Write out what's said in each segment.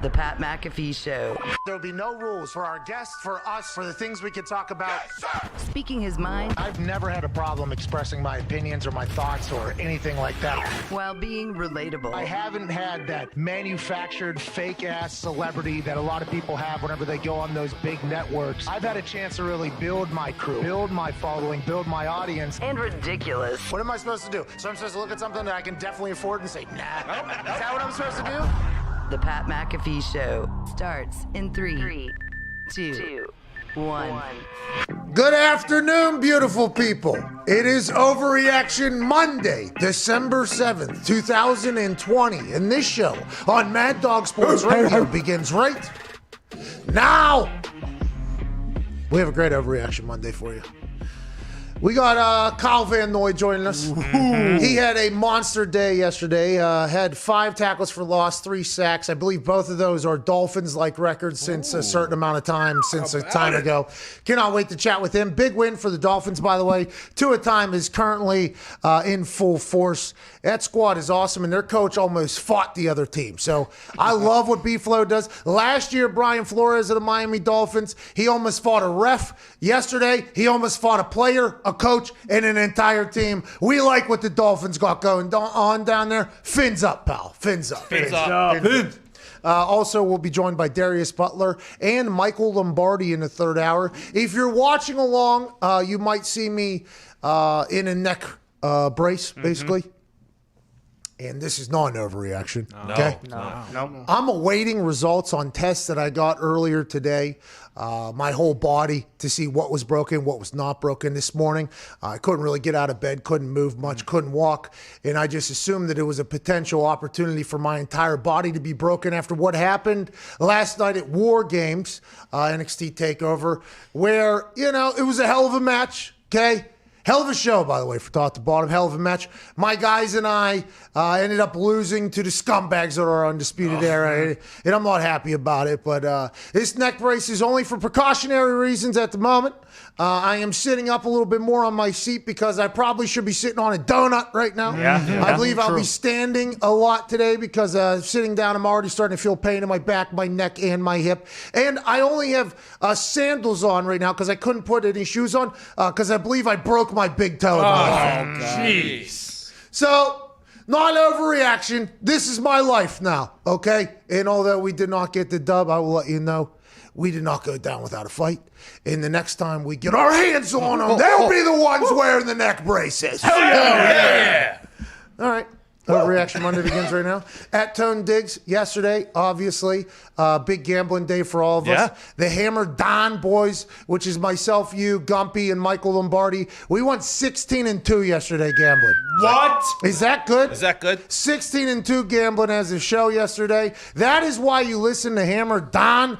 The Pat McAfee Show. There'll be no rules for our guests, for us, for the things we can talk about. Yes, Speaking his mind I've never had a problem expressing my opinions or my thoughts or anything like that. while being relatable. I haven't had that manufactured fake-ass celebrity that a lot of people have whenever they go on those big networks. I've had a chance to really build my crew, build my following, build my audience. And ridiculous. What am I supposed to do? So I'm supposed to look at something that I can definitely afford and say, nah. Is that what I'm supposed to do? The Pat McAfee Show starts in 3, 2, 1. Good afternoon, beautiful people. It is Overreaction Monday, December 7th, 2020. And this show on Mad Dog Sports Radio begins right now. We have a great Overreaction Monday for you. We got Kyle Van Noy joining us. He had a monster day yesterday. Had 5 tackles for loss, 3 sacks. I believe both of those are Dolphins-like records since a certain amount of time, ago. Cannot wait to chat with him. Big win for the Dolphins, by the way. Tua time is currently in full force. That squad is awesome, and their coach almost fought the other team. So I love what B-Flow does. Last year, Brian Flores of the Miami Dolphins, he almost fought a ref. Yesterday, he almost fought a player, a coach, and an entire team. We like what the Dolphins got going on down there. Fins up, pal. Fins up. Fins up. Also, we'll be joined by Darius Butler and Michael Lombardi in the third hour. If you're watching along, you might see me in a neck brace, basically. And this is not an overreaction. Okay? No. I'm awaiting results on tests that I got earlier today. My whole body to see what was broken, what was not broken this morning. I couldn't really get out of bed, couldn't move much, couldn't walk. And I just assumed that it was a potential opportunity for my entire body to be broken after what happened last night at War Games, NXT TakeOver, where, it was a hell of a match, okay? Hell of a show, by the way, from top to bottom. Hell of a match. My guys and I ended up losing to the scumbags that are Undisputed Era, and I'm not happy about it. But this neck brace is only for precautionary reasons at the moment. I am sitting up a little bit more on my seat because I probably should be sitting on a donut right now. I believe I'll be standing a lot today because sitting down, I'm already starting to feel pain in my back, my neck, and my hip. And I only have sandals on right now because I couldn't put any shoes on because I believe I broke my big toe. Jeez. So, not overreaction. This is my life now, okay? And although we did not get the dub, I will let you know we did not go down without a fight. And the next time we get our hands on them, they'll be the ones wearing the neck braces. Hell yeah. All right. Overreaction Monday begins right now. At Tone Diggs, yesterday, obviously, big gambling day for all of us. The Hammer Don boys, which is myself, you, Gumpy, and Michael Lombardi. We went 16-2 yesterday gambling. What? Is that good? Is that good? 16-2 gambling as a show yesterday. That is why you listen to Hammer Don.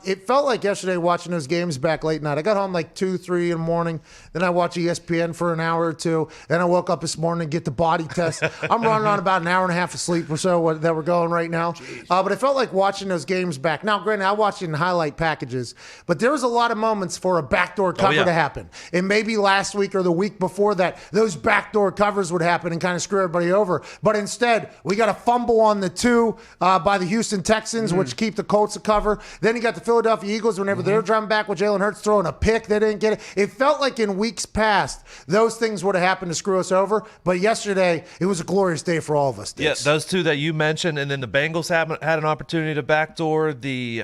It felt like yesterday watching those games back late night. I got home like 2, 3 in the morning. Then I watched ESPN for an hour or two. Then I woke up this morning and get the body test. I'm running on about an hour and a half of sleep or so that we're going right now. But it felt like watching those games back. Now, granted, I watched it in highlight packages, but there was a lot of moments for a backdoor cover to happen. And maybe last week or the week before that, those backdoor covers would happen and kind of screw everybody over. But instead, we got a fumble on the 2 by the Houston Texans, which keep the Colts a cover. Then you got the Philadelphia Eagles whenever they're driving back with Jalen Hurts throwing a pick. They didn't get it. It felt like in weeks past, those things would have happened to screw us over. But yesterday, it was a glorious day for all of us. Yeah, those two that you mentioned, and then the Bengals had an opportunity to backdoor. The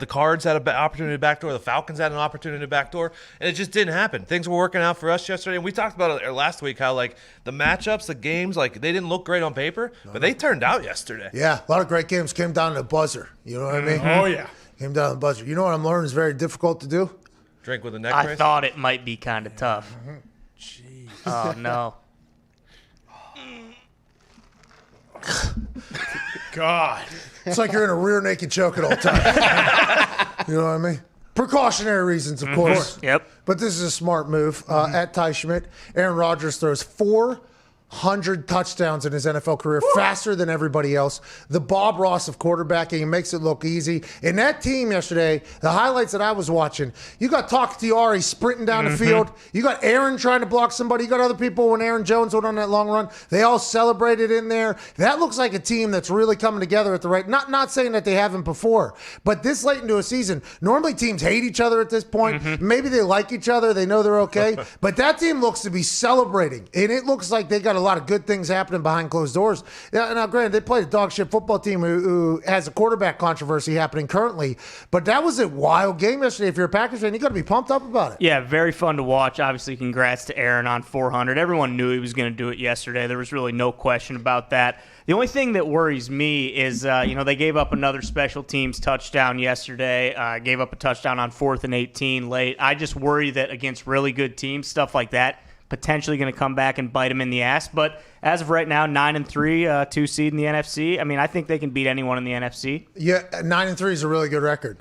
Cards had an opportunity to backdoor. The Falcons had an opportunity to backdoor, and it just didn't happen. Things were working out for us yesterday, and we talked about it last week how like the matchups, the games, like they didn't look great on paper, but they turned out yesterday. Yeah, a lot of great games came down to the buzzer. You know what I mean? Oh yeah. Came down to the buzzer. You know what I'm learning is very difficult to do? Drink with a neck I brace? thought it might be kind of tough. Jeez. Oh, no. God. It's like you're in a rear naked choke at all times. You know what I mean? Precautionary reasons, of course. Yep. But this is a smart move. At Ty Schmidt, Aaron Rodgers throws 400 touchdowns in his NFL career, faster than everybody else. The Bob Ross of quarterbacking, he makes it look easy. And that team yesterday, the highlights that I was watching, you got Takhtiari sprinting down the field. You got Aaron trying to block somebody. You got other people when Aaron Jones went on that long run. They all celebrated in there. That looks like a team that's really coming together at the right. Not saying that they haven't before, but this late into a season, normally teams hate each other at this point. Maybe they like each other. They know they're okay. But that team looks to be celebrating. And it looks like they got a lot of good things happening behind closed doors. Now, granted, they played a dog shit football team who has a quarterback controversy happening currently, but that was a wild game yesterday. If you're a Packers fan, you got to be pumped up about it. Yeah, very fun to watch. Obviously, congrats to Aaron on 400. Everyone knew he was going to do it yesterday. There was really no question about that. The only thing that worries me is, they gave up another special teams touchdown yesterday, gave up a touchdown on 4th and 18 late. I just worry that against really good teams, stuff like that, potentially going to come back and bite them in the ass. But as of right now, 9-3, 2 seed in the NFC. I mean, I think they can beat anyone in the NFC. Yeah, 9-3 is a really good record.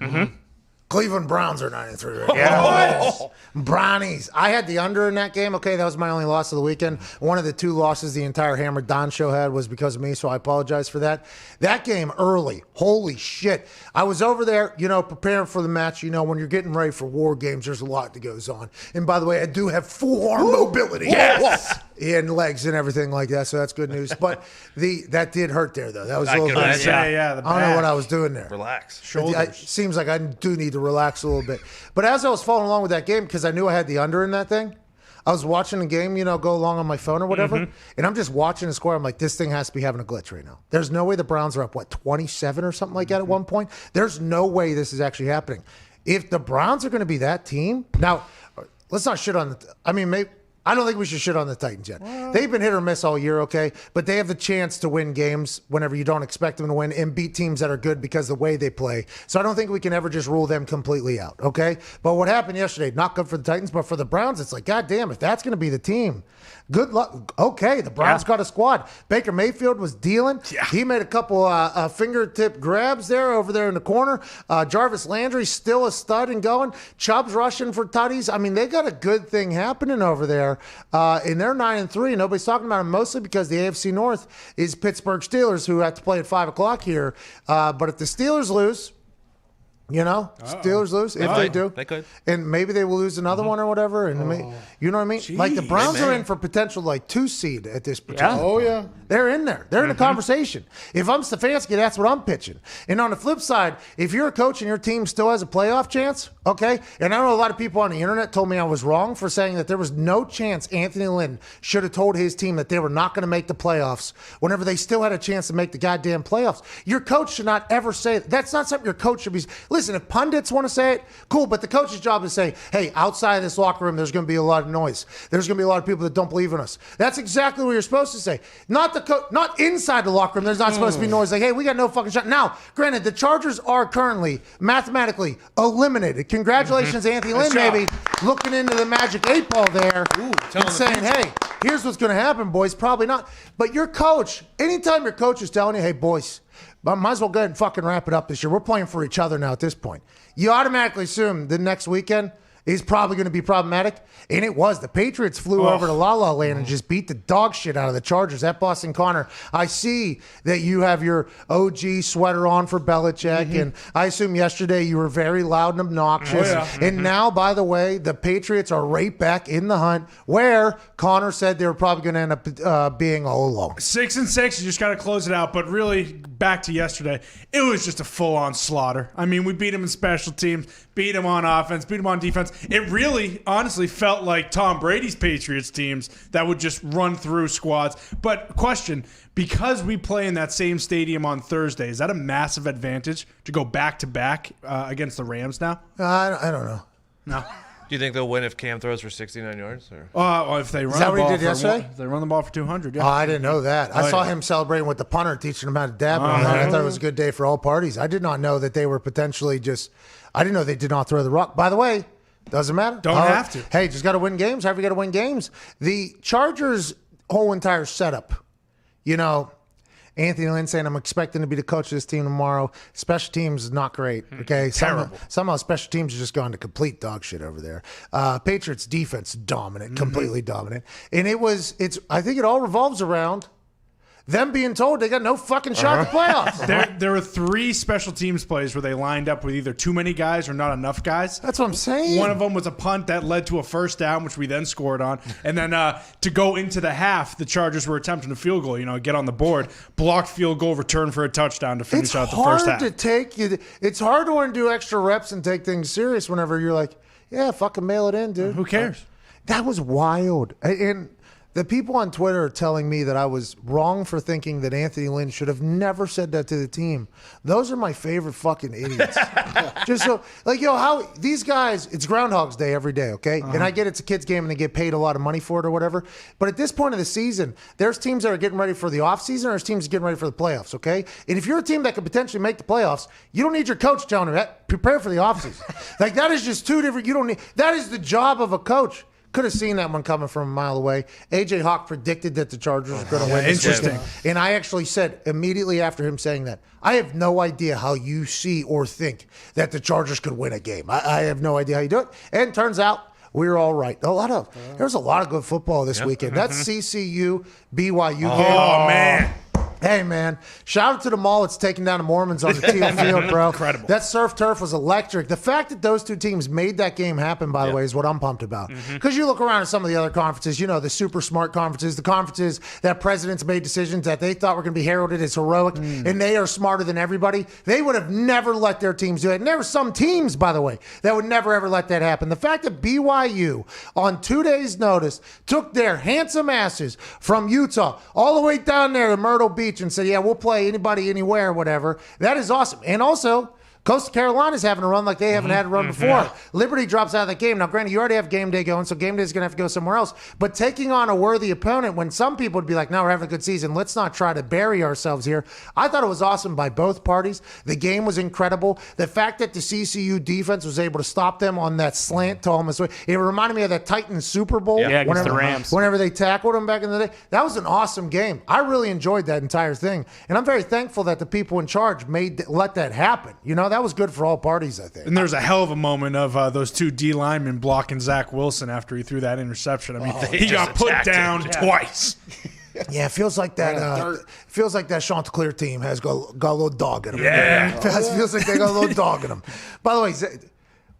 Cleveland Browns are 9-3 right now. Yeah. Brownies. I had the under in that game. Okay, that was my only loss of the weekend. One of the 2 losses the entire Hammer Don show had was because of me, so I apologize for that. That game early, holy shit. I was over there, preparing for the match. When you're getting ready for war games, there's a lot that goes on. And by the way, I do have full arm mobility. Yes. And legs and everything like that, so that's good news. But that did hurt there, though. That was a little bit. Yeah. I don't know what I was doing there. Relax. It seems like I do need to relax a little bit. But as I was following along with that game, because I knew I had the under in that thing, I was watching the game, go along on my phone or whatever, and I'm just watching the score. I'm like, this thing has to be having a glitch right now. There's no way the Browns are up, 27 or something like that at one point? There's no way this is actually happening. If the Browns are going to be that team, now, let's not shit on maybe. I don't think we should shit on the Titans yet. They've been hit or miss all year, okay? But they have the chance to win games whenever you don't expect them to win and beat teams that are good because of the way they play. So I don't think we can ever just rule them completely out, okay? But what happened yesterday, not good for the Titans, but for the Browns, it's like, God damn, if that's going to be the team, good luck. Okay, the Browns got a squad. Baker Mayfield was dealing. Yeah. He made a couple fingertip grabs over there in the corner. Jarvis Landry's still a stud and going. Chubb's rushing for tutties. I mean, they got a good thing happening over there. And they're 9-3. Nobody's talking about them mostly because the AFC North is Pittsburgh Steelers, who have to play at 5 o'clock here. But if the Steelers lose, You know, Steelers lose if they do. They could. And maybe they will lose another one or whatever. And you know what I mean? Like the Browns are in for potential like 2 seed at this particular Yeah. point. yeah. They're in there. They're in a conversation. If I'm Stefanski, that's what I'm pitching. And on the flip side, if you're a coach and your team still has a playoff chance, okay, and I know a lot of people on the internet told me I was wrong for saying that there was no chance Anthony Lynn should have told his team that they were not going to make the playoffs whenever they still had a chance to make the goddamn playoffs. Your coach should not ever say that. That's not something your coach should be. Listen, if pundits want to say it, cool, but the coach's job is to say, hey, outside of this locker room, there's going to be a lot of noise. There's going to be a lot of people that don't believe in us. That's exactly what you're supposed to say. Not inside the locker room. There's not supposed to be noise like, hey, we got no fucking shot. Now, granted, the Chargers are currently mathematically eliminated. Congratulations, Anthony Lynn, maybe looking into the magic 8 ball there and saying, hey, here's what's going to happen, boys. Probably not. But your coach, anytime your coach is telling you, hey, boys, might as well go ahead and fucking wrap it up this year. We're playing for each other now at this point. You automatically assume the next weekend is probably going to be problematic. And it was. The Patriots flew over to La La Land and just beat the dog shit out of the Chargers at Boston. Connor, I see that you have your OG sweater on for Belichick, and I assume yesterday you were very loud and obnoxious. And now, by the way, the Patriots are right back in the hunt where Connor said they were probably going to end up being all along. 6-6, you just got to close it out. But really, back to yesterday, it was just a full-on slaughter. I mean, we beat them in special teams, beat them on offense, beat them on defense. It really, honestly, felt like Tom Brady's Patriots teams that would just run through squads. But question, because we play in that same stadium on Thursday, is that a massive advantage to go back-to-back against the Rams now? I don't know. No. Do you think they'll win if Cam throws for 69 yards? Or? Well, if they run that the what he ball did for yesterday? if they run the ball for 200, Oh, I didn't know that. I saw him celebrating with the punter, teaching him how to dab. And all that. I thought it was a good day for all parties. I did not know that they were potentially I didn't know they did not throw the rock. By the way, doesn't matter. Don't have to. Hey, just got to win games. However you got to win games. The Chargers' whole entire setup, Anthony Lynn saying, I'm expecting to be the coach of this team tomorrow. Special teams is not great, okay? Terrible. Somehow special teams has just gone to complete dog shit over there. Patriots defense dominant, completely dominant. And I think it all revolves around them being told they got no fucking shot at the playoffs. There were 3 special teams plays where they lined up with either too many guys or not enough guys. That's what I'm saying. One of them was a punt that led to a first down, which we then scored on. And then to go into the half, the Chargers were attempting a field goal, get on the board. Blocked field goal, return for a touchdown to finish out the first half. It's hard to want to do extra reps and take things serious whenever you're like, yeah, fucking mail it in, dude. Who cares? That was wild. And the people on Twitter are telling me that I was wrong for thinking that Anthony Lynn should have never said that to the team. Those are my favorite fucking idiots. Just so, how these guys, it's Groundhog's Day every day, okay? And I get it's a kid's game and they get paid a lot of money for it or whatever. But at this point of the season, there's teams that are getting ready for the offseason, or there's teams getting ready for the playoffs, okay? And if you're a team that could potentially make the playoffs, you don't need your coach telling you that. Prepare for the offseason. That is just two different, that is the job of a coach. Could have seen that one coming from a mile away. A.J. Hawk predicted that the Chargers were going to win. Interesting. And I actually said immediately after him saying that, I have no idea how you see or think that the Chargers could win a game. I have no idea how you do it. And turns out we were all right. There was a lot of good football this weekend. That CCU BYU game. Oh, man. Hey, man. Shout out to the mall. It's taking down the Mormons on the teal field, bro. Incredible. That surf turf was electric. The fact that those two teams made that game happen, by the way, is what I'm pumped about. Because you look around at some of the other conferences, the super smart conferences, the conferences that presidents made decisions that they thought were going to be heralded as heroic, and they are smarter than everybody. They would have never let their teams do it. And there were some teams, by the way, that would never, ever let that happen. The fact that BYU, on 2 days' notice, took their handsome asses from Utah all the way down there to Myrtle Beach and said, yeah, we'll play anybody, anywhere, whatever. That is awesome. And also, Coastal Carolina's having a run like they haven't had a run before. Liberty drops out of the game. Now, granted, you already have game day going, so game day is going to have to go somewhere else. But taking on a worthy opponent when some people would be like, no, we're having a good season. Let's not try to bury ourselves here. I thought it was awesome by both parties. The game was incredible. The fact that the CCU defense was able to stop them on that slant to almost, it reminded me of that Titans Super Bowl. Yeah, against the Rams. Whenever they tackled them back in the day. That was an awesome game. I really enjoyed that entire thing. And I'm very thankful that the people in charge let that happen. That was good for all parties, I think. And there's a hell of a moment of those 2 D linemen blocking Zach Wilson after he threw that interception. I mean, he got put down twice. Yeah, it feels like that. Feels like that Chanticleer team has got a little dog in them. Yeah, it feels like they got a little dog in them. By the way,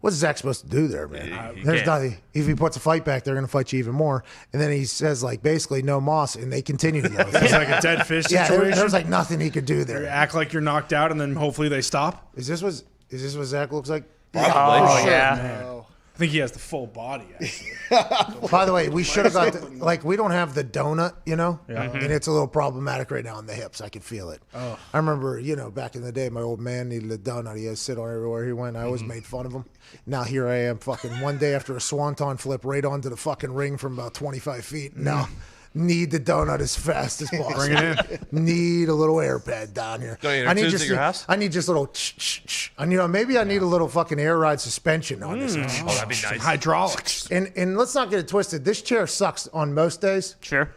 what's Zach supposed to do there, man? There's nothing. If he puts a fight back, they're going to fight you even more. And then he says, like, basically no moss, and they continue to go. It's like a dead fish situation. Yeah, there's like nothing he could do there. You act like you're knocked out, and then hopefully they stop. Is this what Zach looks like? Oh, Sure, yeah. man. I think he has the full body, actually. By the way, we should have got we don't have the donut, and it's a little problematic right now on the hips. I can feel it. Oh. I remember, back in the day, my old man needed a donut. He had to sit on everywhere he went. I always made fun of him. Now here I am, fucking one day after a swanton flip right onto the fucking ring from about 25 feet. Now need the donut as fast as possible. Bring it in. Need a little air pad down here. Don't you need at your house? I need just a little. Maybe I need a little fucking air ride suspension on this. Oh, that'd be nice. Hydraulics. And let's not get it twisted. This chair sucks on most days. Sure.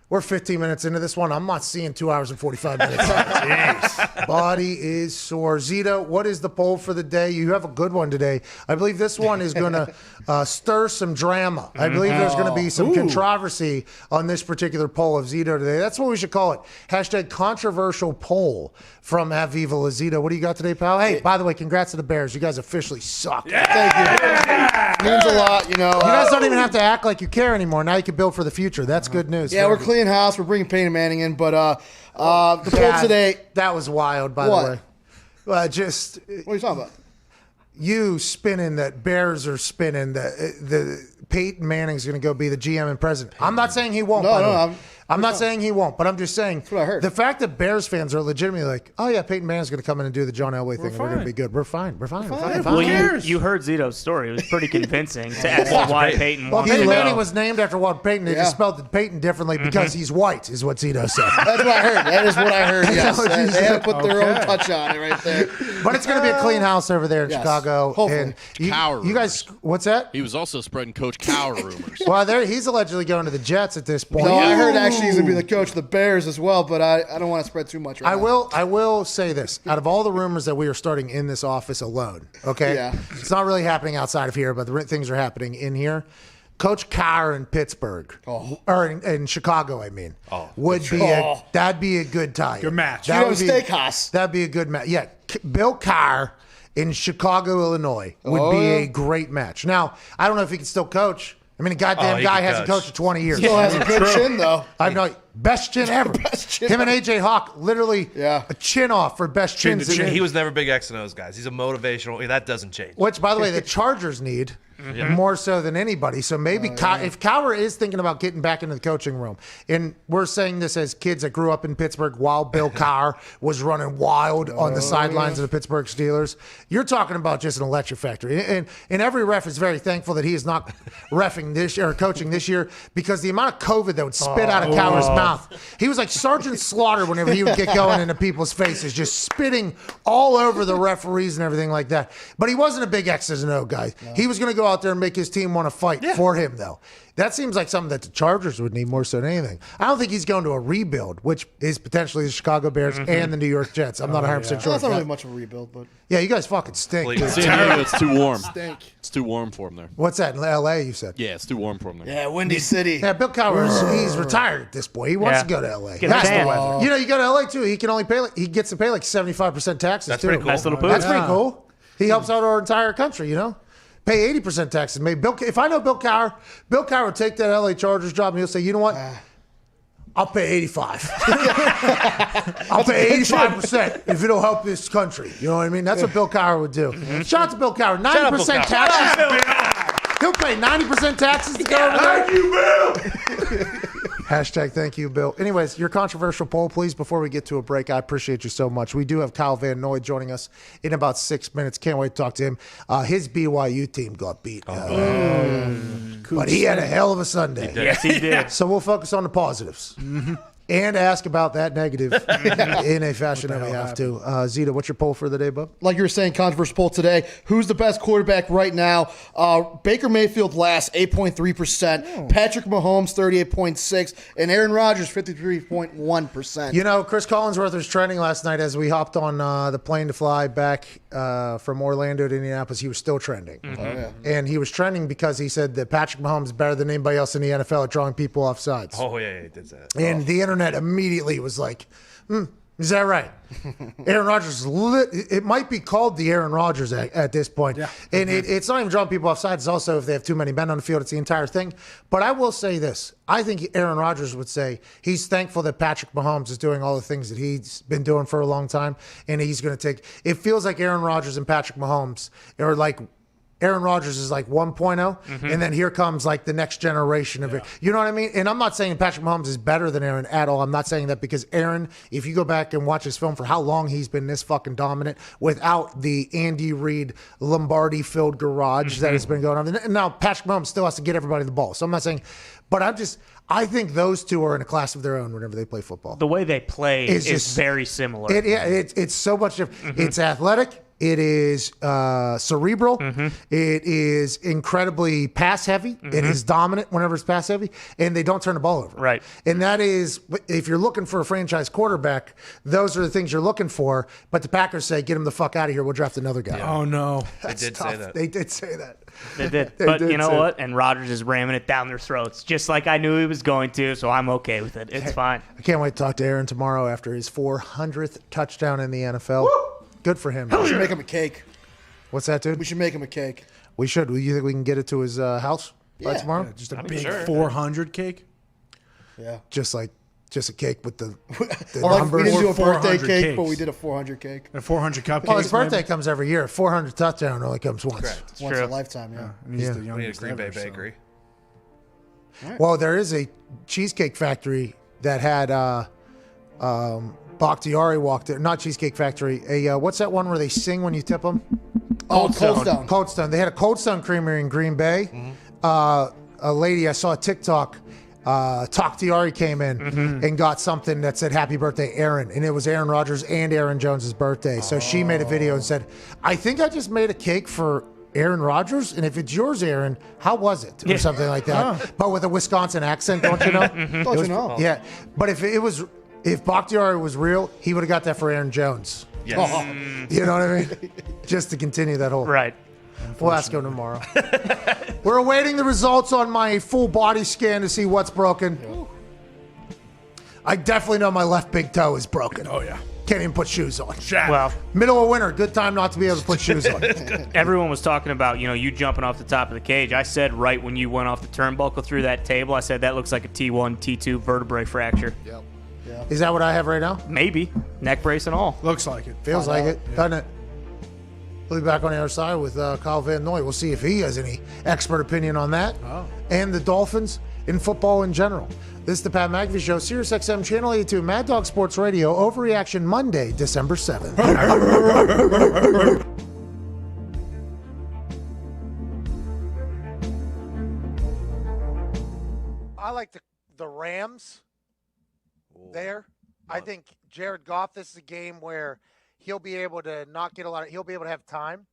We're 15 minutes into this one. I'm not seeing 2 hours and 45 minutes. Jeez. Body is sore. Zito, what is the poll for the day? You have a good one today. I believe this one is going to stir some drama. I believe there's going to be some controversy on this particular poll of Zito today. That's what we should call it. Hashtag controversial poll from Aviva Lazito. What do you got today, pal? Hey, by the way, congrats to the Bears. You guys officially suck. Thank you. Means a lot, You guys don't even have to act like you care anymore. Now you can build for the future. That's good news. Yeah, we're cleaning house. We're bringing Peyton Manning in, but the poll today. That was wild, by the way. What are you talking about? You spinning that Bears are spinning the Peyton Manning's going to go be the GM and president. I'm not saying he won't. I'm not saying he won't, but I'm just saying That's what I heard. The fact that Bears fans are legitimately like, oh yeah, Peyton Manning's going to come in and do the John Elway thing, and we're going to be good. We're fine. We're fucking fine. Well, you heard Zito's story. It was pretty convincing to ask why Peyton Well, wanted Peyton to go. Manning was named after Walter Payton. They just spelled Peyton differently because he's white, is what Zito said. That's what I heard. That is what I heard. Yes, what you they have said. put their own touch on it right there. But it's going to be a clean house over there in Yes, Chicago. hopefully. And Cower you guys, what's that? He was also spreading Coach Cower rumors. Well, he's allegedly going to the Jets at this point. No, I heard actually he's going to be the coach of the Bears as well, but I don't want to spread too much right now. I will say this. Out of all the rumors that we are starting in this office alone, okay? Yeah. It's not really happening outside of here, but the things are happening in here. Coach Carr in Pittsburgh, or in Chicago, I mean, that'd be a good tie. Good match. Steakhouse. That'd be a good match. Yeah, Bill Carr in Chicago, Illinois would be a great match. Now, I don't know if he can still coach. I mean, a goddamn guy hasn't coached for 20 years. Still has a good chin, though. I know, best chin ever. Him and AJ Hawk, literally a chin off for best chins. He was never big X and O's guys. He's a motivational. That doesn't change. Which, by the way, the Chargers need more so than anybody. So maybe if Cowher is thinking about getting back into the coaching room, and we're saying this as kids that grew up in Pittsburgh while Bill Cowher was running wild on the sidelines of the Pittsburgh Steelers, you're talking about just an electric factory. And every ref is very thankful that he is not reffing this year or coaching this year, because the amount of COVID that would spit out of Cowher's mouth, he was like Sergeant Slaughter whenever he would get going into people's faces, just spitting all over the referees and everything like that. But he wasn't a big X's and O guy. He was going to go out there and make his team want to fight for him, though. That seems like something that the Chargers would need more so than anything. I don't think he's going to a rebuild, which is potentially the Chicago Bears and the New York Jets. I'm not 100% sure. That's not really much of a rebuild, but Yeah, you guys fucking stink. dude. San Diego, it's too warm. It's too warm for him there. What's that, in L.A., you said? Yeah, it's too warm for him there. yeah, Windy City. Yeah, Bill Cowher, he's retired at this point. He wants to go to L.A. Get a Has to. tan. You know, you go to L.A. too. He can only pay. He gets to pay like 75% taxes. That's too. pretty cool. Nice little That's boost. pretty cool. He helps out our entire country. You know, pay 80% taxes. Maybe if I know Bill Cowher will take that L.A. Chargers job and he'll say, you know what? I'll pay 85. I'll pay 85% if it'll help this country. You know what I mean? That's what Bill Cowher would do. Shout out to Bill Cowher. 90% taxes. He'll pay 90% taxes to go over there. Thank you, Bill. Hashtag thank you, Bill. Anyways, your controversial poll, please, before we get to a break. I appreciate you so much. We do have Kyle Van Noy joining us in about 6 minutes. Can't wait to talk to him. His BYU team got beat. But he had a hell of a Sunday. Yes, he did. So we'll focus on the positives. and ask about that negative in a fashion that we have to. Zeta, what's your poll for the day, bub? Like you were saying, controversial poll today. Who's the best quarterback right now? Baker Mayfield last 8.3%. Patrick Mahomes 38.6%. And Aaron Rodgers 53.1%. You know, Chris Collinsworth was trending last night as we hopped on the plane to fly back from Orlando to Indianapolis. He was still trending. And he was trending because he said that Patrick Mahomes is better than anybody else in the NFL at drawing people off sides. Oh, yeah, he did that. And the internet immediately was like, is that right? Aaron Rodgers, it might be called the Aaron Rodgers at this point. Yeah. And it's not even drawing people off sides. It's also if they have too many men on the field, it's the entire thing. But I will say this. I think Aaron Rodgers would say he's thankful that Patrick Mahomes is doing all the things that he's been doing for a long time. And he's going to take – it feels like Aaron Rodgers and Patrick Mahomes are like – Aaron Rodgers is like 1.0, and then here comes like the next generation of it. You know what I mean? And I'm not saying Patrick Mahomes is better than Aaron at all. I'm not saying that because Aaron, if you go back and watch his film for how long he's been this fucking dominant without the Andy Reid Lombardi-filled garage that has been going on. And now Patrick Mahomes still has to get everybody the ball. So I'm not saying, but I think those two are in a class of their own whenever they play football. The way they play is very similar. It's so much different. It's athletic. It is cerebral. It is incredibly pass heavy. It is dominant whenever it's pass heavy, and they don't turn the ball over. Right. And that is, if you're looking for a franchise quarterback, those are the things you're looking for. But the Packers say, get him the fuck out of here. We'll draft another guy. Yeah. Oh, no. They did say that. They did say that. They did. But you know what? And Rodgers is ramming it down their throats, just like I knew he was going to, so I'm okay with it. It's fine. I can't wait to talk to Aaron tomorrow after his 400th touchdown in the NFL. Woo! Good for him. We should make him a cake. What's that, dude? We should make him a cake. We should. You think we can get it to his house by tomorrow? Yeah, just a big 400 cake? Yeah. Just a cake with the we didn't do a birthday cake, cakes. but we did a 400 cake. A 400 cupcakes. Oh, his birthday comes every year. 400 touchdown only comes once. Correct. Once in a lifetime, And he's the We need a youngest Green Bay ever, so. bakery. Right. Well, there is a cheesecake factory that had Bakhtiari walked there. Not Cheesecake Factory. What's that one where they sing when you tip them? Cold Stone. Cold Stone. They had a Cold Stone Creamery in Green Bay. A lady I saw a TikTok. Bakhtiari came in and got something that said "Happy Birthday, Aaron," and it was Aaron Rodgers and Aaron Jones's birthday. So she made a video and said, "I think I just made a cake for Aaron Rodgers, and if it's yours, Aaron, how was it?" Or something like that. But with a Wisconsin accent, don't you know? Don't you know? Yeah, but if Bakhtiari was real, he would have got that for Aaron Jones. Yes. You know what I mean? Just to continue that whole. Right. We'll ask him tomorrow. We're awaiting the results on my full body scan to see what's broken. I definitely know my left big toe is broken. Oh, yeah. Can't even put shoes on. Well, Middle of winter, good time not to be able to put shoes on. everyone was talking about, you jumping off the top of the cage. I said right when you went off the turnbuckle through that table, I said that looks like a T1, T2 vertebrae fracture. Yep. Is that what I have right now? Maybe. Neck brace and all. Looks like it. Feels like it, doesn't it? We'll be back on the other side with Kyle Van Noy. We'll see if he has any expert opinion on that and the Dolphins in football in general. This is the Pat McAfee Show, Sirius XM Channel 82, Mad Dog Sports Radio, Overreaction Monday, December 7th. I like the Rams there. I think Jared Goff, this is a game where he'll be able to not get he'll be able to have time.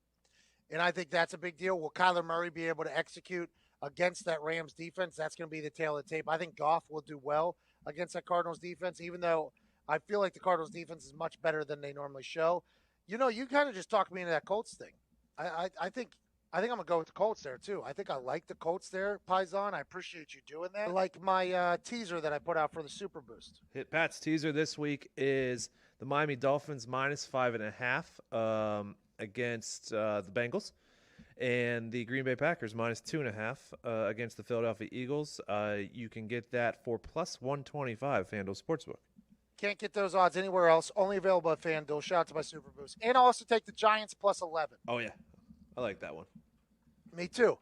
And I think that's a big deal. Will Kyler Murray be able to execute against that Rams defense? That's going to be the tail of the tape. I think Goff will do well against that Cardinals defense, even though I feel like the Cardinals defense is much better than they normally show. You kind of just talked me into that Colts thing. I think I'm going to go with the Colts there, too. I think I like the Colts there, Paisan. I appreciate you doing that. I like my teaser that I put out for the Super Boost. Hit Pat's teaser this week is the Miami Dolphins -5.5 against the Bengals, and the Green Bay Packers -2.5 against the Philadelphia Eagles. You can get that for +125 FanDuel Sportsbook. Can't get those odds anywhere else. Only available at FanDuel. Shout out to my Super Boost. And I'll also take the Giants +11. Oh, yeah. I like that one. Me too.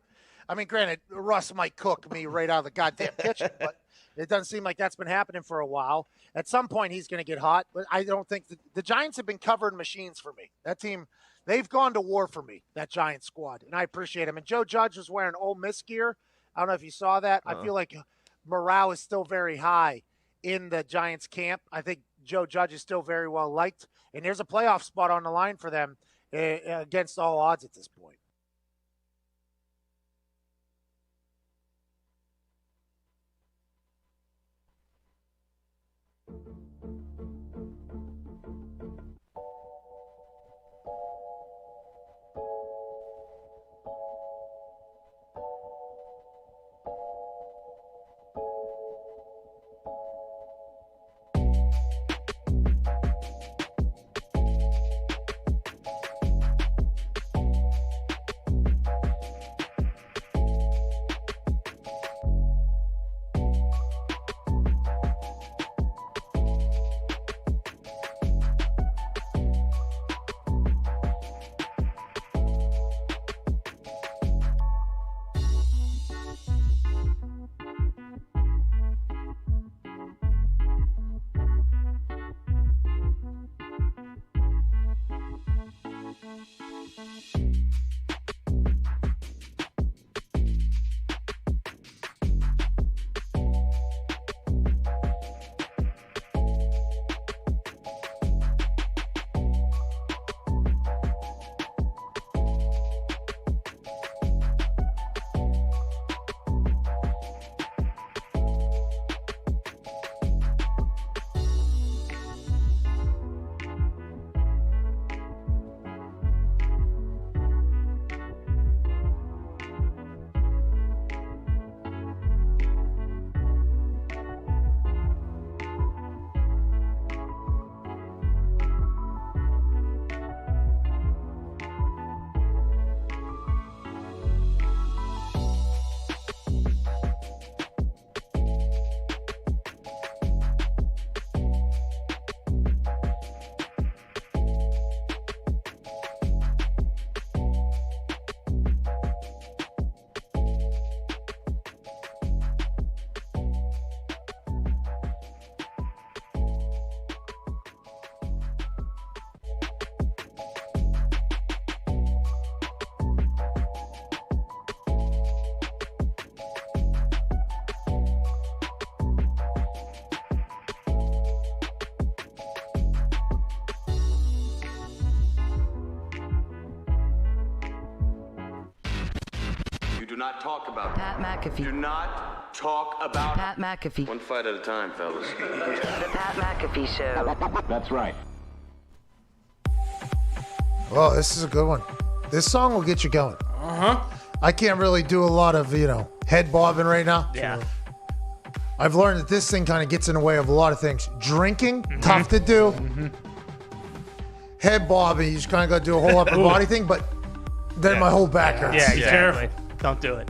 I mean, granted, Russ might cook me right out of the goddamn kitchen, but it doesn't seem like that's been happening for a while. At some point, he's going to get hot, but I don't think the Giants have been covering machines for me. That team, they've gone to war for me, that Giants squad, and I appreciate him. And Joe Judge was wearing Ole Miss gear. I don't know if you saw that. I feel like morale is still very high in the Giants camp. I think Joe Judge is still very well liked, and there's a playoff spot on the line for them against all odds at this point. not talk about Pat McAfee. Do not talk about Pat McAfee. One fight at a time, fellas. The Pat McAfee Show. That's right. Well, this is a good one. This song will get you going. I can't really do a lot of, head bobbing right now. Yeah. I've learned that this thing kind of gets in the way of a lot of things. Drinking, tough to do. Head bobbing, you just kind of got to do a whole upper body thing, but then my whole back hurts. Yeah, exactly. Don't do it.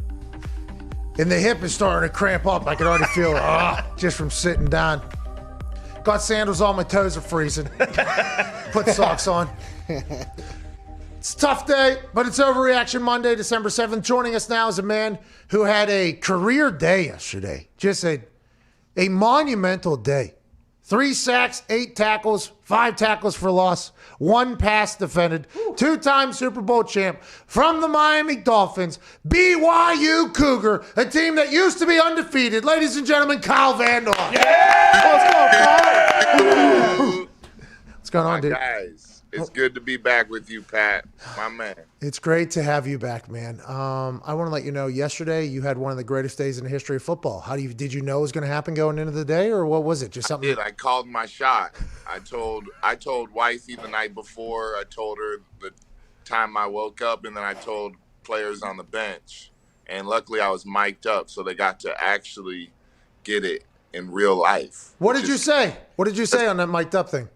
And the hip is starting to cramp up. I can already feel it just from sitting down. Got sandals on, my toes are freezing. Put socks on. It's a tough day, but it's Overreaction Monday, December 7th. Joining us now is a man who had a career day yesterday. Just a monumental day. 3 sacks, 8 tackles, 5 tackles for loss, 1 pass defended, 2-time Super Bowl champ from the Miami Dolphins, BYU Cougar, a team that used to be undefeated. Ladies and gentlemen, Kyle Vandal. Yeah! What's going on, Kyle? What's going on, dude? Guys, it's good to be back with you, Pat, my man. It's great to have you back, man. I want to let you know, yesterday you had one of the greatest days in the history of football. Did you know it was going to happen going into the day, or what was it? Just something? I called my shot. I told wifey the night before. I told her the time I woke up, and then I told players on the bench. And luckily, I was mic'd up, so they got to actually get it in real life. What did you say? What did you say on that mic'd up thing?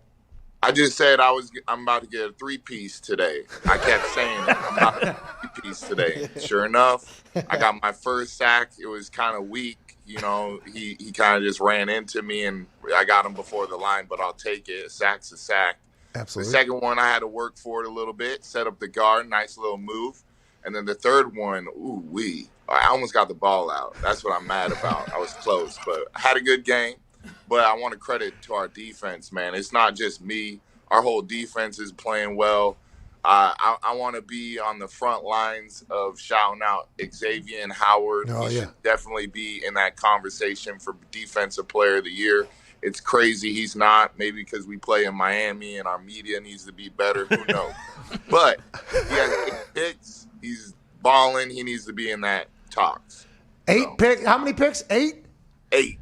I just said I'm about to get a 3-piece today. I kept saying it. I'm about to get a 3-piece today. Sure enough, I got my first sack. It was kind of weak. He kind of just ran into me, and I got him before the line, but I'll take it. A sack's a sack. Absolutely. The second one, I had to work for it a little bit, set up the guard, nice little move. And then the third one, I almost got the ball out. That's what I'm mad about. I was close, but I had a good game. But I want to credit to our defense, man. It's not just me. Our whole defense is playing well. I want to be on the front lines of shouting out Xavier and Howard. He should definitely be in that conversation for Defensive Player of the Year. it's crazy he's not. Maybe because we play in Miami and our media needs to be better. Who knows? But he has 8 picks. He's balling. He needs to be in that talks. 8 picks? How many picks? 8? 8.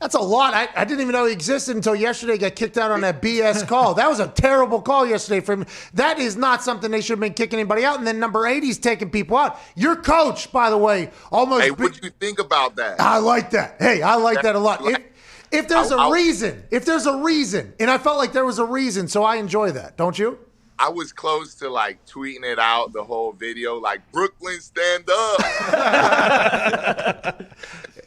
That's a lot. I didn't even know he existed until yesterday. Got kicked out on that BS call. That was a terrible call yesterday for him. That is not something they should have been kicking anybody out. And then number 8, he's taking people out. Your coach, by the way, almost. Hey, what do you think about that? I like that. Hey, I like that a lot. If there's a reason, and I felt like there was a reason, so I enjoy that. Don't you? I was close to like tweeting it out, the whole video, like Brooklyn stand up.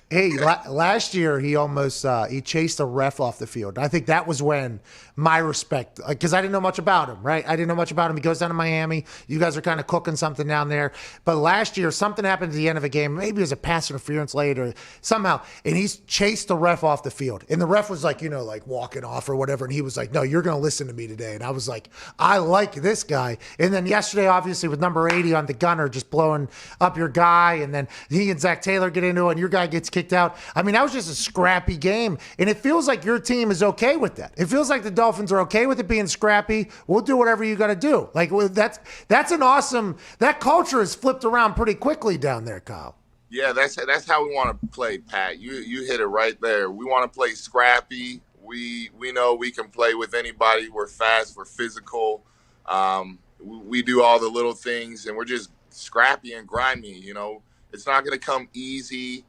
Hey, last year he almost he chased a ref off the field. I think that was when my respect, because I didn't know much about him, right? I didn't know much about him. He goes down to Miami. You guys are kind of cooking something down there. But last year, something happened at the end of a game. Maybe it was a pass interference late or somehow, and he's chased the ref off the field. And the ref was like, like walking off or whatever. And he was like, no, you're going to listen to me today. And I was like, I like this guy. And then yesterday, obviously, with number 80 on the gunner, just blowing up your guy. And then he and Zach Taylor get into it, and your guy gets kicked out. I mean, that was just a scrappy game. And it feels like your team is okay with that. It feels like the Dolphins are okay with it being scrappy. We'll do whatever you got to do. Like, that's an awesome, that culture has flipped around pretty quickly down there, Kyle. Yeah, that's how we want to play, Pat. You hit it right there. We want to play scrappy. We know we can play with anybody. We're fast. We're physical. We do all the little things, and we're just scrappy and grimy. It's not going to come easy.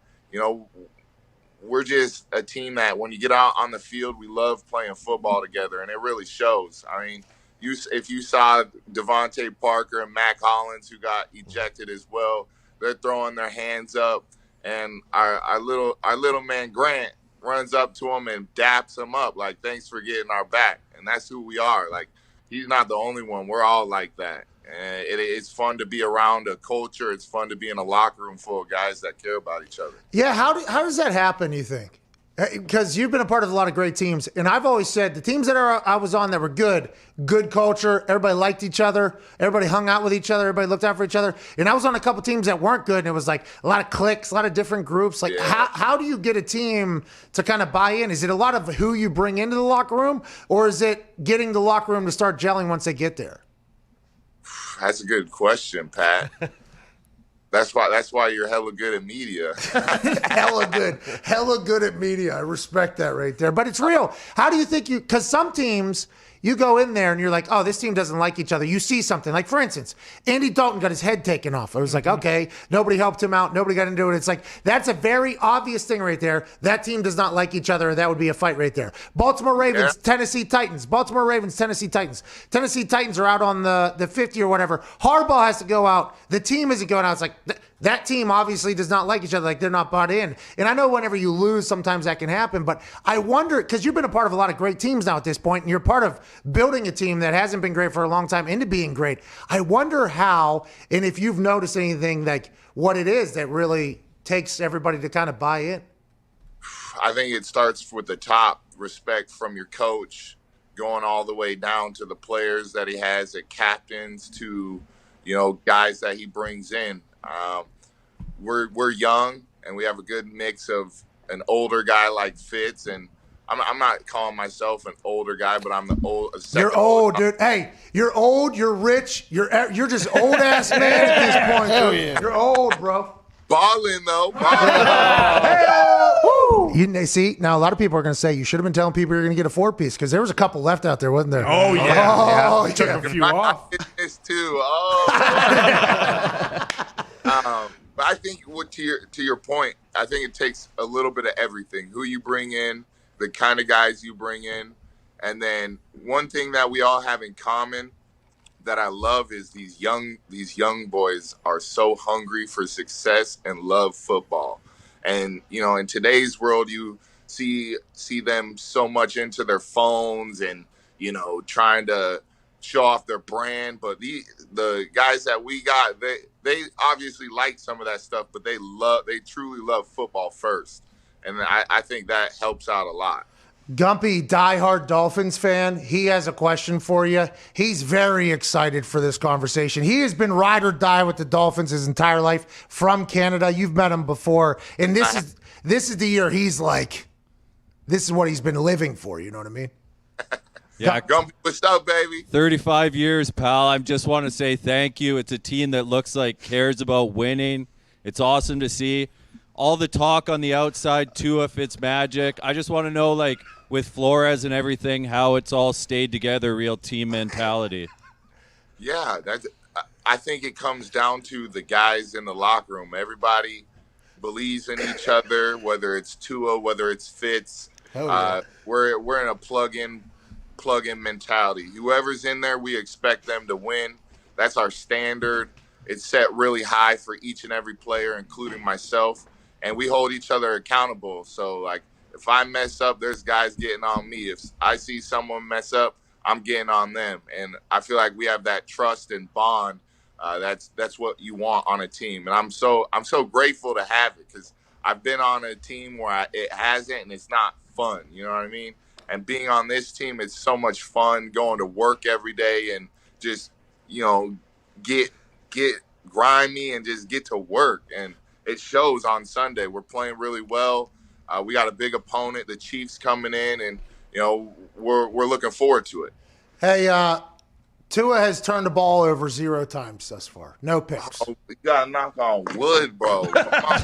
We're just a team that when you get out on the field, we love playing football together, and it really shows. I mean, if you saw Devontae Parker and Mac Hollins, who got ejected as well, they're throwing their hands up, and our little man Grant runs up to him and daps him up like, thanks for getting our back. And that's who we are. Like, he's not the only one. We're all like that. And it's fun to be around a culture. It's fun to be in a locker room full of guys that care about each other. Yeah, how does that happen, you think? Because you've been a part of a lot of great teams, and I've always said the teams that I was on that were good culture, everybody liked each other, everybody hung out with each other, everybody looked out for each other. And I was on a couple teams that weren't good, and it was like a lot of cliques, a lot of different groups. Like, how do you get a team to kind of buy in? Is it a lot of who you bring into the locker room, or is it getting the locker room to start gelling once they get there? That's a good question, Pat. That's why you're hella good at media. hella good at media. I respect that right there. But it's real. How do you think because some teams, you go in there and you're like, oh, this team doesn't like each other. You see something. Like, for instance, Andy Dalton got his head taken off. I was like, okay, nobody helped him out. Nobody got into it. It's like, that's a very obvious thing right there. That team does not like each other. That would be a fight right there. Baltimore Ravens, Tennessee Titans. Baltimore Ravens, Tennessee Titans. Tennessee Titans are out on the 50 or whatever. Harbaugh has to go out. The team isn't going out. It's like, that team obviously does not like each other. Like, they're not bought in. And I know whenever you lose, sometimes that can happen. But I wonder, because you've been a part of a lot of great teams now at this point, and you're part of building a team that hasn't been great for a long time into being great. I wonder how, and if you've noticed anything, like what it is that really takes everybody to kind of buy in. I think it starts with the top, respect from your coach, going all the way down to the players that he has at captains to, guys that he brings in. We're young, and we have a good mix of an older guy like Fitz, and I'm not calling myself an older guy, but I'm the old. You're old, dude. Hey, you're old. You're rich. You're just old ass man at this point. Hell yeah. You're old, bro. Balling though. You see, now a lot of people are going to say you should have been telling people you're going to get a 4-piece because there was a couple left out there, wasn't there? Oh yeah. Oh, Took a few off. This too. But I think to your point, I think it takes a little bit of everything. Who you bring in, the kind of guys you bring in, and then one thing that we all have in common that I love is these young boys are so hungry for success and love football. And in today's world, you see them so much into their phones and trying to show off their brand. But the guys that we got, they obviously like some of that stuff, but they truly love football first. And I think that helps out a lot. Gumpy, diehard Dolphins fan, he has a question for you. He's very excited for this conversation. He has been ride or die with the Dolphins his entire life from Canada. You've met him before. And this is the year he's like, this is what he's been living for. You know what I mean? Yeah. Gumpy, what's up, baby? 35 years, pal. I just want to say thank you. It's a team that looks like cares about winning. It's awesome to see. All the talk on the outside, Tua Fitzmagic. I just want to know, like, with Flores and everything, how it's all stayed together, real team mentality. Yeah, I think it comes down to the guys in the locker room. Everybody believes in each other, whether it's Tua, whether it's Fitz. We're in a plug-in mentality. Whoever's in there, we expect them to win. That's our standard. It's set really high for each and every player, including myself. And we hold each other accountable. So, like, if I mess up, there's guys getting on me. If I see someone mess up, I'm getting on them. And I feel like we have that trust and bond. That's what you want on a team. And I'm so grateful to have it, because I've been on a team where it hasn't, and it's not fun. You know what I mean? And being on this team, it's so much fun going to work every day and just, get grimy and just get to work. And it shows on Sunday. We're playing really well. We got a big opponent, the Chiefs, coming in, and we're looking forward to it. Hey, Tua has turned the ball over 0 times thus far. No picks. Oh, we gotta knock on wood, bro. Come on.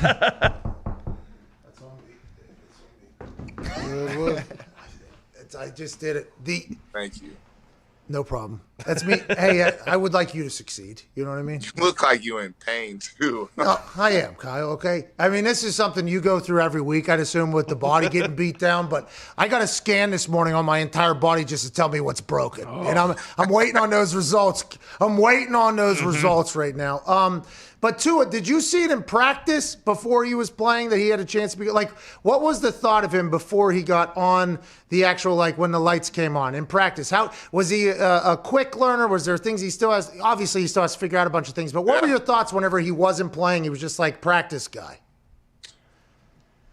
That's on me. Wood. I just did it. Thank you. No problem. That's me. Hey, I would like you to succeed. You know what I mean? You look like you're in pain, too. No, I am, Kyle, okay? I mean, this is something you go through every week, I'd assume, with the body getting beat down. But I got a scan this morning on my entire body just to tell me what's broken. And I'm waiting on those results. I'm waiting on those results right now. But Tua, did you see it in practice before he was playing that he had a chance to be like? What was the thought of him before he got on the actual, like, when the lights came on in practice? How was he a quick learner? Was there things he still has? Obviously, he still has to figure out a bunch of things. But what were your thoughts whenever he wasn't playing? He was just like practice guy.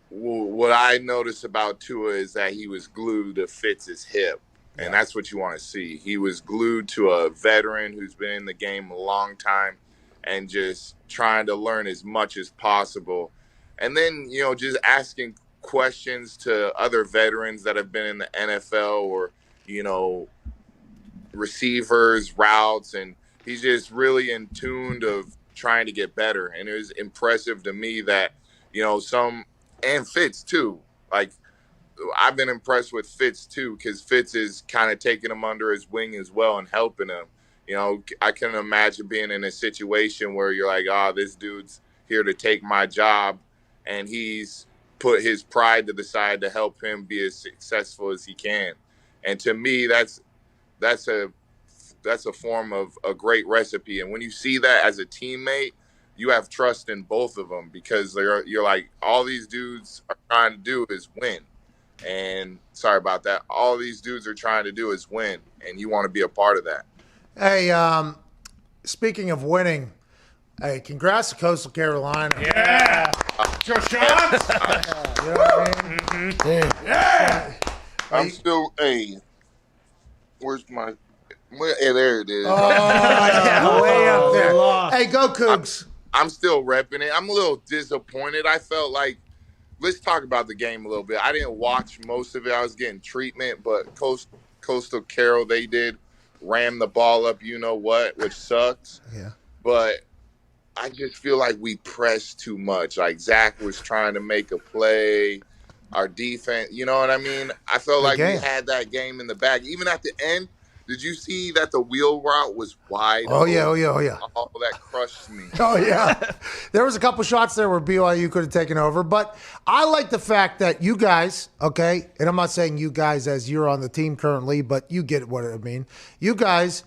Well, what I noticed about Tua is that he was glued to Fitz's hip. And that's what you want to see. He was glued to a veteran who's been in the game a long time, and just trying to learn as much as possible. And then, just asking questions to other veterans that have been in the NFL, or, receivers, routes. And he's just really in tune of trying to get better. And it was impressive to me that, and Fitz too. Like, I've been impressed with Fitz too, because Fitz is kind of taking him under his wing as well and helping him. I can imagine being in a situation where you're like, this dude's here to take my job, and he's put his pride to the side to help him be as successful as he can. And to me, that's a form of a great recipe. And when you see that as a teammate, you have trust in both of them, because you're like, all these dudes are trying to do is win. And sorry about that. All these dudes are trying to do is win, and you want to be a part of that. Hey, speaking of winning, hey, congrats to Coastal Carolina. Yeah. Your shots. You know what I mean? Yeah. I'm still, where's my, there it is. Oh, yeah, way up there. Hey, go Cougs. I'm still repping it. I'm a little disappointed. I felt like, let's talk about the game a little bit. I didn't watch most of it. I was getting treatment, but Coastal Carol, they did ram the ball up, which sucks. Yeah. But I just feel like we pressed too much. Like, Zach was trying to make a play. Our defense, you know what I mean? I felt like we had that game in the bag. Even at the end, did you see that the wheel route was wide? Oh, yeah. Oh, that crushed me. Oh, yeah. There was a couple shots there where BYU could have taken over. But I like the fact that you guys, okay, and I'm not saying you guys as you're on the team currently, but you get what I mean. You guys,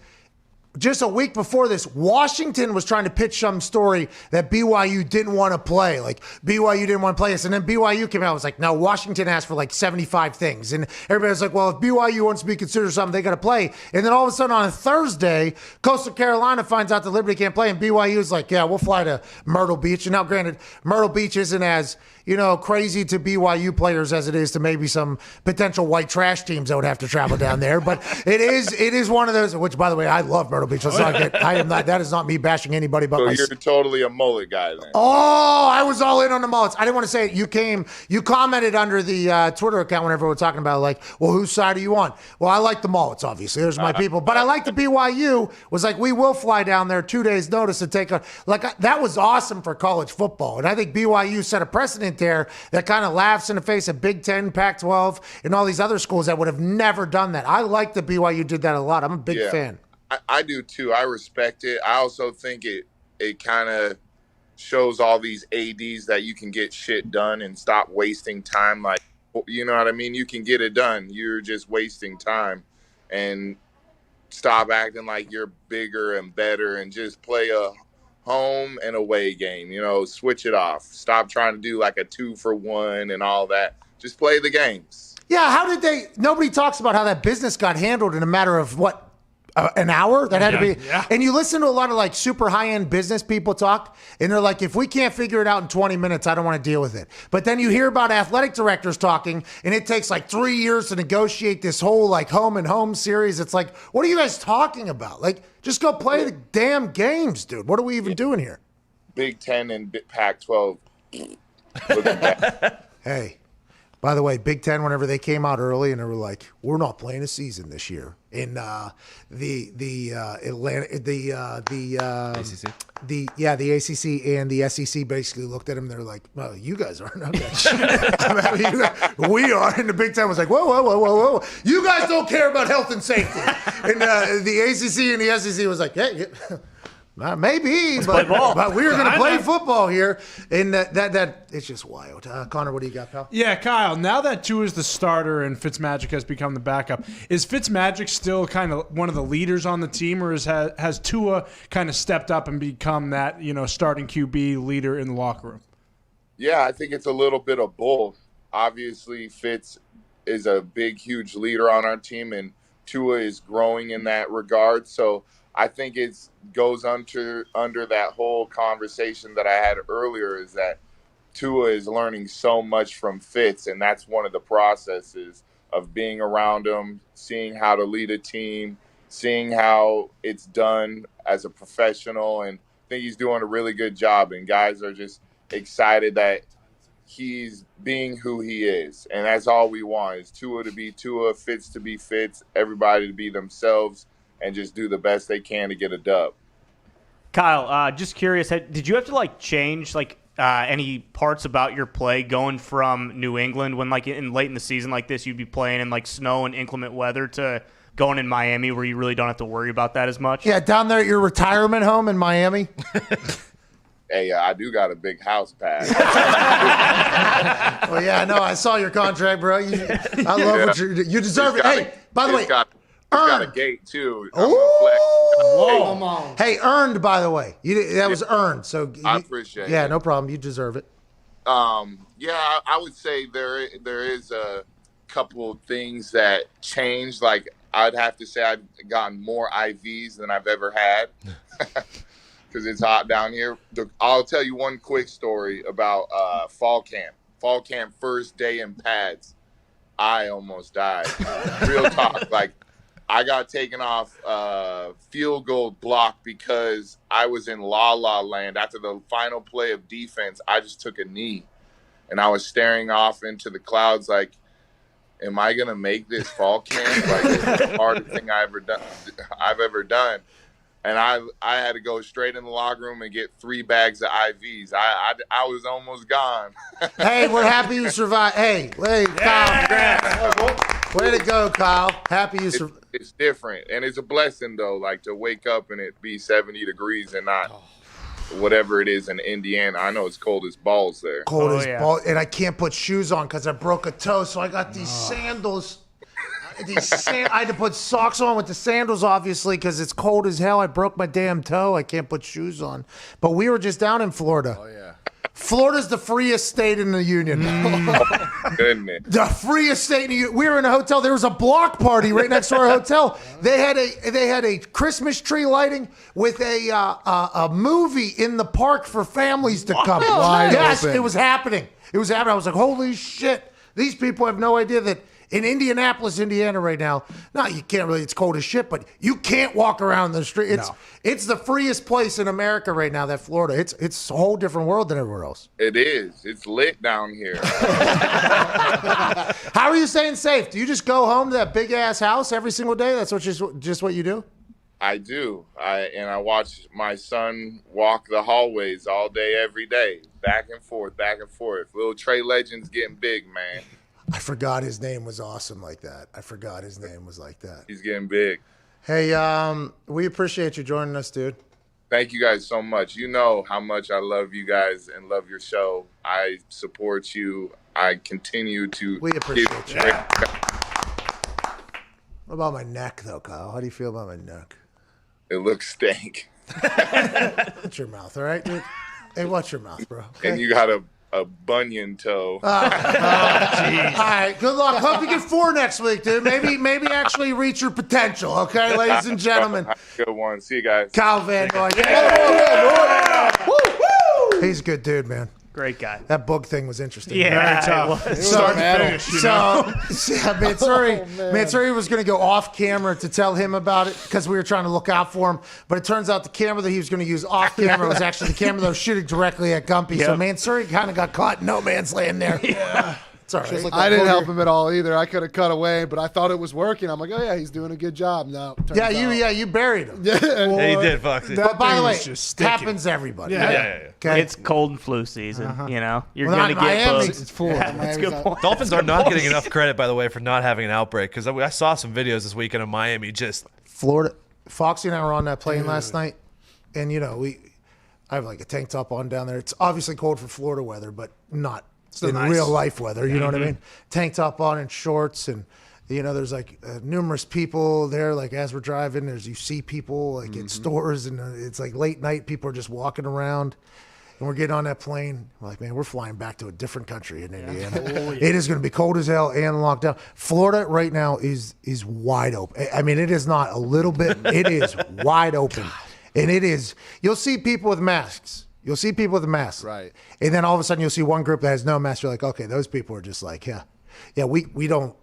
just a week before this, Washington was trying to pitch some story that BYU didn't want to play. Like, BYU didn't want to play us. And then BYU came out and was like, no, Washington asked for like 75 things. And everybody was like, well, if BYU wants to be considered something, they got to play. And then all of a sudden on a Thursday, Coastal Carolina finds out that Liberty can't play. And BYU is like, yeah, we'll fly to Myrtle Beach. And now, granted, Myrtle Beach isn't as, crazy to BYU players as it is to maybe some potential white trash teams that would have to travel down there. But it is one of those, which, by the way, I love Myrtle Myrtle Beach. Let's not get. I am not. That is not me bashing anybody but So myself. you're totally a mullet guy then. Oh, I was all in on the mullets. I didn't want to say it. You commented under the Twitter account whenever we were talking about, like, well, whose side are you on? Well, I like the mullets, obviously. There's my people. But I like the BYU. Was like, we will fly down there 2 days notice to take a, like, that was awesome for college football. And I think BYU set a precedent there that kind of laughs in the face of Big Ten, Pac-12, and all these other schools that would have never done that. I like that BYU did that a lot. I'm a big fan. I do too. I respect it. I also think it kind of shows all these ADs that you can get shit done and stop wasting time. Like, you know what I mean? You can get it done. You're just wasting time, and stop acting like you're bigger and better and just play a home and away game. You know, switch it off. Stop trying to do like a 2-for-1 and all that. Just play the games. Yeah, how did they? Nobody talks about how that business got handled in a matter of what? An hour? That had to be. Yeah. And you listen to a lot of like super high-end business people talk, and they're like, if we can't figure it out in 20 minutes, I don't want to deal with it. But then you hear about athletic directors talking, and it takes like 3 years to negotiate this whole like home and home series. It's like, what are you guys talking about? Like, just go play the damn games, dude. What are we even doing here? Big Ten and Pac-12. Look at that. Hey, by the way, Big Ten, whenever they came out early and they were like, we're not playing a season this year. In the ACC and the SEC basically looked at them. They're like, well, you guys aren't. Okay. We are. And the Big Ten was like, whoa. You guys don't care about health and safety. And the ACC and the SEC was like, hey, maybe, but we're going to play football here. And that it's just wild. Connor, what do you got, pal? Yeah, Kyle, now that Tua is the starter and Fitzmagic has become the backup, is Fitzmagic still kind of one of the leaders on the team, or has Tua kind of stepped up and become that, starting QB leader in the locker room? Yeah, I think it's a little bit of both. Obviously, Fitz is a big, huge leader on our team, and Tua is growing in that regard. So I think it goes under that whole conversation that I had earlier, is that Tua is learning so much from Fitz, and that's one of the processes of being around him, seeing how to lead a team, seeing how it's done as a professional, and I think he's doing a really good job, and guys are just excited that he's being who he is, and that's all we want, is Tua to be Tua, Fitz to be Fitz, everybody to be themselves, and just do the best they can to get a dub. Kyle, just curious, did you have to change any parts about your play going from New England when late in the season like this you'd be playing in snow and inclement weather to going in Miami where you really don't have to worry about that as much? Yeah, down there at your retirement home in Miami. Hey, I do got a big house pass. Well, yeah, I know. I saw your contract, bro. I love what you deserve it. Hey, by the way, It's got a gate too. Whoa. Come on. Hey, earned, by the way. That was earned. So I appreciate it. Yeah, no problem. You deserve it. Yeah, I would say there is a couple of things that changed. Like, I'd have to say I've gotten more IVs than I've ever had because it's hot down here. I'll tell you one quick story about fall camp. Fall camp first day in pads. I almost died. Real talk. I got taken off field goal block because I was in La La Land. After the final play of defense, I just took a knee. And I was staring off into the clouds like, am I going to make this fall camp? It's the hardest thing I've ever done. And I had to go straight in the locker room and get 3 bags of IVs. I was almost gone. Hey, we're happy you survived. Hey, Kyle. Congrats. Way to go, Kyle. Happy you survived. It's different. And it's a blessing, though, to wake up and it be 70 degrees and not whatever it is in Indiana. I know it's cold as balls there. Cold as balls. And I can't put shoes on because I broke a toe, so I got these sandals. I had to put socks on with the sandals, obviously, because it's cold as hell. I broke my damn toe. I can't put shoes on. But we were just down in Florida. Oh, yeah. Florida's the freest state in the union. Oh, goodness. The freest state in the union. We were in a hotel. There was a block party right next to our hotel. They had a Christmas tree lighting with a movie in the park for families to come. Yes, it was happening. I was like, holy shit. These people have no idea that In Indianapolis, Indiana right now, no, you can't really, it's cold as shit, but you can't walk around the street. It's the freest place in America right now, that Florida. It's a whole different world than everywhere else. It is. It's lit down here. How are you staying safe? Do you just go home to that big-ass house every single day? That's just what you do? I do. I watch my son walk the hallways all day, every day, back and forth, back and forth. Little Trey Legend's getting big, man. I forgot his name was awesome like that. I forgot his name was like that. He's getting big. Hey, we appreciate you joining us, dude. Thank you guys so much. You know how much I love you guys and love your show. I support you. I continue to. We appreciate you. What about my neck, though, Kyle? How do you feel about my neck? It looks stank. Watch your mouth, all right, dude? Hey, watch your mouth, bro. Okay? And you got a bunion toe. All right, good luck. Hope you get 4 next week, dude. Maybe actually reach your potential, okay, ladies and gentlemen. Good one. See you guys. Kyle Van Noy. He's a good dude, man. Great guy. That book thing was interesting. Yeah, Very tough. it was. Start to finish, Mansuri was going to go off camera to tell him about it because we were trying to look out for him. But it turns out the camera that he was going to use off camera was actually the camera that was shooting directly at Gumpy. Yep. So Mansuri kind of got caught in no man's land there. Yeah. It's all right. I didn't help him at all either. I could have cut away, but I thought it was working. I'm like, oh yeah, he's doing a good job. No, you buried him. Yeah, you did, Foxy. But by the way, just it happens to everybody. Yeah. Okay. It's cold and flu season. You know, you're Well, gonna not get Miami. bugs. It's full. Yeah, that's a good point. Dolphins are not getting enough credit, by the way, for not having an outbreak. Because I saw some videos this weekend of Miami just. Florida. Foxy and I were on that plane last night, and I have like a tank top on down there. It's obviously cold for Florida weather, but not in nice. real life weather. You know what I mean? Tank top on and shorts, and there's like numerous people there. Like as we're driving, you see people like in stores, and it's like late night. People are just walking around. And we're getting on that plane. We're like, man, we're flying back to a different country in Indiana. It is going to be cold as hell and locked down. Florida right now is wide open. I mean, it is not a little bit. It is wide open. And it is, you'll see people with masks. Right. And then all of a sudden you'll see one group that has no mask. You're like, okay, those people are just like, we don't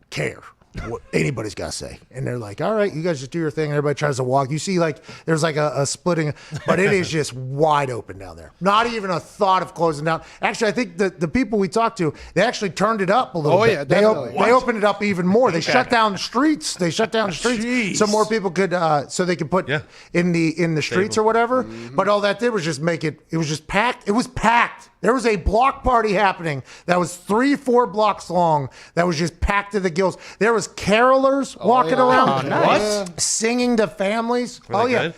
care what anybody's got to say. And they're like, all right, you guys just do your thing. And everybody tries to walk. You see like there's like a splitting, but it is just wide open down there. Not even a thought of closing down. Actually, I think the people we talked to, they actually turned it up a little bit. Yeah, definitely. They opened it up even more. They shut down the streets. Jeez. So more people could, so they could put in the streets or whatever. But all that did was just make it was just packed. It was packed. There was a block party happening that was 3-4 blocks long that was just packed to the gills. There was carolers walking around, singing to families. Good?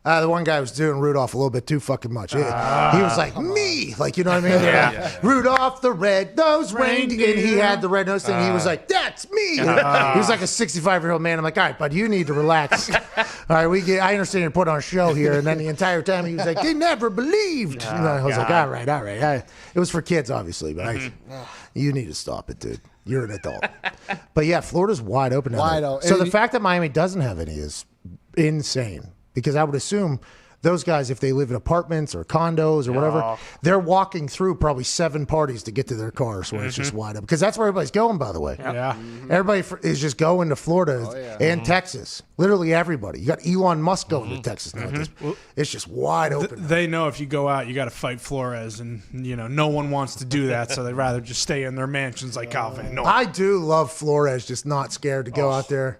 The one guy was doing Rudolph a little bit too fucking much. He was like, me. Like, you know what I mean? Rudolph the red-nosed reindeer. And he had the red-nosed thing. He was like, that's me. He was like a 65-year-old man. I'm like, all right, bud, you need to relax. All right, I understand you're putting on a show here. And then the entire time he was like, they never believed. I was like, all right. It was for kids, obviously. But you need to stop it, dude. You're an adult. But yeah, Florida's wide open now. Wide open. So the fact that Miami doesn't have any is insane. Because I would assume those guys, if they live in apartments or condos or whatever, they're walking through probably 7 parties to get to their cars when it's just wide open. Because that's where everybody's going, by the way. Yeah. Everybody is just going to Florida and Texas. Literally everybody. You got Elon Musk going to Texas now. It's just wide open. They know if you go out, you got to fight Flores, and no one wants to do that, so they'd rather just stay in their mansions like Kyle Van Noy. I do love Flores, just not scared to go out there.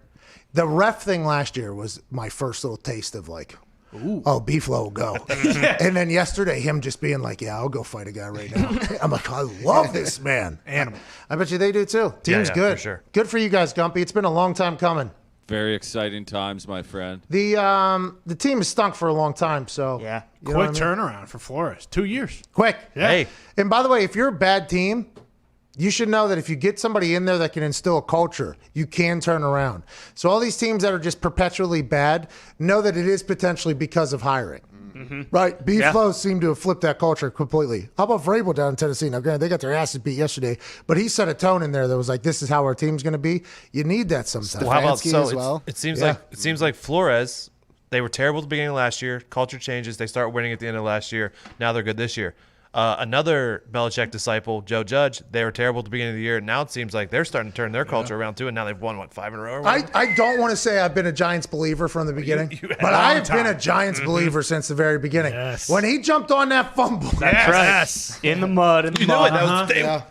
The ref thing last year was my first little taste of like, B-Flow will go. And then yesterday, him just being like, yeah, I'll go fight a guy right now. I'm like, I love this man. Animal. I bet you they do too. Team's good. For sure. Good for you guys, Gumpy. It's been a long time coming. Very exciting times, my friend. The team has stunk for a long time, so. Yeah. Quick turnaround for Flores. 2 years. Quick. Yeah. Hey. And by the way, if you're a bad team, you should know that if you get somebody in there that can instill a culture, you can turn around. So all these teams that are just perpetually bad, know that it is potentially because of hiring. Right? B-Flow seemed to have flipped that culture completely. How about Vrabel down in Tennessee? Now, granted, they got their asses beat yesterday, but he set a tone in there that was like, this is how our team's going to be. You need that sometimes. Well, how about as well? It seems like Flores, they were terrible at the beginning of last year. Culture changes. They start winning at the end of last year. Now they're good this year. Another Belichick disciple, Joe Judge, they were terrible at the beginning of the year. Now it seems like they're starting to turn their culture around too, and now they've won, 5 in a row? Or I don't want to say I've been a Giants believer from the beginning, but I've been a Giants believer since the very beginning. Yes. When he jumped on that fumble. That's right. In the mud.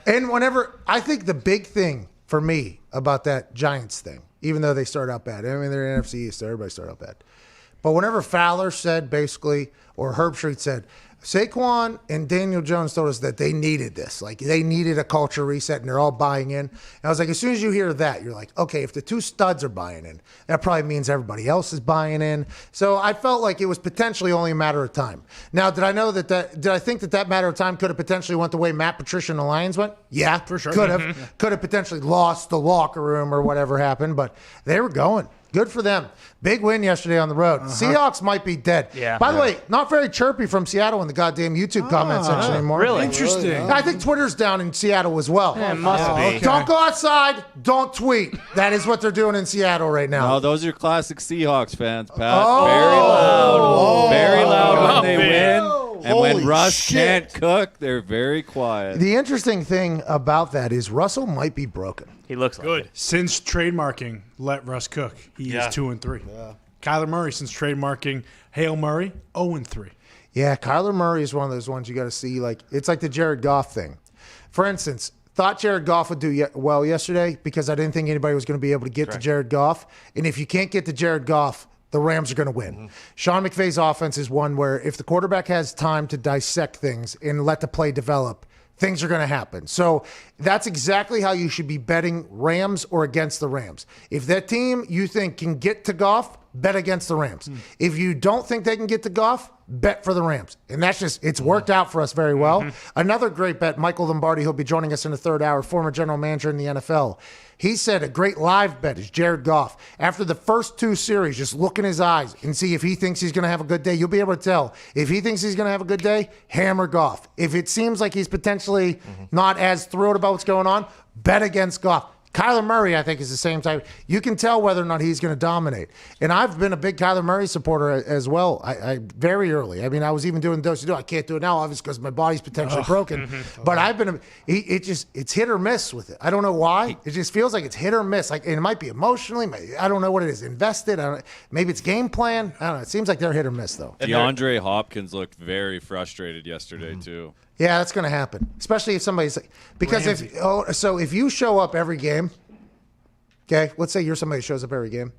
And whenever, I think the big thing for me about that Giants thing, even though they start out bad, I mean, they're NFC East, so everybody start out bad. But whenever Fowler said basically, or Herbstreit said, Saquon and Daniel Jones told us that they needed this. Like, they needed a culture reset, and they're all buying in. And I was like, as soon as you hear that, you're like, okay, if the two studs are buying in, that probably means everybody else is buying in. So I felt like it was potentially only a matter of time. Now, did I think that matter of time could have potentially went the way Matt Patricia and the Lions went? Yeah, for sure. Could have. Could have potentially lost the locker room or whatever happened, but they were going. Good for them. Big win yesterday on the road. Seahawks might be dead. Yeah. By the way, not very chirpy from Seattle in the goddamn YouTube comment section anymore. Really? Interesting. I think Twitter's down in Seattle as well. Yeah, it must be. Okay. Don't go outside. Don't tweet. That is what they're doing in Seattle right now. No, those are classic Seahawks fans, Pat. Very loud when they win. And when Holy Russ shit. can't cook, they're very quiet. The interesting thing about that is Russell might be broken. He looks like it. Since trademarking Let Russ Cook, he is 2-3. Yeah. Kyler Murray, since trademarking Hail Murray, 0-3. Yeah, Kyler Murray is one of those ones you got to see. Like, it's like the Jared Goff thing. For instance, thought Jared Goff would do well yesterday because I didn't think anybody was going to be able to get to Jared Goff. And if you can't get to Jared Goff, the Rams are going to win. Sean McVay's offense is one where if the quarterback has time to dissect things and let the play develop, things are going to happen. So that's exactly how you should be betting Rams or against the Rams. If that team you think can get to Goff, bet against the Rams. If you don't think they can get to Goff, bet for the Rams. And that's just, it's worked out for us very well. Another great bet, Michael Lombardi, he'll be joining us in the third hour, former general manager in the NFL. He said a great live bet is Jared Goff. After the first two series, just look in his eyes and see if he thinks he's going to have a good day. You'll be able to tell. If he thinks he's going to have a good day, hammer Goff. If it seems like he's potentially not as thrilled about what's going on, bet against Goff. Kyler Murray, I think, is the same type. You can tell whether or not he's going to dominate. And I've been a big Kyler Murray supporter as well. I very early. I mean, I was even doing dose-to-do. I can't do it now, obviously, because my body's potentially broken. But I've been. It's hit or miss with it. I don't know why. It just feels like it's hit or miss. Like, and it might be emotionally. I don't know what it is. Invested. Maybe it's game plan. I don't know. It seems like they're hit or miss though. DeAndre Hopkins looked very frustrated yesterday too. Yeah, that's going to happen, especially if somebody's because if you show up every game, okay, let's say you're somebody who shows up every game,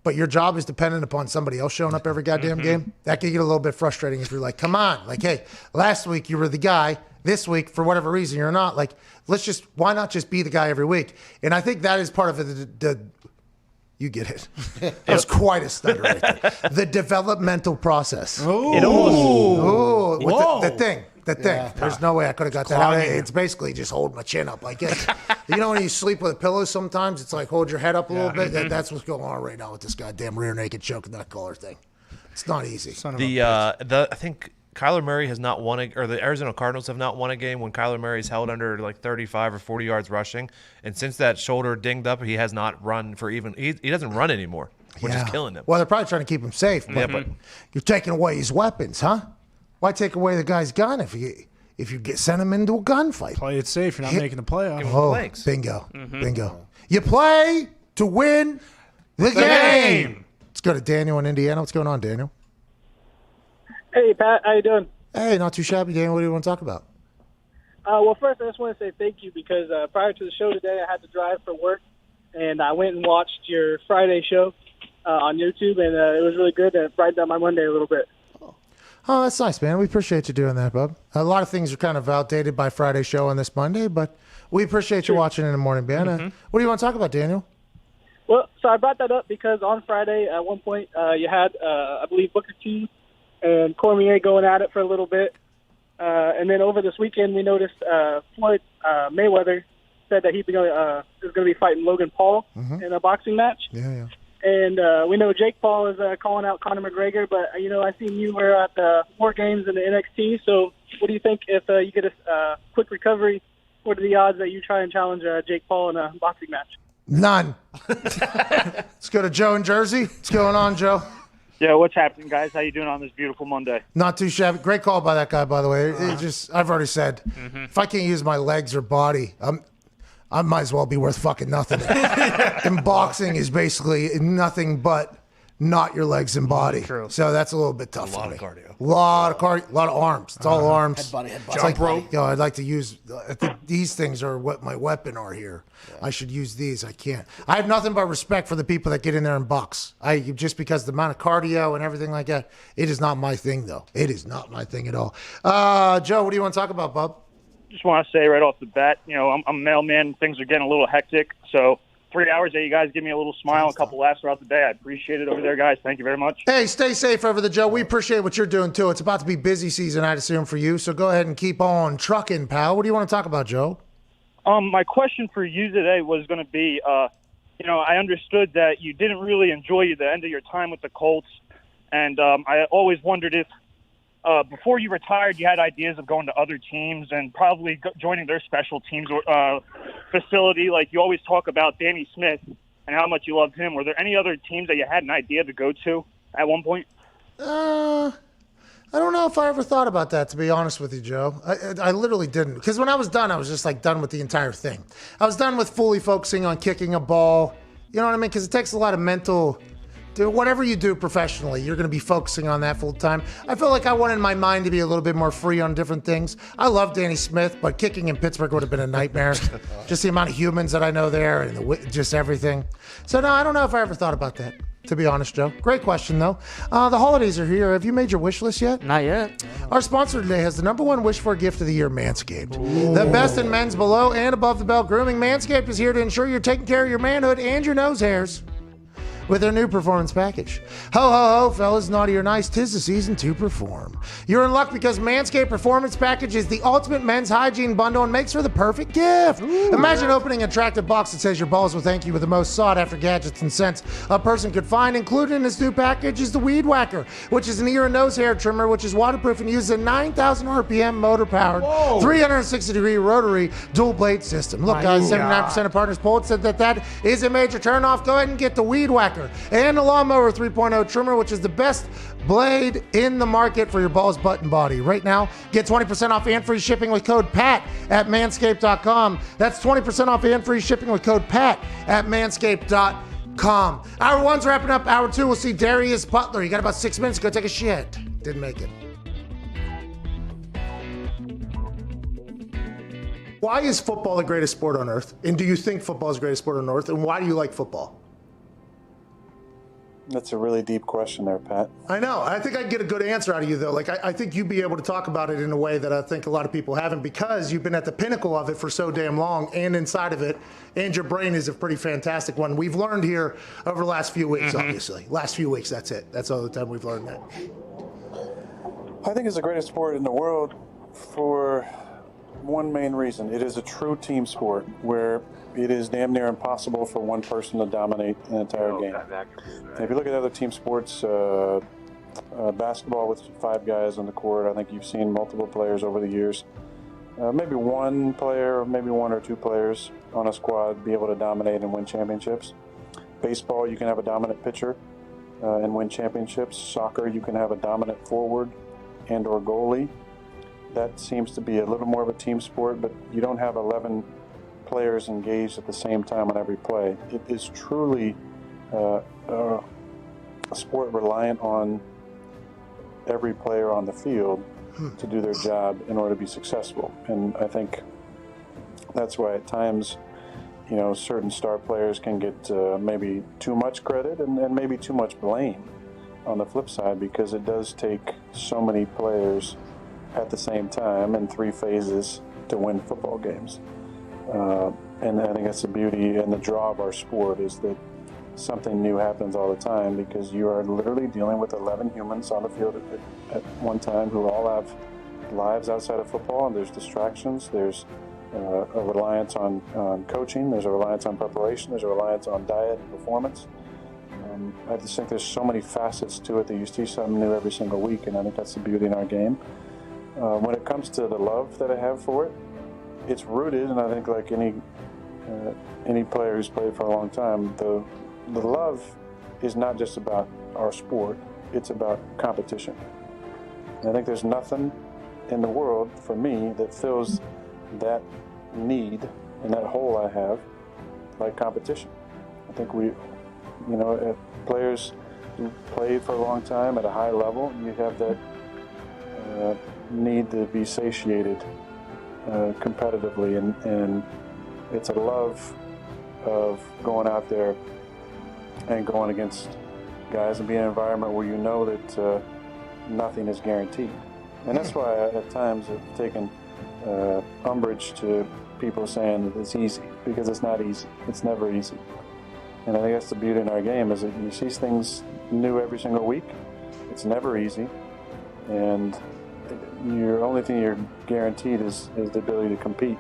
but your job is dependent upon somebody else showing up every goddamn game. That can get a little bit frustrating if you're like, come on, like, hey, last week you were the guy, this week for whatever reason you're not. Like, why not just be the guy every week? And I think that is part of the you get it. That was quite a stutter right there. The developmental process. It almost. The thing. There's no way I could have got that out. It's basically just hold my chin up like this. You know when you sleep with a pillow sometimes, it's like hold your head up a little bit. That's what's going on right now with this goddamn rear naked choke nut collar thing. It's not easy. I think Kyler Murray has not won or the Arizona Cardinals have not won a game when Kyler Murray's held under like 35 or 40 yards rushing. And since that shoulder dinged up, he has not run for even. He doesn't run anymore, which is killing him. Well, they're probably trying to keep him safe. But you're taking away his weapons, huh? Why take away the guy's gun if you send him into a gunfight? Play it safe. You're not making the playoff. Bingo. Bingo. You play to win the game. Let's go to Daniel in Indiana. What's going on, Daniel? Hey, Pat. How you doing? Hey, not too shabby, Daniel. What do you want to talk about? Well, first, I just want to say thank you because prior to the show today, I had to drive for work, and I went and watched your Friday show on YouTube, and it was really good. It brightened up my Monday a little bit. Oh, that's nice, man. We appreciate you doing that, bub. A lot of things are kind of outdated by Friday's show on this Monday, but we appreciate you watching in the morning, man. What do you want to talk about, Daniel? Well, so I brought that up because on Friday, at one point, you had, I believe, Booker T and Cormier going at it for a little bit. And then over this weekend, we noticed Floyd Mayweather said that is going to be fighting Logan Paul in a boxing match. Yeah. And we know Jake Paul is calling out Conor McGregor, but, I seen you were at the War Games in the NXT. So what do you think if you get a quick recovery? What are the odds that you try and challenge Jake Paul in a boxing match? None. Let's go to Joe in Jersey. What's going on, Joe? Yeah, what's happening, guys? How you doing on this beautiful Monday? Not too shabby. Great call by that guy, by the way. It just, I've already said, if I can't use my legs or body, I might as well be worth fucking nothing. And boxing is basically nothing but not your legs and body. True. So that's a little bit tough. A lot of cardio. A lot of cardio. A lot of arms. It's all arms. Head body. It's like, I'd like to use. I think these things are what my weapon are here. Yeah. I should use these. I can't. I have nothing but respect for the people that get in there and box. Just because the amount of cardio and everything like that. It is not my thing, though. It is not my thing at all. Joe, what do you want to talk about, bub? Just want to say right off the bat, I'm a mailman. Things are getting a little hectic, so 3 hours that you guys give me a little smile, a couple laughs throughout the day. I appreciate it over there, guys. Thank you very much. Hey, stay safe over there, Joe. We appreciate what you're doing, too. It's about to be busy season, I'd assume, for you. So go ahead and keep on trucking, pal. What do you want to talk about, Joe? My question for you today was going to be, I understood that you didn't really enjoy the end of your time with the Colts. And I always wondered if before you retired, you had ideas of going to other teams and probably joining their special teams facility. Like you always talk about Danny Smith and how much you loved him. Were there any other teams that you had an idea to go to at one point? I don't know if I ever thought about that, to be honest with you, Joe. I literally didn't. Because when I was done, I was just like done with the entire thing. I was done with fully focusing on kicking a ball. You know what I mean? Because it takes a lot of mental... Whatever you do professionally, you're going to be focusing on that full time. I feel like I wanted my mind to be a little bit more free on different things. I love Danny Smith, but kicking in Pittsburgh would have been a nightmare. Just the amount of humans that I know there and just everything. So, no, I don't know if I ever thought about that, to be honest, Joe. Great question, though. The holidays are here. Have you made your wish list yet? Not yet. Our sponsor today has the #1 wish for gift of the year, Manscaped. Ooh. The best in men's below and above the belt grooming. Manscaped is here to ensure you're taking care of your manhood and your nose hairs with their new performance package. Ho, ho, ho, fellas, naughty or nice, 'tis the season to perform. You're in luck because Manscaped Performance Package is the ultimate men's hygiene bundle and makes for the perfect gift. Ooh. Imagine opening an attractive box that says your balls will thank you with the most sought-after gadgets and scents a person could find. Included in this new package is the Weed Whacker, which is an ear and nose hair trimmer, which is waterproof and uses a 9,000 RPM motor-powered, 360-degree rotary dual-blade system. Look, guys, 79% of partners polled said that is a major turn-off. Go ahead and get the Weed Whacker and the Lawnmower 3.0 trimmer, which is the best blade in the market for your balls, butt, and body. Right now, get 20% off and free shipping with code PAT at manscaped.com. That's 20% off and free shipping with code PAT at manscaped.com. Hour 1's wrapping up. Hour 2, we'll see Darius Butler. You got about 6 minutes. Go take a shit. Didn't make it. Why is football the greatest sport on earth? And do you think football is the greatest sport on earth? And why do you like football? That's a really deep question there, Pat. I know. I think I'd get a good answer out of you, though. Like, I think you'd be able to talk about it in a way that I think a lot of people haven't, because you've been at the pinnacle of it for so damn long and inside of it, and your brain is a pretty fantastic one. We've learned here over the last few weeks, obviously. Last few weeks, that's it. That's all the time we've learned that. I think it's the greatest sport in the world for one main reason. It is a true team sport where it is damn near impossible for one person to dominate an entire game. If you look at other team sports, basketball with 5 guys on the court, I think you've seen multiple players over the years. Maybe one player, maybe 1 or 2 players on a squad be able to dominate and win championships. Baseball, you can have a dominant pitcher and win championships. Soccer, you can have a dominant forward and or goalie. That seems to be a little more of a team sport, but you don't have 11 players engaged at the same time on every play. It is truly a sport reliant on every player on the field to do their job in order to be successful. And I think that's why at times, certain star players can get maybe too much credit and maybe too much blame on the flip side, because it does take so many players at the same time in 3 phases to win football games. And I think that's the beauty and the draw of our sport, is that something new happens all the time, because you are literally dealing with 11 humans on the field at one time who all have lives outside of football, and there's distractions, there's a reliance on coaching, there's a reliance on preparation, there's a reliance on diet and performance. I just think there's so many facets to it that you see something new every single week, and I think that's the beauty in our game. When it comes to the love that I have for it, it's rooted, and I think like any player who's played for a long time, the love is not just about our sport. it's about competition. And I think there's nothing in the world for me that fills that need and that hole I have like competition. I think players who played for a long time at a high level, you have that need to be satiated competitively, and it's a love of going out there and going against guys and being in an environment where you know that nothing is guaranteed. And that's why at times I've taken umbrage to people saying that it's easy, because it's not easy. It's never easy. And I think that's the beauty in our game, is that you see things new every single week. It's never easy. And your only thing you're guaranteed is the ability to compete.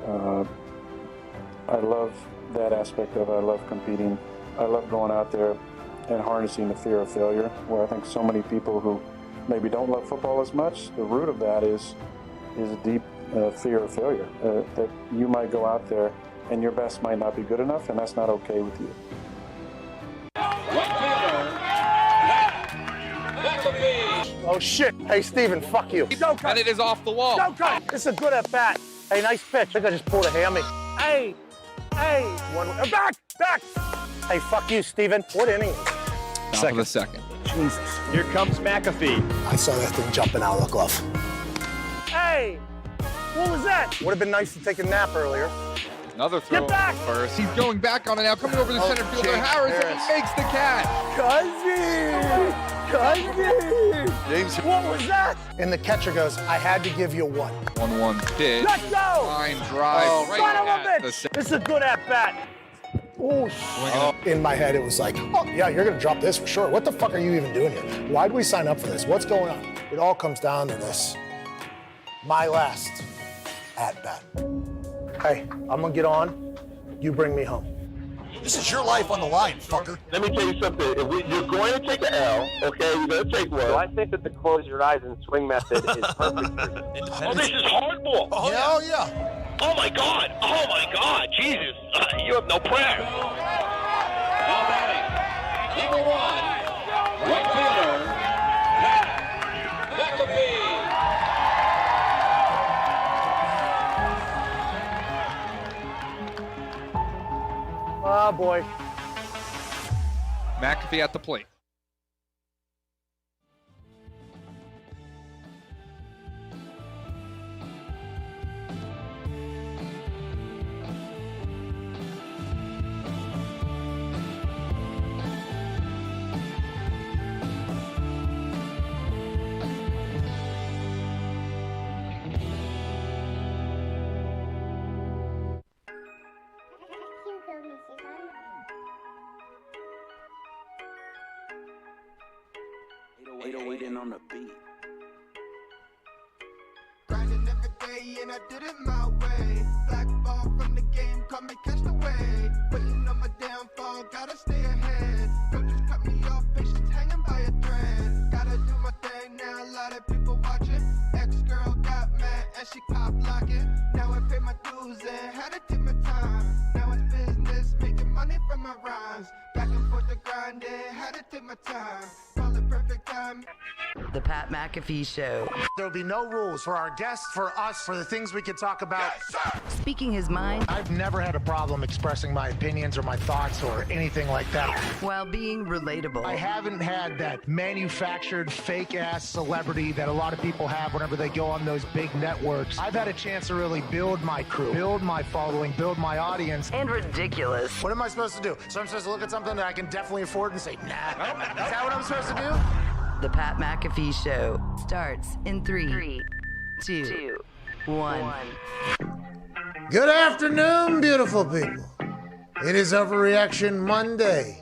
I love that aspect of it. I love competing. I love going out there and harnessing the fear of failure, where I think so many people who maybe don't love football as much, the root of that is a deep fear of failure, that you might go out there and your best might not be good enough, and that's not okay with you. Oh shit! Hey Steven, fuck you. Don't cut. And it is off the wall. Don't cut. This is a good at bat. Hey, nice pitch. I think I just pulled a hammy. Hey, one back. Hey, fuck you, Steven. What inning? Top of the second. Jesus. Here comes McAfee. I saw that thing jumping out of the glove. Hey, what was that? Would have been nice to take a nap earlier. Another throw. Get back! First. He's going back on it now, coming over the center fielder. Harris makes the catch. Cousin! James. What was that? And the catcher goes, I had to give you one. 1-1 pitch. Let's go! Line drive. Right son of a at the bitch! This is a good at-bat. Oh, in my head, it was like, oh, yeah, you're going to drop this for sure. What the fuck are you even doing here? Why'd we sign up for this? What's going on? It all comes down to this. My last at-bat. Hey, I'm going to get on. You bring me home. This is your life on the line, fucker. Let me tell you something. You're going to take an L, okay? You're going to take one. So I think that the close your eyes and swing method is perfect for you. Oh, this is hardball. Oh, hell yeah. Oh, my God. Oh, my God. Jesus. You have no prayer. All batting. Number one. Right fielder. McAfee. Oh, boy. McAfee at the plate. On the beat. Grinding every day and I did it my way. Black ball from the game, come and catch the wave. Waiting on my downfall, gotta stay ahead. Coaches cut me off, patience hanging by a thread. Gotta do my thing now, a lot of people watching. Ex-girl got mad and she pop locking. Now I pay my dues and had to take my time. Now it's business, making money from my rhymes. Back and forth the grind and had to take my time. Call it perfect time. The Pat McAfee Show. There'll be no rules for our guests, for us, for the things we can talk about. Yes, speaking his mind. I've never had a problem expressing my opinions or my thoughts or anything like that. While being relatable. I haven't had that manufactured fake-ass celebrity that a lot of people have whenever they go on those big networks. I've had a chance to really build my crew, build my following, build my audience. And ridiculous. What am I supposed to do? So I'm supposed to look at something that I can definitely afford and say, nah. Is that what I'm supposed to do? The Pat McAfee Show starts in 3, 2, 1. Good afternoon, beautiful people. It is Overreaction Monday.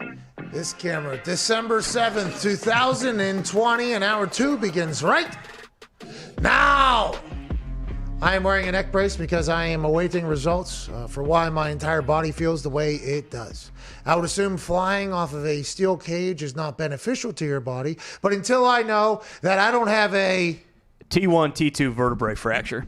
This camera, December 7th, 2020, and hour 2 begins right now. I am wearing a neck brace because I am awaiting results for why my entire body feels the way it does. I would assume flying off of a steel cage is not beneficial to your body, but until I know that I don't have a T1, T2 vertebrae fracture.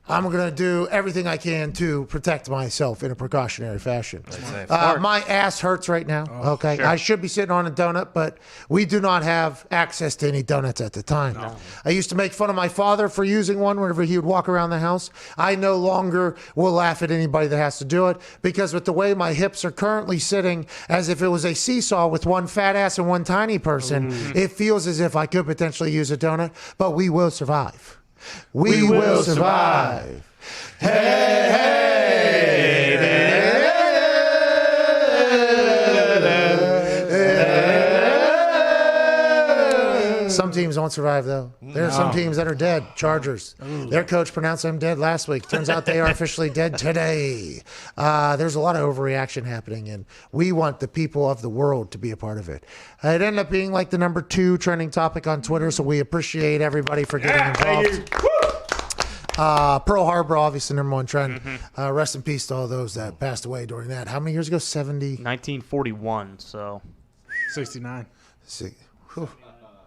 I'm going to do everything I can to protect myself in a precautionary fashion. My ass hurts right now. Okay. sure. I should be sitting on a donut, but we do not have access to any donuts at the time. No. I used to make fun of my father for using one whenever he would walk around the house. I no longer will laugh at anybody that has to do it because with the way my hips are currently sitting, as if it was a seesaw with one fat ass and one tiny person, it feels as if I could potentially use a donut, but we will survive. We will survive. Some teams won't survive, though. There are some teams that are dead. Chargers. Their coach pronounced them dead last week. Turns out they are officially dead today. There's a lot of overreaction happening, and we want the people of the world to be a part of it. It ended up being like the number 2 trending topic on Twitter, so we appreciate everybody for getting involved. Pearl Harbor, obviously, number 1 trend. Rest in peace to all those that passed away during that. How many years ago? 1941, so. 69.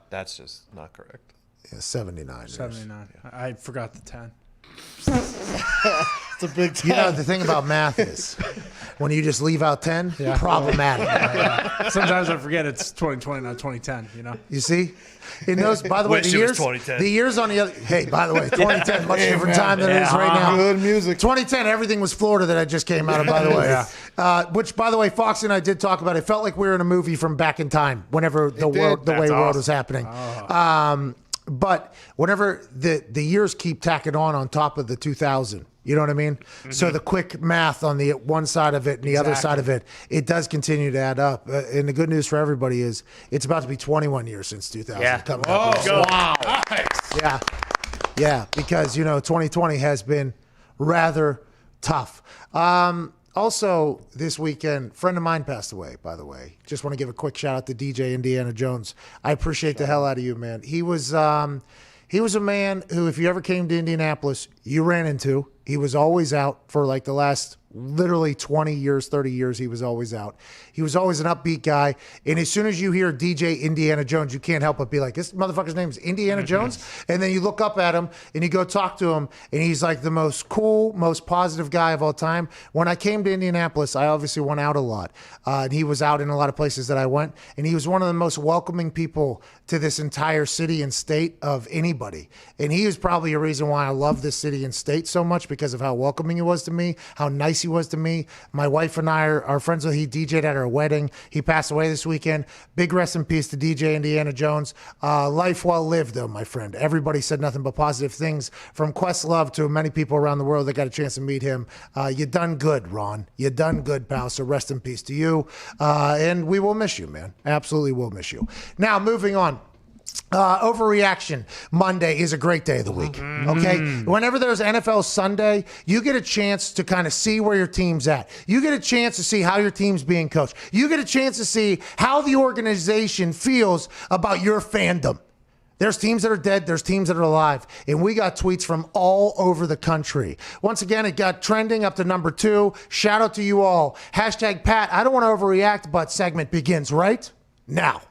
That's just not correct. Yeah, 79. 79. I forgot the 10. It's a big 10. You know, the thing about math is when you just leave out 10, problematic. Sometimes I forget it's 2020, not 2010, you know? You see? In those, by the way, Wish it was 2010. the years on the other, hey, by the way, 2010, much different time than it is right now. Good music. 2010, everything was Florida that I just came out of, by the way. Which, by the way, Fox and I did talk about. It felt like we were in a movie from back in time, whenever the world was happening. But whenever the years keep tacking on top of the 2000, you know what I mean? So the quick math on the one side of it and the other side of it, it does continue to add up. And the good news for everybody is it's about to be 21 years since 2000. Yeah. Coming up. Wow. Yeah. Yeah, because, 2020 has been rather tough. Also, this weekend, a friend of mine passed away, by the way. Just want to give a quick shout out to DJ Indiana Jones. I appreciate the hell out of you, man. He was a man who, if you ever came to Indianapolis, you ran into. He was always out for like the last literally 20 years, 30 years, he was always out. He was always an upbeat guy. And as soon as you hear DJ Indiana Jones, you can't help but be like, this motherfucker's name is Indiana Jones? And then you look up at him and you go talk to him, and he's like the most cool, most positive guy of all time. When I came to Indianapolis, I obviously went out a lot. And he was out in a lot of places that I went. And he was one of the most welcoming people to this entire city and state of anybody. And he is probably a reason why I love this city and state so much, because of how welcoming he was to me, how nice he was to me. My wife and I are friends with him. He DJ'd at our wedding. He passed away this weekend. Big rest in peace to DJ Indiana Jones. Life well lived, though, my friend. Everybody said nothing but positive things, from Questlove to many people around the world that got a chance to meet him. You done good, Ron. You done good, pal. So rest in peace to you. And we will miss you, man. Absolutely will miss you. Now, moving on. Overreaction Monday is a great day of the week. Okay, whenever there's NFL Sunday, you get a chance to kind of see where your team's at. You get a chance to see how your team's being coached. You get a chance to see how the organization feels about your fandom. There's teams that are dead. There's teams that are alive. And we got tweets from all over the country. Once again, it got trending up to number 2. Shout out to you all. Hashtag Pat, I don't want to overreact, but segment begins right now.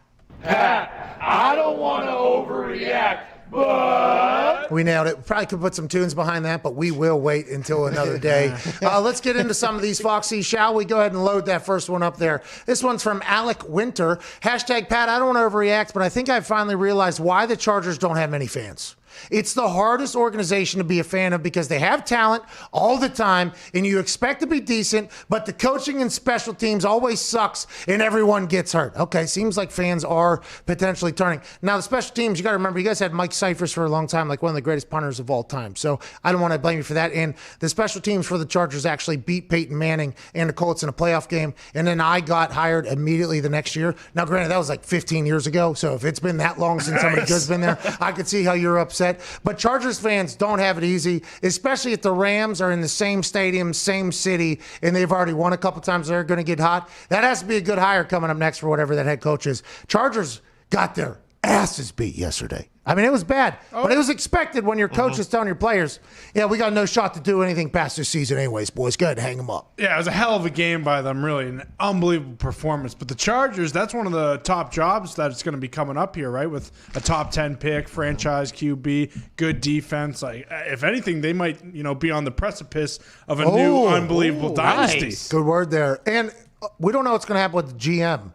Pat, I don't want to overreact, but... We nailed it. We probably could put some tunes behind that, but we will wait until another day. Let's get into some of these, Foxy, shall we? Go ahead and load that first one up there. This one's from Alec Winter. Hashtag Pat, I don't want to overreact, but I think I finally realized why the Chargers don't have many fans. It's the hardest organization to be a fan of because they have talent all the time and you expect to be decent, but the coaching and special teams always sucks and everyone gets hurt. Okay, seems like fans are potentially turning. Now, the special teams, you got to remember, you guys had Mike Cyphers for a long time, like one of the greatest punters of all time. So I don't want to blame you for that. And the special teams for the Chargers actually beat Peyton Manning and the Colts in a playoff game. And then I got hired immediately the next year. Now, granted, that was like 15 years ago. So if it's been that long since somebody good's been there, I could see how you're upset. But Chargers fans don't have it easy, especially if the Rams are in the same stadium, same city, and they've already won a couple times. They're going to get hot. That has to be a good hire coming up next for whatever that head coach is. Chargers got their asses beat yesterday. I mean, it was bad, but it was expected when your coach is telling your players, yeah, we got no shot to do anything past this season anyways, boys. Go ahead and hang them up. Yeah, it was a hell of a game by them, really. An unbelievable performance. But the Chargers, that's one of the top jobs that's going to be coming up here, right? With a top 10 pick, franchise QB, good defense. Like, if anything, they might, be on the precipice of a new unbelievable dynasty. Nice. Good word there. And we don't know what's going to happen with the GM.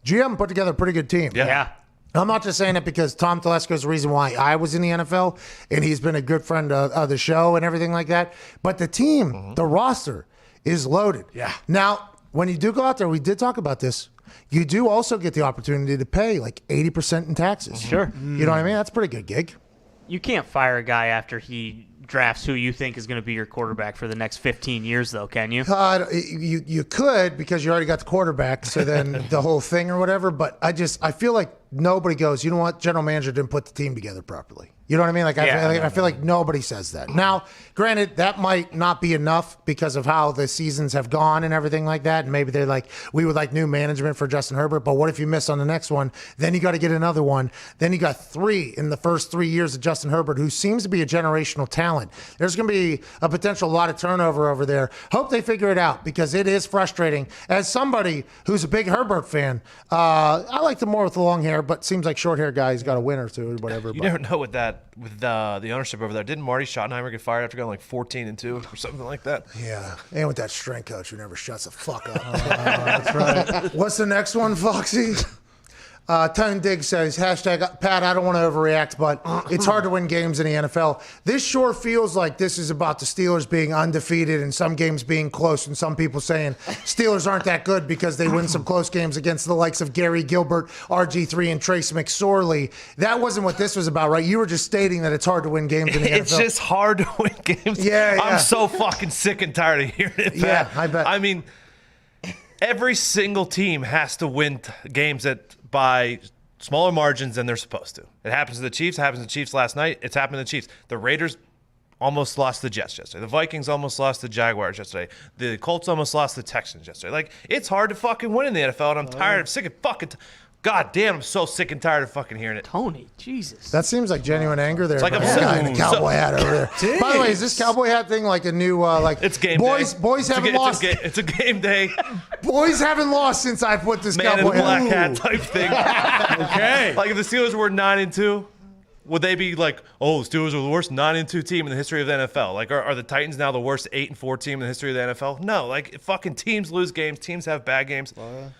GM put together a pretty good team. Yeah. I'm not just saying it because Tom Telesco is the reason why I was in the NFL, and he's been a good friend of the show and everything like that. But the team, the roster, is loaded. Yeah. Now, when you do go out there, we did talk about this, you do also get the opportunity to pay like 80% in taxes. Sure. You know what I mean? That's a pretty good gig. You can't fire a guy after he drafts who you think is going to be your quarterback for the next 15 years, though, can you? You could, because you already got the quarterback, so then the whole thing or whatever. But I feel like nobody goes, you know what, general manager didn't put the team together properly. You know what I mean? Like, I feel like nobody says that. Now, granted, that might not be enough because of how the seasons have gone and everything like that. And maybe they're like, we would like new management for Justin Herbert. But what if you miss on the next one? Then you got to get another one. Then you got 3 in the first 3 years of Justin Herbert, who seems to be a generational talent. There's going to be a potential lot of turnover over there. Hope they figure it out, because it is frustrating. As somebody who's a big Herbert fan, I like him more with the long hair, but seems like short hair guy, he's got a win or two or whatever. You never know with the ownership over there. Didn't Marty Schottenheimer get fired after going like 14-2 or something like that? Yeah, and with that strength coach who never shuts the fuck up. That's right. What's the next one, Foxy? Tone Diggs says, hashtag, Pat, I don't want to overreact, but it's hard to win games in the NFL. This sure feels like this is about the Steelers being undefeated and some games being close, and some people saying Steelers aren't that good because they win some close games against the likes of Gary Gilbert, RG3, and Trace McSorley. That wasn't what this was about, right? You were just stating that it's hard to win games in the NFL. It's just hard to win games. Yeah. I'm so fucking sick and tired of hearing it, Pat. Yeah, I bet. I mean, every single team has to win games by smaller margins than they're supposed to. It happens to the Chiefs. It happened to the Chiefs last night. It's happened to the Chiefs. The Raiders almost lost to the Jets yesterday. The Vikings almost lost to the Jaguars yesterday. The Colts almost lost to the Texans yesterday. Like, it's hard to fucking win in the NFL, and I'm tired. I'm sick of fucking God damn, I'm so sick and tired of fucking hearing it. Tony, Jesus. That seems like genuine anger there. It's like by I'm the guy in the cowboy hat over there. Jeez. By the way, is this cowboy hat thing like a new It's game boys? day. Boys haven't lost. It's a game day. Boys haven't lost since I put this Man in cowboy black hat. hat type thing. Okay. Like if the Steelers were 9-2, would they be like, oh, the Steelers are the worst 9-2 team in the history of the NFL? Like, are the Titans now the worst 8-4 team in the history of the NFL? No. Like, fucking teams lose games. Teams have bad games. I'm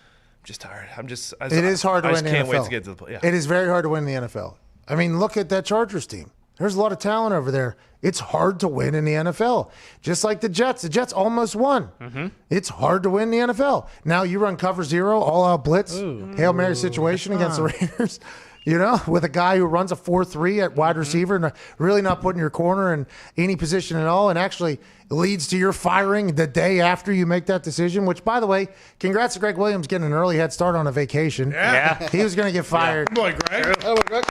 just tired. It is hard to win the NFL. I just can't wait to get to the play. Yeah. It is very hard to win the NFL. I mean, look at that Chargers team. There's a lot of talent over there. It's hard to win in the NFL. Just like the Jets. The Jets almost won. Mm-hmm. It's hard to win the NFL. Now you run cover zero, all-out blitz, Hail Mary situation against the Raiders. You know, with a guy who runs a 4-3 at wide receiver and really not putting your corner in any position at all, and actually leads to your firing the day after you make that decision, which, by the way, congrats to Greg Williams getting an early head start on a vacation. Yeah. He was going to get fired. Boy, Greg.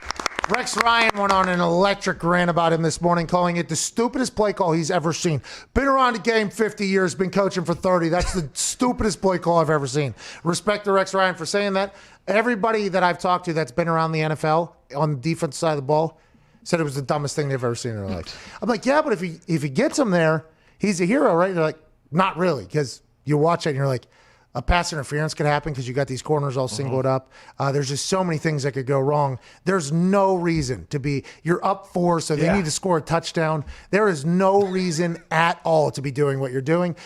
Rex Ryan went on an electric rant about him this morning, calling it the stupidest play call he's ever seen. Been around the game 50 years, been coaching for 30. That's the stupidest play call I've ever seen. Respect to Rex Ryan for saying that. Everybody that I've talked to that's been around the NFL on the defense side of the ball said it was the dumbest thing they've ever seen in their life. I'm like, yeah, but if he gets him there, he's a hero, right? They're like, not really, because you watch it and you're like, a pass interference could happen because you got these corners all singled up. There's just so many things that could go wrong. There's no reason to be, you're up 4, so they need to score a touchdown. There is no reason at all to be doing what you're doing.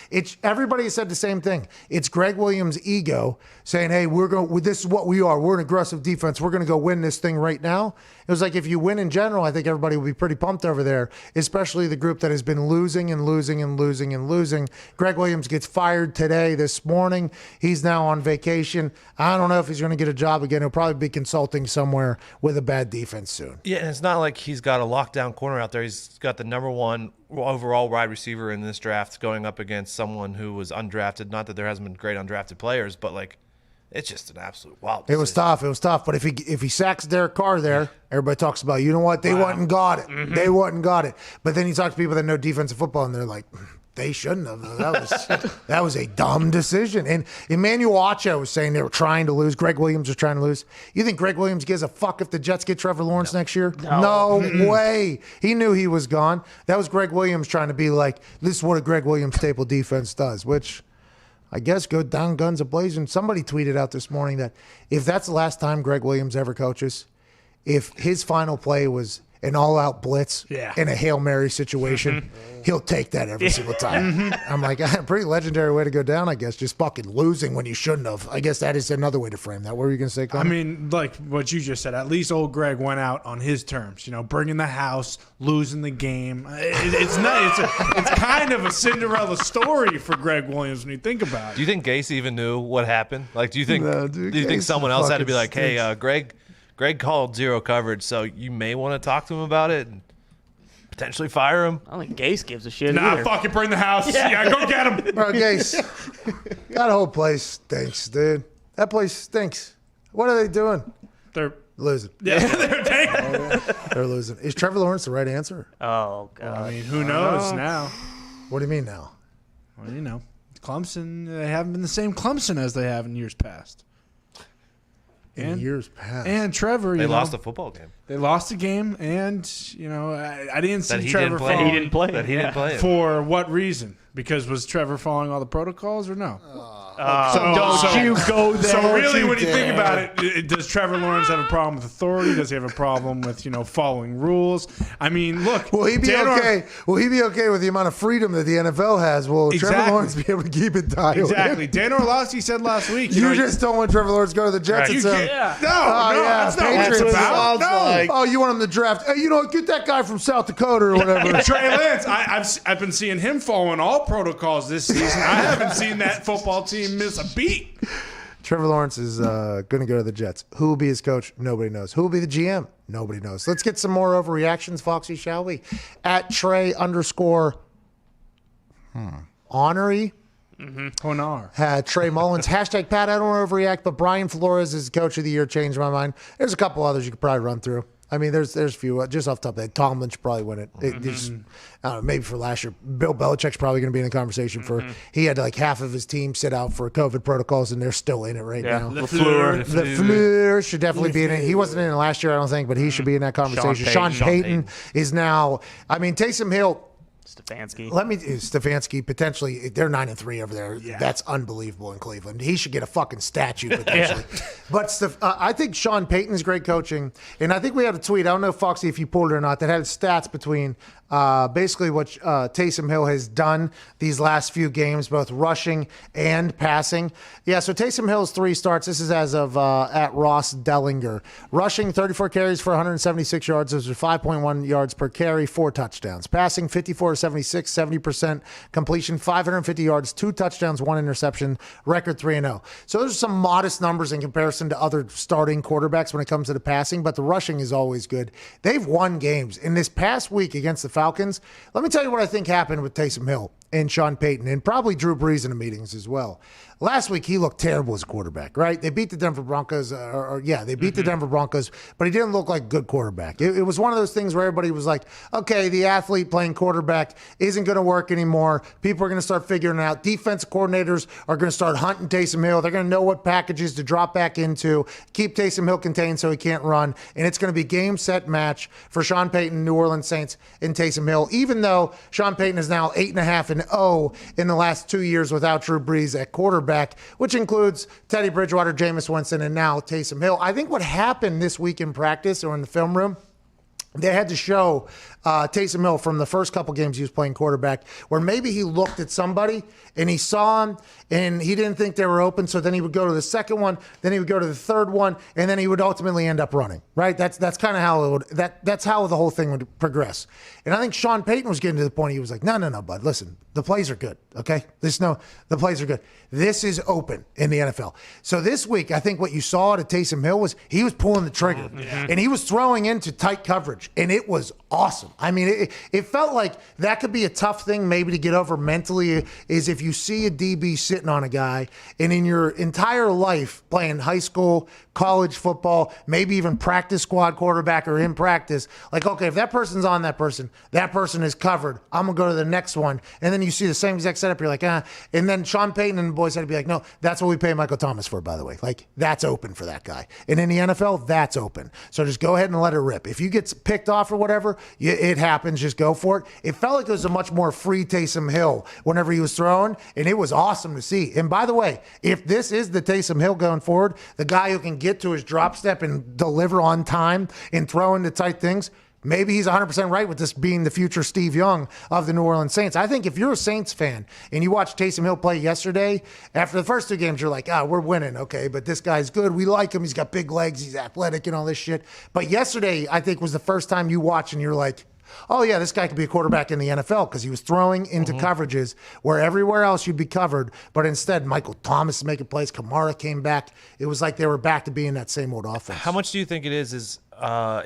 Everybody has said the same thing. It's Greg Williams' ego saying, hey, this is what we are. We're an aggressive defense. We're going to go win this thing right now. It was like if you win in general, I think everybody would be pretty pumped over there, especially the group that has been losing and losing and losing and losing. Greg Williams gets fired today, this morning. He's now on vacation. I don't know if he's going to get a job again. He'll probably be consulting somewhere with a bad defense soon. Yeah, and it's not like he's got a lockdown corner out there. He's got the number 1 overall wide receiver in this draft going up against someone who was undrafted. Not that there hasn't been great undrafted players, but like, it's just an absolute wild decision. It was tough. But if he sacks Derek Carr there, everybody talks about, you know what? They went and got it. Mm-hmm. They went and got it. But then you talk to people that know defensive football, and they're like, They shouldn't have. That was a dumb decision. And Emmanuel Acho was saying they were trying to lose. Greg Williams was trying to lose. You think Greg Williams gives a fuck if the Jets get Trevor Lawrence next year? No way. He knew he was gone. That was Greg Williams trying to be like, this is what a Greg Williams staple defense does, which I guess go down guns a-blazing. Somebody tweeted out this morning that if that's the last time Greg Williams ever coaches, if his final play was an all-out blitz in a Hail Mary situation, he'll take that every single time. I'm like, pretty legendary way to go down, I guess, just fucking losing when you shouldn't have. I guess that is another way to frame that. What were you going to say, Connor? I mean, like what you just said, at least old Greg went out on his terms, bringing the house, losing the game. It's kind of a Cinderella story for Greg Williams when you think about it. Do you think Gase even knew what happened? Like, do you think someone else had to be like, hey, Greg called zero coverage, so you may want to talk to him about it and potentially fire him? I don't think Gase gives a shit Nah, either. fucking bring the house. Yeah, go get him. Bro, Gase, that whole place stinks, dude. That place stinks. What are they doing? They're losing. Yeah, they're losing. Is Trevor Lawrence the right answer? Oh, God. I mean, who knows now? What do you mean now? Well, Clemson, they haven't been the same Clemson as they have in years past. Years past. And Trevor, they lost a football game. They lost a game, and I didn't see Trevor That he didn't play. For what reason? Because was Trevor following all the protocols or no? Don't you go there. So really, when you think about it, does Trevor Lawrence have a problem with authority? Does he have a problem with following rules? I mean, look. Will he be okay? Will he be okay with the amount of freedom that the NFL has? Will Trevor Lawrence be able to keep it dialed? Exactly. Dan Orlovsky said last week. You just don't want Trevor Lawrence to go to the Jets. No, that's not Patriots. what it's about. No. Oh, you want him to draft? Hey, get that guy from South Dakota or whatever. Trey Lance. I've been seeing him following all protocols this season. I haven't seen that football team miss a beat. Trevor Lawrence is going to go to the Jets. Who will be his coach? Nobody knows. Who will be the GM? Nobody knows. Let's get some more overreactions, Foxy, shall we? At Trey _ Honorary. Honar. Trey Mullins. Hashtag Pat, I don't want to overreact, but Brian Flores is coach of the year. Changed my mind. There's a couple others you could probably run through. I mean, there's a few. Just off the top of that, Tomlin should probably win it. I don't know, maybe for last year. Bill Belichick's probably going to be in the conversation for. He had like half of his team sit out for COVID protocols, and they're still in it right now. LaFleur should definitely be in it. He wasn't in it last year, I don't think, but he should be in that conversation. Sean Payton is now. I mean, Taysom Hill. Stefanski potentially. They're 9-3 over there. Yeah. That's unbelievable in Cleveland. He should get a fucking statue potentially. But I think Sean Payton's great coaching, and I think we had a tweet. I don't know, Foxy, if you pulled it or not, that had stats between basically what Taysom Hill has done these last few games, both rushing and passing. Yeah, so Taysom Hill's 3 starts. This is as of at Ross Dellinger. Rushing 34 carries for 176 yards. Those are 5.1 yards per carry, 4 touchdowns. Passing 54-76, 70% completion, 550 yards, 2 touchdowns, 1 interception, record 3-0. So those are some modest numbers in comparison to other starting quarterbacks when it comes to the passing, but the rushing is always good. They've won games. In this past week against the Falcons, let me tell you what I think happened with Taysom Hill and Sean Payton, and probably Drew Brees in the meetings as well. Last week, he looked terrible as a quarterback, right? They beat the Denver Broncos, they beat the Denver Broncos, but he didn't look like a good quarterback. It was one of those things where everybody was like, okay, the athlete playing quarterback isn't going to work anymore. People are going to start figuring it out. Defensive coordinators are going to start hunting Taysom Hill. They're going to know what packages to drop back into, keep Taysom Hill contained so he can't run, and it's going to be game, set, match for Sean Payton, New Orleans Saints, and Taysom Hill, even though Sean Payton is now 8.5-0 in the last 2 years without Drew Brees at quarterback, which includes Teddy Bridgewater, Jameis Winston, and now Taysom Hill. I think what happened this week in practice or in the film room, they had to show Taysom Hill from the first couple games he was playing quarterback where maybe he looked at somebody and he saw him and he didn't think they were open, so then he would go to the second one, then he would go to the third one, and then he would ultimately end up running, right? That's kind of how it would, that's how the whole thing would progress. And I think Sean Payton was getting to the point he was like, no, bud, listen, the plays are good, okay? The plays are good. This is open in the NFL. So this week, I think what you saw to Taysom Hill was he was pulling the trigger, and he was throwing into tight coverage. coverage, and it was awesome. I mean, it felt like that could be a tough thing maybe to get over mentally, is if you see a DB sitting on a guy, and in your entire life playing high school, college football, maybe even practice squad quarterback or in practice, like, okay, if that person's on that person is covered, I'm going to go to the next one. And then you see the same exact setup, you're like, And then Sean Payton and the boys had to be like, no, that's what we pay Michael Thomas for, by the way. Like, that's open for that guy. And in the NFL, that's open. So just go ahead and let it rip. If you get picked off or whatever, it happens. Just go for it. It felt like it was a much more free Taysom Hill whenever he was throwing, and it was awesome to see. And by the way, if this is the Taysom Hill going forward, the guy who can get to his drop step and deliver on time and throw into tight things, maybe he's 100% right with this being the future Steve Young of the New Orleans Saints. I think if you're a Saints fan and you watched Taysom Hill play yesterday, after the first two games, you're like, we're winning, okay, but this guy's good. We like him. He's got big legs. He's athletic and all this shit. But yesterday, I think, was the first time you watch and you're like, oh, yeah, this guy could be a quarterback in the NFL, because he was throwing into coverages where everywhere else you'd be covered. But instead, Michael Thomas is making plays. Kamara came back. It was like they were back to being that same old offense. How much do you think it is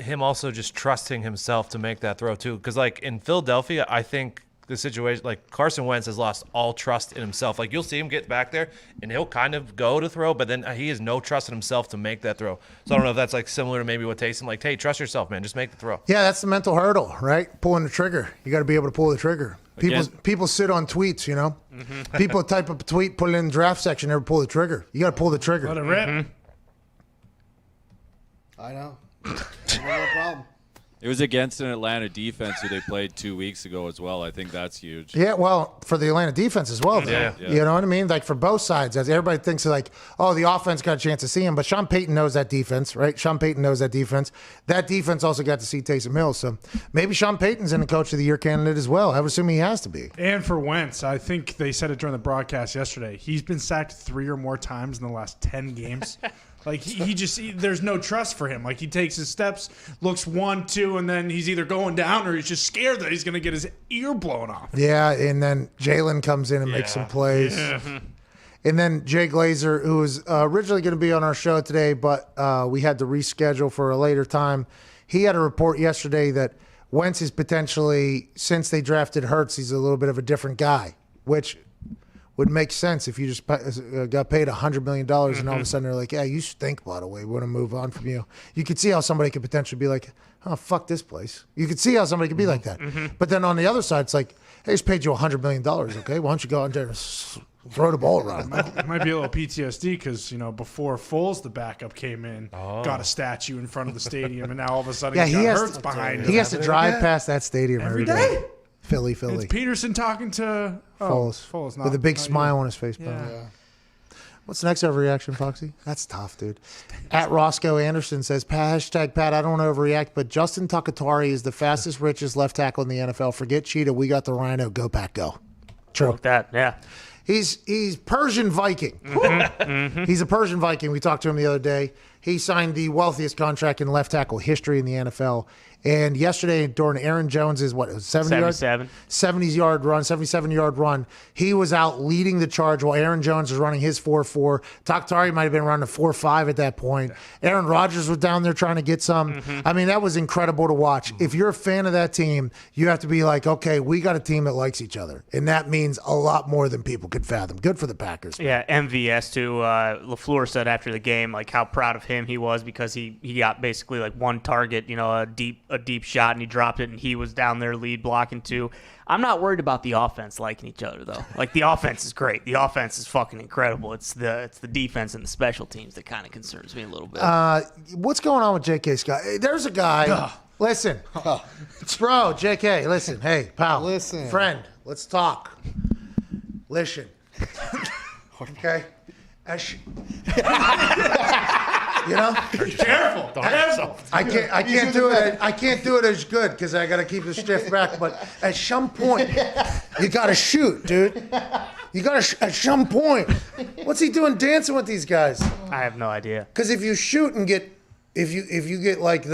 him also just trusting himself to make that throw, too? Because, like, in Philadelphia, I think the situation, like, Carson Wentz has lost all trust in himself. Like, you'll see him get back there, and he'll kind of go to throw, but then he has no trust in himself to make that throw. So I don't know if that's, like, similar to maybe what Taysom, like, hey, trust yourself, man. Just make the throw. Yeah, that's the mental hurdle, right? Pulling the trigger. You got to be able to pull the trigger. People sit on tweets, you know? People type up a tweet, put it in the draft section, never pull the trigger. You got to pull the trigger. Let it rip. I know. No problem. It was against an Atlanta defense who they played 2 weeks ago as well. I think that's huge. Yeah, well, for the Atlanta defense as well, though. Yeah. You know what I mean? Like, for both sides. As everybody thinks, like, oh, the offense got a chance to see him, but Sean Payton knows that defense, right? Sean Payton knows that defense. That defense also got to see Taysom Hill, so maybe Sean Payton's in the Coach of the Year candidate as well. I would assume he has to be. And for Wentz, I think they said it during the broadcast yesterday, he's been sacked 3 or more times in the last 10 games. Like, there's no trust for him. Like, he takes his steps, looks 1, 2, and then he's either going down or he's just scared that he's going to get his ear blown off. Yeah, and then Jalen comes in and makes some plays. Yeah. And then Jay Glazer, who was originally going to be on our show today, but we had to reschedule for a later time. He had a report yesterday that Wentz is potentially, since they drafted Hurts, he's a little bit of a different guy, which would make sense if you just got paid $100 million and all of a sudden they're like, yeah, you stink, by the way. We want to move on from you. You could see how somebody could potentially be like, oh, fuck this place. You could see how somebody could be like that. But then on the other side, it's like, hey, just paid you $100 million, okay? Why don't you go out there and throw the ball around? It might be a little PTSD because, before Foles, the backup, came in, got a statue in front of the stadium, and now all of a sudden he Hurts behind him. He has to drive past that stadium every day. Philly. It's Peterson talking to Foles, not, with a big not smile you. on his face. Yeah. What's the next overreaction, Foxy? That's tough, dude. At Roscoe Anderson says, hashtag Pat, I don't want to overreact, but Justin Takatari is the fastest, richest left tackle in the NFL. Forget Cheetah. We got the Rhino. Go, Pack, go. True. Like that, yeah. He's Persian Viking. He's a Persian Viking. We talked to him the other day. He signed the wealthiest contract in left tackle history in the NFL. And yesterday, during Aaron Jones's, 77-yard run, he was out leading the charge while Aaron Jones was running his 4.4. Takhtari might have been running a 4.5 at that point. Aaron Rodgers was down there trying to get some. I mean, that was incredible to watch. If you're a fan of that team, you have to be like, okay, we got a team that likes each other. And that means a lot more than people could fathom. Good for the Packers. Yeah, MVS too. LaFleur said after the game, like, how proud of him he was because he got basically like one target, a deep shot, and he dropped it, and he was down there lead blocking too. I'm not worried about the offense liking each other though. Like, the offense is great. The offense is fucking incredible. It's the defense and the special teams that kind of concerns me a little bit. What's going on with J.K. Scott? There's a guy. Listen, bro, JK, listen. Hey, pal. Listen. Friend, let's talk. Listen. Okay? Careful. I can't do it. I can't do it as good because I got to keep the stiff back. But at some point, you got to shoot, dude. You got to at some point. What's he doing dancing with these guys? I have no idea. Because if you shoot and get, if you get like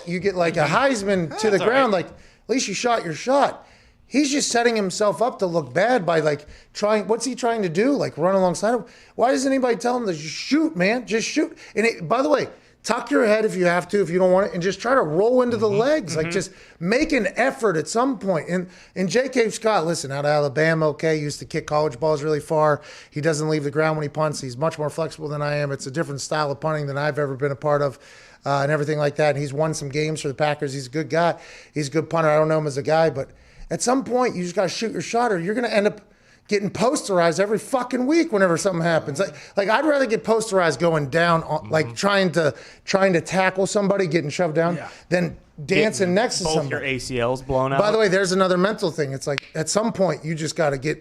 you get like a Heisman to the ground, like, at least you shot your shot. He's just setting himself up to look bad by like trying. What's he trying to do? Like, run alongside him? Why doesn't anybody tell him to just shoot, man? Just shoot. And by the way, tuck your head if you have to, if you don't want it, and just try to roll into the legs. Like, just make an effort at some point. And J.K. Scott, listen, out of Alabama, okay, used to kick college balls really far. He doesn't leave the ground when he punts. He's much more flexible than I am. It's a different style of punting than I've ever been a part of. And everything like that. And he's won some games for the Packers. He's a good guy. He's a good punter. I don't know him as a guy, but at some point, you just got to shoot your shot or you're going to end up getting posterized every fucking week whenever something happens. Like I'd rather get posterized going down, like trying to tackle somebody, getting shoved down, than dancing next to somebody. Both your ACLs blown out. By the way, there's another mental thing. It's like at some point, you just got to get...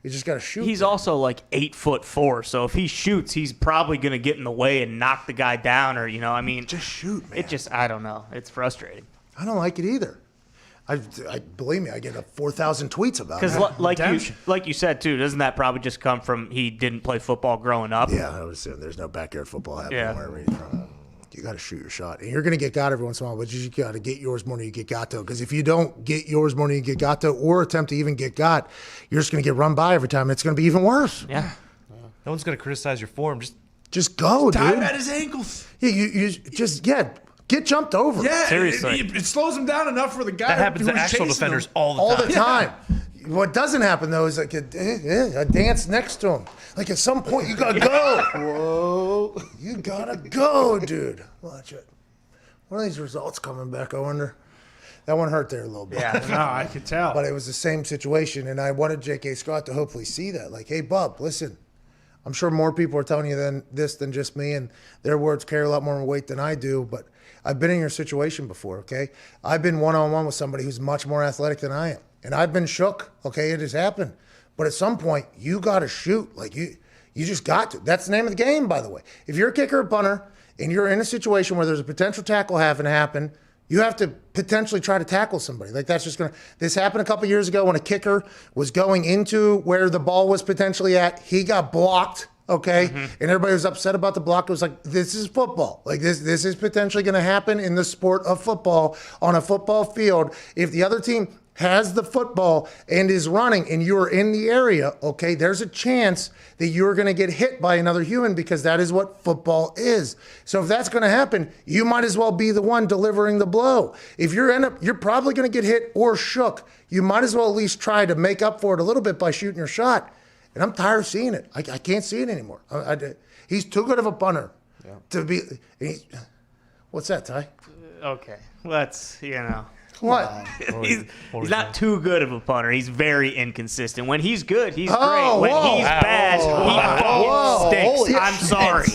You just got to shoot. He's also like 8'4", so if he shoots, he's probably going to get in the way and knock the guy down, or just shoot, man. I don't know. It's frustrating. I don't like it either. I believe me, I get 4,000 tweets about it. Because like you said too, doesn't that probably just come from he didn't play football growing up? Yeah, I would assume there's no backyard football happening wherever he's from. You got to shoot your shot. And you're going to get got every once in a while, but you got to get yours more than you get got to. Because if you don't get yours more than you get got to, or attempt to even get got, you're just going to get run by every time. And it's going to be even worse. Yeah. No one's going to criticize your form. Just go, dude. Tie him at his ankles. Yeah, you just, get jumped over. Yeah, seriously. It slows him down enough for the guy That happens who to was actual chasing defenders him. all the time. What doesn't happen, though, is like a dance next to him. Like, at some point, you got to go. Whoa. You got to go, dude. Watch it. One of these results coming back, I wonder. That one hurt there a little bit. Yeah, no, I could tell. But it was the same situation, and I wanted J.K. Scott to hopefully see that. Like, hey, Bub, listen, I'm sure more people are telling you than just me, and their words carry a lot more weight than I do, but I've been in your situation before, okay? I've been one-on-one with somebody who's much more athletic than I am, and I've been shook, okay? It has happened. But at some point, you got to shoot. Like, you just got to. That's the name of the game, by the way. If you're a kicker or punter, and you're in a situation where there's a potential tackle having to happen, you have to potentially try to tackle somebody. Like, that's just going to... This happened a couple years ago when a kicker was going into where the ball was potentially at. He got blocked, okay? And everybody was upset about the block. It was like, this is football. Like, this is potentially going to happen in the sport of football on a football field. If the other team has the football and is running and you're in the area, okay, there's a chance that you're going to get hit by another human because that is what football is. So if that's going to happen, you might as well be the one delivering the blow. If you're probably going to get hit or shook, you might as well at least try to make up for it a little bit by shooting your shot. And I'm tired of seeing it. I can't see it anymore. He's too good of a punter to be... What's that, Ty? Okay, let's, What? He's not too good of a punter. He's very inconsistent. When he's good, he's great. Oh, When whoa. he's bad, he fucking stinks. I'm sorry.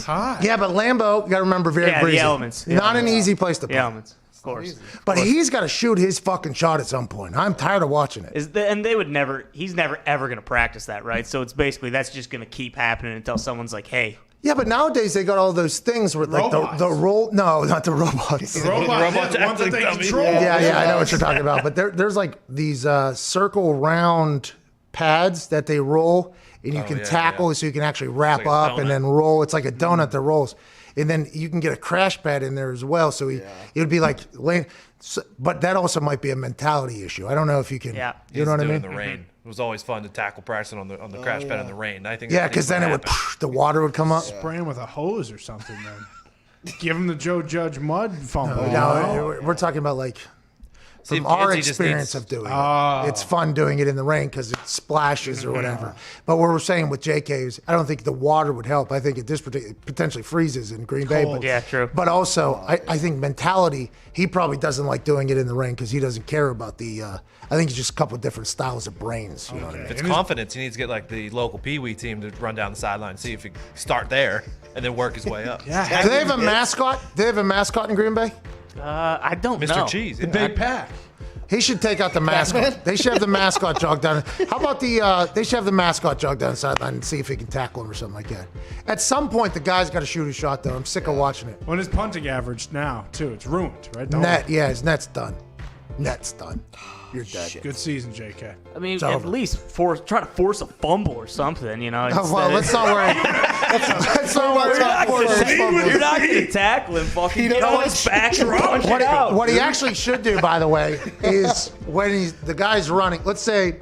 Yeah, but Lambeau, you got to remember, very Yeah, breezy. the elements. Not an easy place to The play. elements, of course. But he's got to shoot his fucking shot at some point. I'm tired of watching it. And they would never. He's never ever going to practice that, right? So it's basically that's just going to keep happening until someone's like, "Hey." Yeah, but nowadays they got all those things where like the roll. No, not the robots. The robots, the ones that they control. Yeah, I know what you're talking about. But there's like these circle round pads that they roll, and you can tackle, so you can actually wrap up and then roll. It's like a donut that rolls, and then you can get a crash pad in there as well. So it would be like laying. But that also might be a mentality issue. I don't know if you can. Yeah, you know what I mean. In the rain. It was always fun to tackle practicing on the crash pad in the rain. I think. Yeah, because then the water would come up. Spray him with a hose or something, then. Give him the Joe Judge mud fumble. No, we're talking about like from our experience of doing it. It's fun doing it in the rain because it splashes or whatever. But what we're saying with JK is I don't think the water would help. I think it potentially freezes in Green Bay. But, yeah, true. But also, I think mentality, he probably doesn't like doing it in the rain because he doesn't care about the I think it's just a couple of different styles of brains. You know what I mean? If it's confidence, he needs to get like the local Pee Wee team to run down the sideline and see if he can start there and then work his way up. Do they have a mascot? Do they have a mascot in Green Bay? I don't know. Mr. Cheese. The Big Pack. He should take out the mascot. They should have the mascot jog down. How about they should have the mascot jog down the sideline and see if he can tackle him or something like that. At some point, the guy's got to shoot his shot, though. I'm sick of watching it. When his punting average now, too, it's ruined, right? His net's done. Net's done. You're dead. Good season, JK. I mean, at least try to force a fumble or something, you know. Well, let's not worry. Let's not worry about forcing fumbles. You're not going to tackle him. Fucking get on his back and punch it out. What he actually should do, by the way, is when the guy's running, let's say,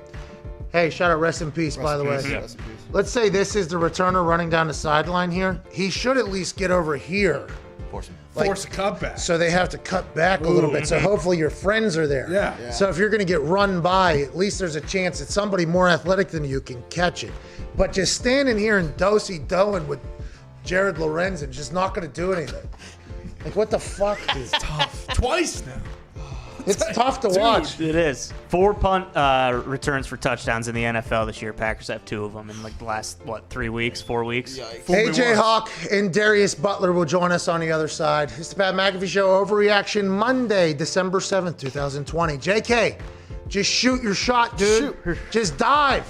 hey, shout out, rest in peace, by the way. Let's say this is the returner running down the sideline here. He should at least get over here Force a cutback. So they have to cut back a little bit. So hopefully your friends are there. Yeah. So if you're going to get run by, at least there's a chance that somebody more athletic than you can catch it. But just standing here and do-si-doing with Jared Lorenzen, just not going to do anything. Like, what the fuck, dude? It's tough. Twice now. It's tough to watch. It is. 4 punt returns for touchdowns in the NFL this year. Packers have 2 of them in like the last, 3 weeks, 4 weeks? AJ Hawk and Darius Butler will join us on the other side. It's the Pat McAfee Show, Overreaction Monday, December 7th, 2020. JK, just shoot your shot, dude. Just dive.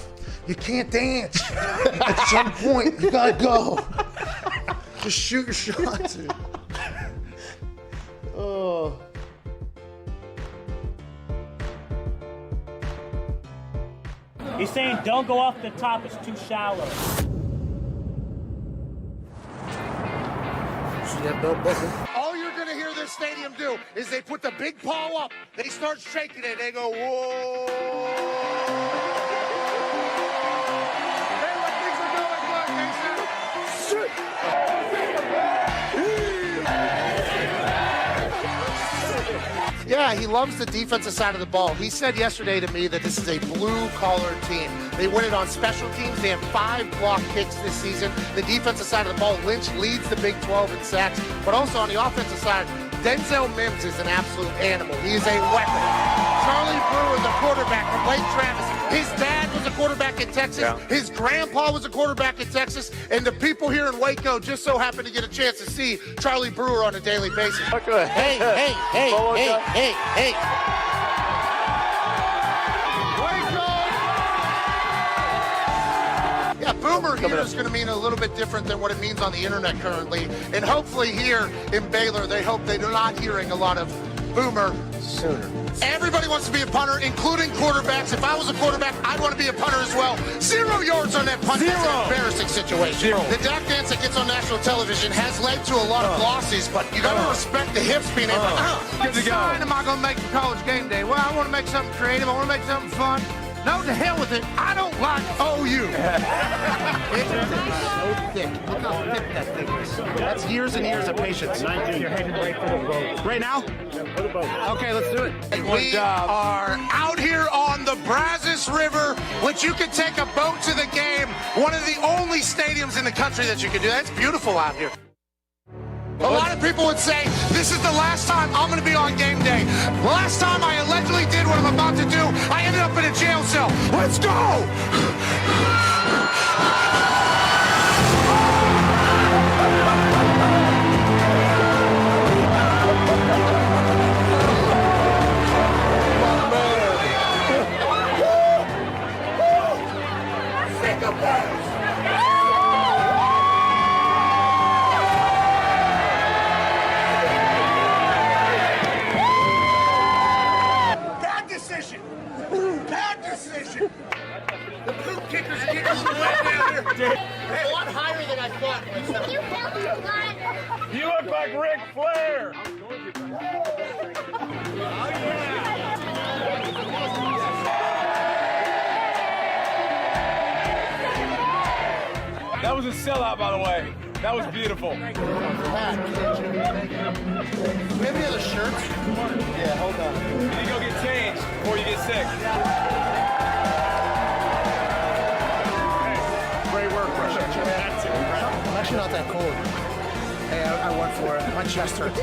You can't dance. At some point, you gotta go. Just shoot your shot, dude. Oh. He's saying don't go off the top, it's too shallow. All you're going to hear this stadium do is they put the big paw up, they start shaking it, they go, whoa. Hey, what things are going, look, Yeah, he loves the defensive side of the ball. He said yesterday to me that this is a blue-collar team. They win it on special teams. They have 5 block kicks this season. The defensive side of the ball, Lynch leads the Big 12 in sacks. But also on the offensive side, Denzel Mims is an absolute animal. He is a weapon. Charlie Brewer, the quarterback from Lake Travis. His dad was a quarterback in Texas. Yeah. His grandpa was a quarterback in Texas. And the people here in Waco just so happen to get a chance to see Charlie Brewer on a daily basis. Okay. Hey. Yeah, Boomer here is going to mean a little bit different than what it means on the internet currently. And hopefully here in Baylor, they hope they're not hearing a lot of Boomer sooner. Everybody wants to be a punter, including quarterbacks. If I was a quarterback, I'd want to be a punter as well. 0 yards on that punt. That's an embarrassing situation. The Dak dance that gets on national television has led to a lot of losses, but you got to respect the hips being able to. What sign am I going to make for college game day? Well, I want to make something creative. I want to make something fun. No, to hell with it. I don't like OU. It's so thick. Look how thick that thing is. That's years and years of patience. You're headed right for the boat. Right now? Okay, let's do it. We are out here on the Brazos River, which you can take a boat to the game. One of the only stadiums in the country that you can do that. It's beautiful out here. A lot of people would say, this is the last time I'm going to be on game day. The last time I allegedly did what I'm about to do, I ended up in a jail cell. Let's go! The poop kickers are getting way down here. A lot higher than I thought. You look like Ric Flair. That was a sellout, by the way. That was beautiful. Do we have any other shirts? Yeah, hold on. You need to go get changed before you get sick. Great work, bro. I'm actually not that cold. Hey, I went for it. My chest hurts.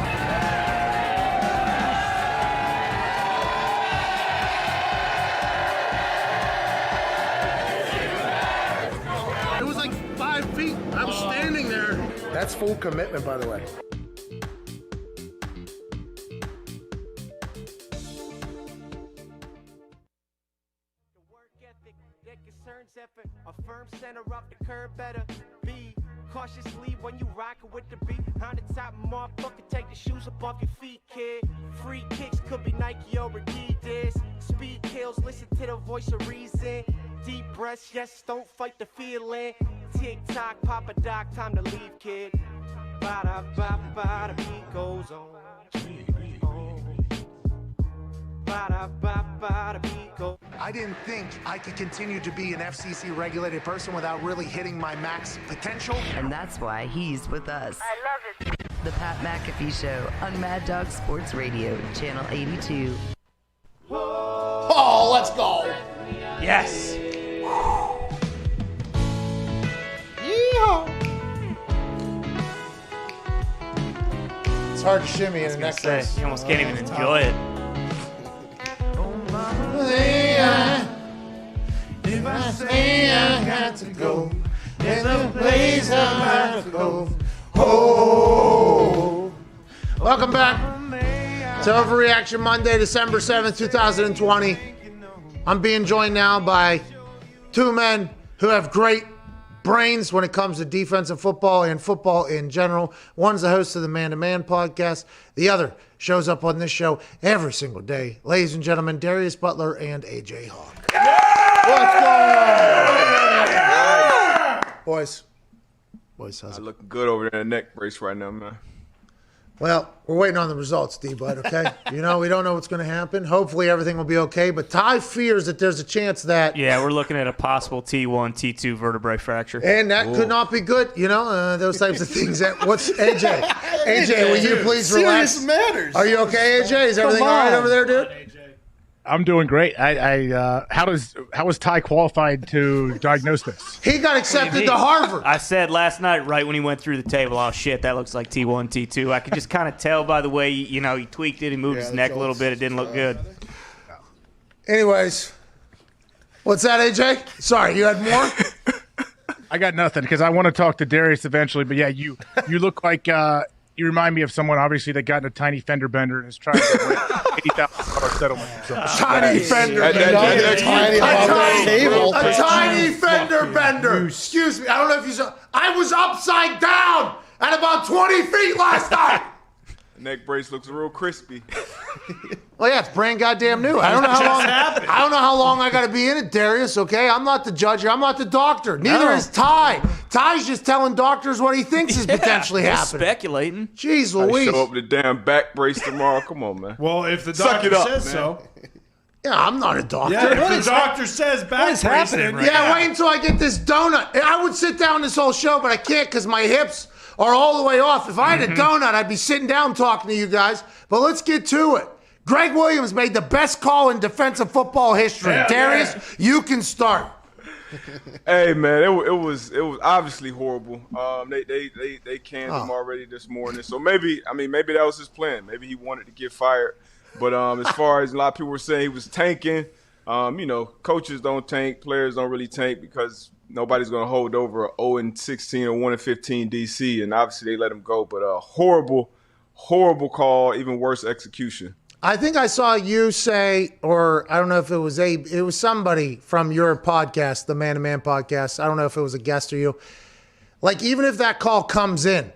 It was like 5 feet. I was standing there. That's full commitment, by the way. A firm center up the curve better be cautiously when you rockin' with the beat. On the top, motherfucker, take the shoes up off your feet, kid. Free kicks could be Nike or Adidas. Speed kills, listen to the voice of reason. Deep breaths, yes, don't fight the feeling. Tick tock, Papa Doc, time to leave, kid. Ba da ba ba, the beat goes on. I didn't think I could continue to be an FCC regulated person without really hitting my max potential. And that's why he's with us. I love it. The Pat McAfee Show on Mad Dog Sports Radio, Channel 82. Oh, let's go. Yes. It's hard to shimmy in a necklace. You almost can't even enjoy it. If I say I got to go, there's a place I have to go. Oh. Welcome back to Overreaction Monday, December 7th, 2020. I'm being joined now by two men who have great brains when it comes to defensive football and football in general. One's the host of the Man to Man podcast. The other shows up on this show every single day. Ladies and gentlemen, Darius Butler and AJ Hawk. What's going on? Boys, how's it? Looking good over there in the neck brace right now, man. Well, we're waiting on the results, D-Bud, okay? We don't know what's going to happen. Hopefully everything will be okay, but Ty fears that there's a chance that... Yeah, we're looking at a possible T1, T2 vertebrae fracture. And that could not be good, those types of things. What's AJ? AJ, will you please relax? Serious matters. Are you okay, AJ? Is everything all right over there, dude? I'm doing great. How was Ty qualified to diagnose this? He got accepted to Harvard. I said last night, right when he went through the table, oh shit, that looks like T1, T2. I could just kind of tell by the way, he tweaked it, he moved his neck a little bit. It didn't look good. Anyways, what's that, AJ? Sorry, you had more? I got nothing because I want to talk to Darius eventually. But yeah, you look like you remind me of someone obviously that got in a tiny fender bender and is trying to win $80,000 settlement. Tiny fender bender. A tiny fender bender. Excuse me. I don't know if you saw. I was upside down at about 20 feet last night. Neck brace looks real crispy. Well, yeah, it's brand goddamn new. I don't know how long I got to be in it, Darius, okay? I'm not the judge here. I'm not the doctor. Neither is Ty. Ty's just telling doctors what he thinks is potentially happening. Speculating. Jeez I Louise. show up with the damn back brace tomorrow. Come on, man. Well, if the Suck doctor it up, says man. so. Yeah, I'm not a doctor. Yeah, if the doctor says back is brace, happening then right wait until I get this donut. I would sit down this whole show, but I can't because my hips are all the way off. If I had a donut, I'd be sitting down talking to you guys. But let's get to it. Greg Williams made the best call in defensive football history. Darius, you can start. Hey man, it was obviously horrible. They canned him already this morning, so maybe that was his plan. Maybe he wanted to get fired. But as far as a lot of people were saying, he was tanking. Coaches don't tank, players don't really tank because nobody's going to hold over a 0-16 or 1-15 DC, and obviously they let him go. But horrible call, even worse execution. I think I saw you say, or I don't know if it was it was somebody from your podcast, the Man to Man podcast. I don't know if it was a guest or you. Like, even if that call comes in,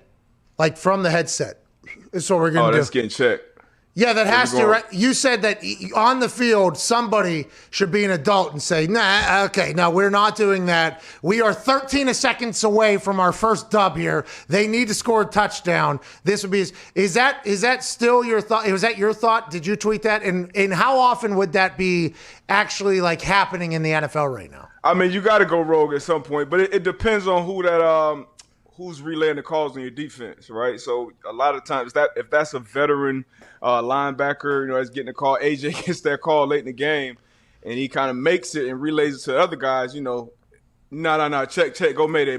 like from the headset, that's what we're going to do. Oh, that's getting checked. Yeah, that has to, right? You said that on the field, somebody should be an adult and say, nah, okay, no, we're not doing that. We are 13 seconds away from our first dub here. They need to score a touchdown. This would be, is that still your thought? Was that your thought? Did you tweet that? And how often would that be actually like happening in the NFL right now? I mean, you got to go rogue at some point, but it depends on who's relaying the calls on your defense, right? So a lot of times if that's a veteran linebacker, that's getting a call, AJ gets that call late in the game, and he kind of makes it and relays it to the other guys, no, check, go mayday,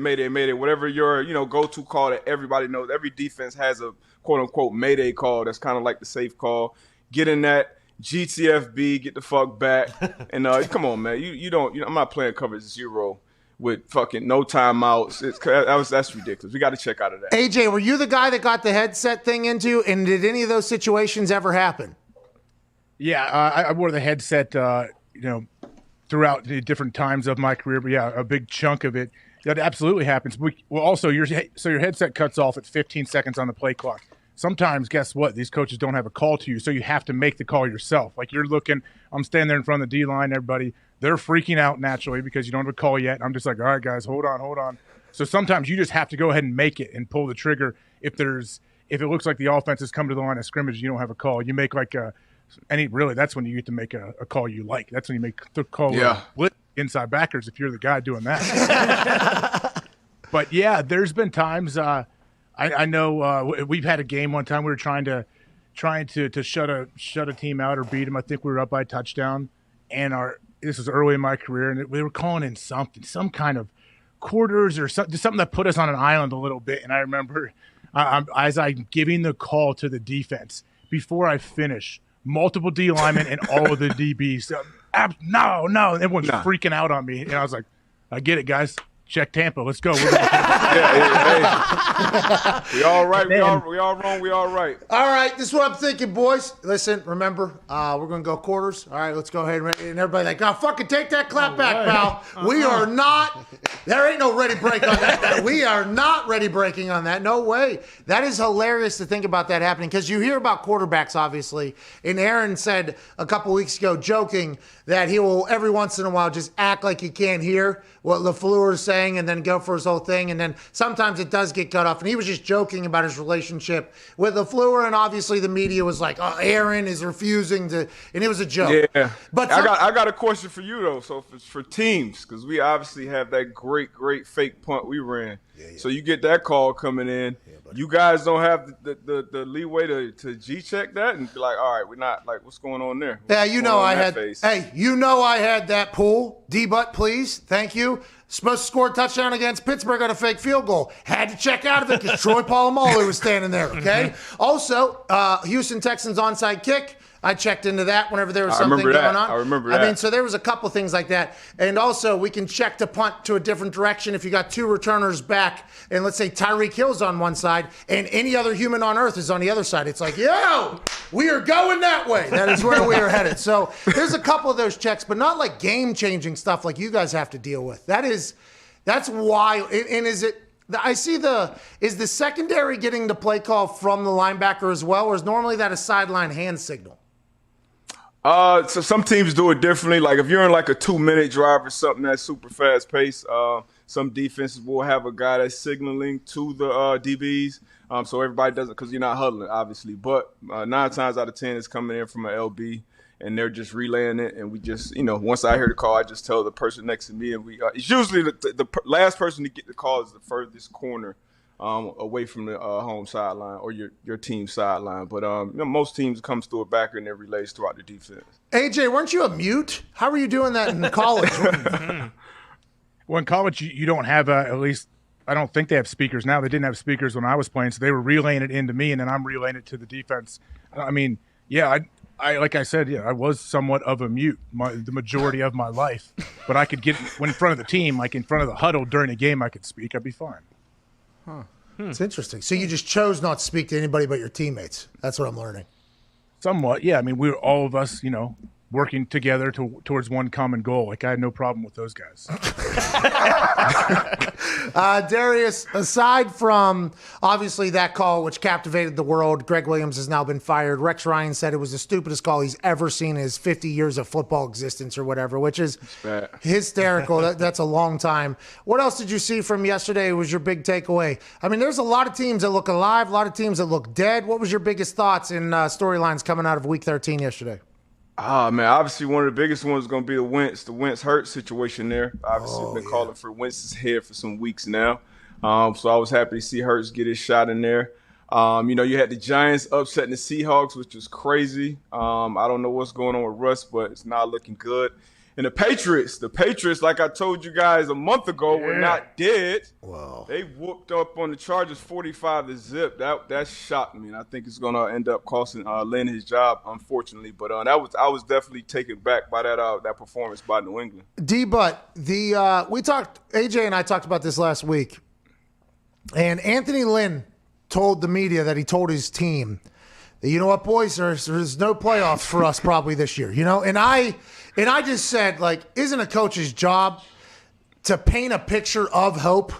whatever your, go-to call that everybody knows. Every defense has a quote-unquote mayday call that's kind of like the safe call. Get in that, GTFB, get the fuck back, and come on, man, you don't, I'm not playing coverage 0 with fucking no timeouts. That's ridiculous. We got to check out of that. AJ, were you the guy that got the headset thing into, and did any of those situations ever happen? Yeah, I wore the headset, throughout the different times of my career. But yeah, a big chunk of it, that absolutely happens. Also, your headset cuts off at 15 seconds on the play clock. Sometimes, guess what? These coaches don't have a call to you, so you have to make the call yourself. Like you're looking, I'm standing there in front of the D-line, everybody. They're freaking out naturally because you don't have a call yet. I'm just like, all right, guys, hold on. So sometimes you just have to go ahead and make it and pull the trigger. If it looks like the offense has come to the line of scrimmage, you don't have a call. You make that's when you get to make a call you like. That's when you make the call blitz inside backers if you're the guy doing that. But yeah, there's been times I know we've had a game one time we were trying to shut a team out or beat them. I think we were up by a touchdown, and this was early in my career, and we were calling in some kind of quarters or something that put us on an island a little bit. And I remember as I'm giving the call to the defense before I finish, multiple D linemen and all of the DBs. No, everyone's freaking out on me, and I was like, I get it, guys. Check Tampa. Let's go. Hey. We all right. We all wrong. We all right. All right. This is what I'm thinking, boys. Listen, remember, we're going to go quarters. All right, let's go ahead and everybody like, oh, fucking take that clap back, pal. We are not. There ain't no ready break on that. We are not ready breaking on that. No way. That is hilarious to think about that happening because you hear about quarterbacks, obviously. And Aaron said a couple weeks ago, joking, that he will every once in a while just act like he can't hear what LaFleur is saying and then go for his whole thing. And then sometimes it does get cut off. And he was just joking about his relationship with LaFleur. And obviously the media was like, oh, Aaron is refusing to. And it was a joke. Yeah. But I got a question for you, though. So for teams, because we obviously have that great fake punt we ran. Yeah. So you get that call coming in. You guys don't have the leeway to G-check that and be like, all right, we're not, like, what's going on there? Yeah, you know I had that pull. D-butt, please. Thank you. Supposed to score a touchdown against Pittsburgh on a fake field goal. Had to check out of it because Troy Polamalu was standing there, okay? Also, Houston Texans onside kick. I checked into that whenever there was something going on. I remember that. I mean, so there was a couple things like that. And also, we can check to punt to a different direction if you got two returners back, and let's say Tyreek Hill's on one side, and any other human on earth is on the other side. It's like, yo, we are going that way. That is where we are headed. So there's a couple of those checks, but not like game-changing stuff like you guys have to deal with. That's why. And is it? Is the secondary getting the play call from the linebacker as well, or is normally that a sideline hand signal? So some teams do it differently. Like if you're in like a 2-minute drive or something that's super fast paced, some defenses will have a guy that's signaling to the DBs. So everybody does it because you're not huddling, obviously. But 9 times out of 10 it's coming in from an LB, and they're just relaying it. And we just, once I hear the call, I just tell the person next to me, and it's usually the last person to get the call is the furthest corner away from the home sideline or your team sideline. But most teams comes through a backer and it relays throughout the defense. AJ, weren't you a mute? How were you doing that in college? Well, in college, you don't have at least I don't think they have speakers now. They didn't have speakers when I was playing, so they were relaying it into me, and then I'm relaying it to the defense. I mean, yeah, I like I said, yeah, I was somewhat of a mute the majority of my life, but I could get in front of the team, like in front of the huddle during a game, I could speak. I'd be fine. Huh. It's interesting. So you just chose not to speak to anybody but your teammates. That's what I'm learning. Somewhat, yeah. I mean, we were all of us, working together towards one common goal. Like I had no problem with those guys. Darius, aside from obviously that call which captivated the world, Greg Williams has now been fired. Rex Ryan said it was the stupidest call he's ever seen in his 50 years of football existence or whatever, which is hysterical. That's a long time. What else did you see from yesterday was your big takeaway? I mean, there's a lot of teams that look alive, a lot of teams that look dead. What was your biggest thoughts in storylines coming out of Week 13 yesterday? Man, obviously one of the biggest ones is going to be the Wentz Hurt situation there. Obviously, we've been calling for Wentz's head for some weeks now. So I was happy to see Hurts get his shot in there. You had the Giants upsetting the Seahawks, which was crazy. I don't know what's going on with Russ, but it's not looking good. And the Patriots, like I told you guys a month ago, were not dead. Wow. They whooped up on the Chargers 45-0. That shocked me, and I think it's going to end up costing Lynn his job, unfortunately. But I was definitely taken back by that performance by New England. D-Butt, AJ and I talked about this last week, and Anthony Lynn told the media that he told his team that, you know what, boys, there's no playoffs for us probably this year, And I just said, isn't a coach's job to paint a picture of hope,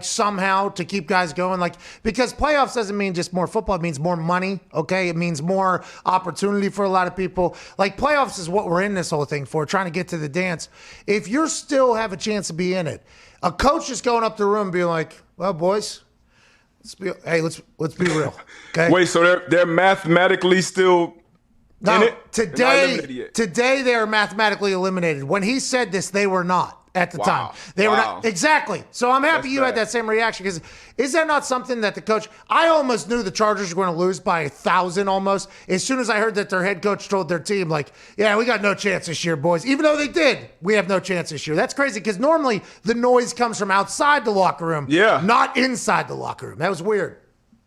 somehow to keep guys going? Because playoffs doesn't mean just more football. It means more money, okay? It means more opportunity for a lot of people. Playoffs is what we're in this whole thing for, trying to get to the dance. If you still have a chance to be in it, a coach just going up the room and being like, well, boys, let's be real, okay? Wait, so they're mathematically still... No, today they are mathematically eliminated. When he said this, they were not. at the time. They were not exactly. So I'm happy you had that same reaction, because is that not something that the coach? I almost knew the Chargers were going to lose by 1,000 almost as soon as I heard that their head coach told their team, like, yeah, we got no chance this year, boys. Even though they did, we have no chance this year. That's crazy, because normally the noise comes from outside the locker room, not inside the locker room. That was weird.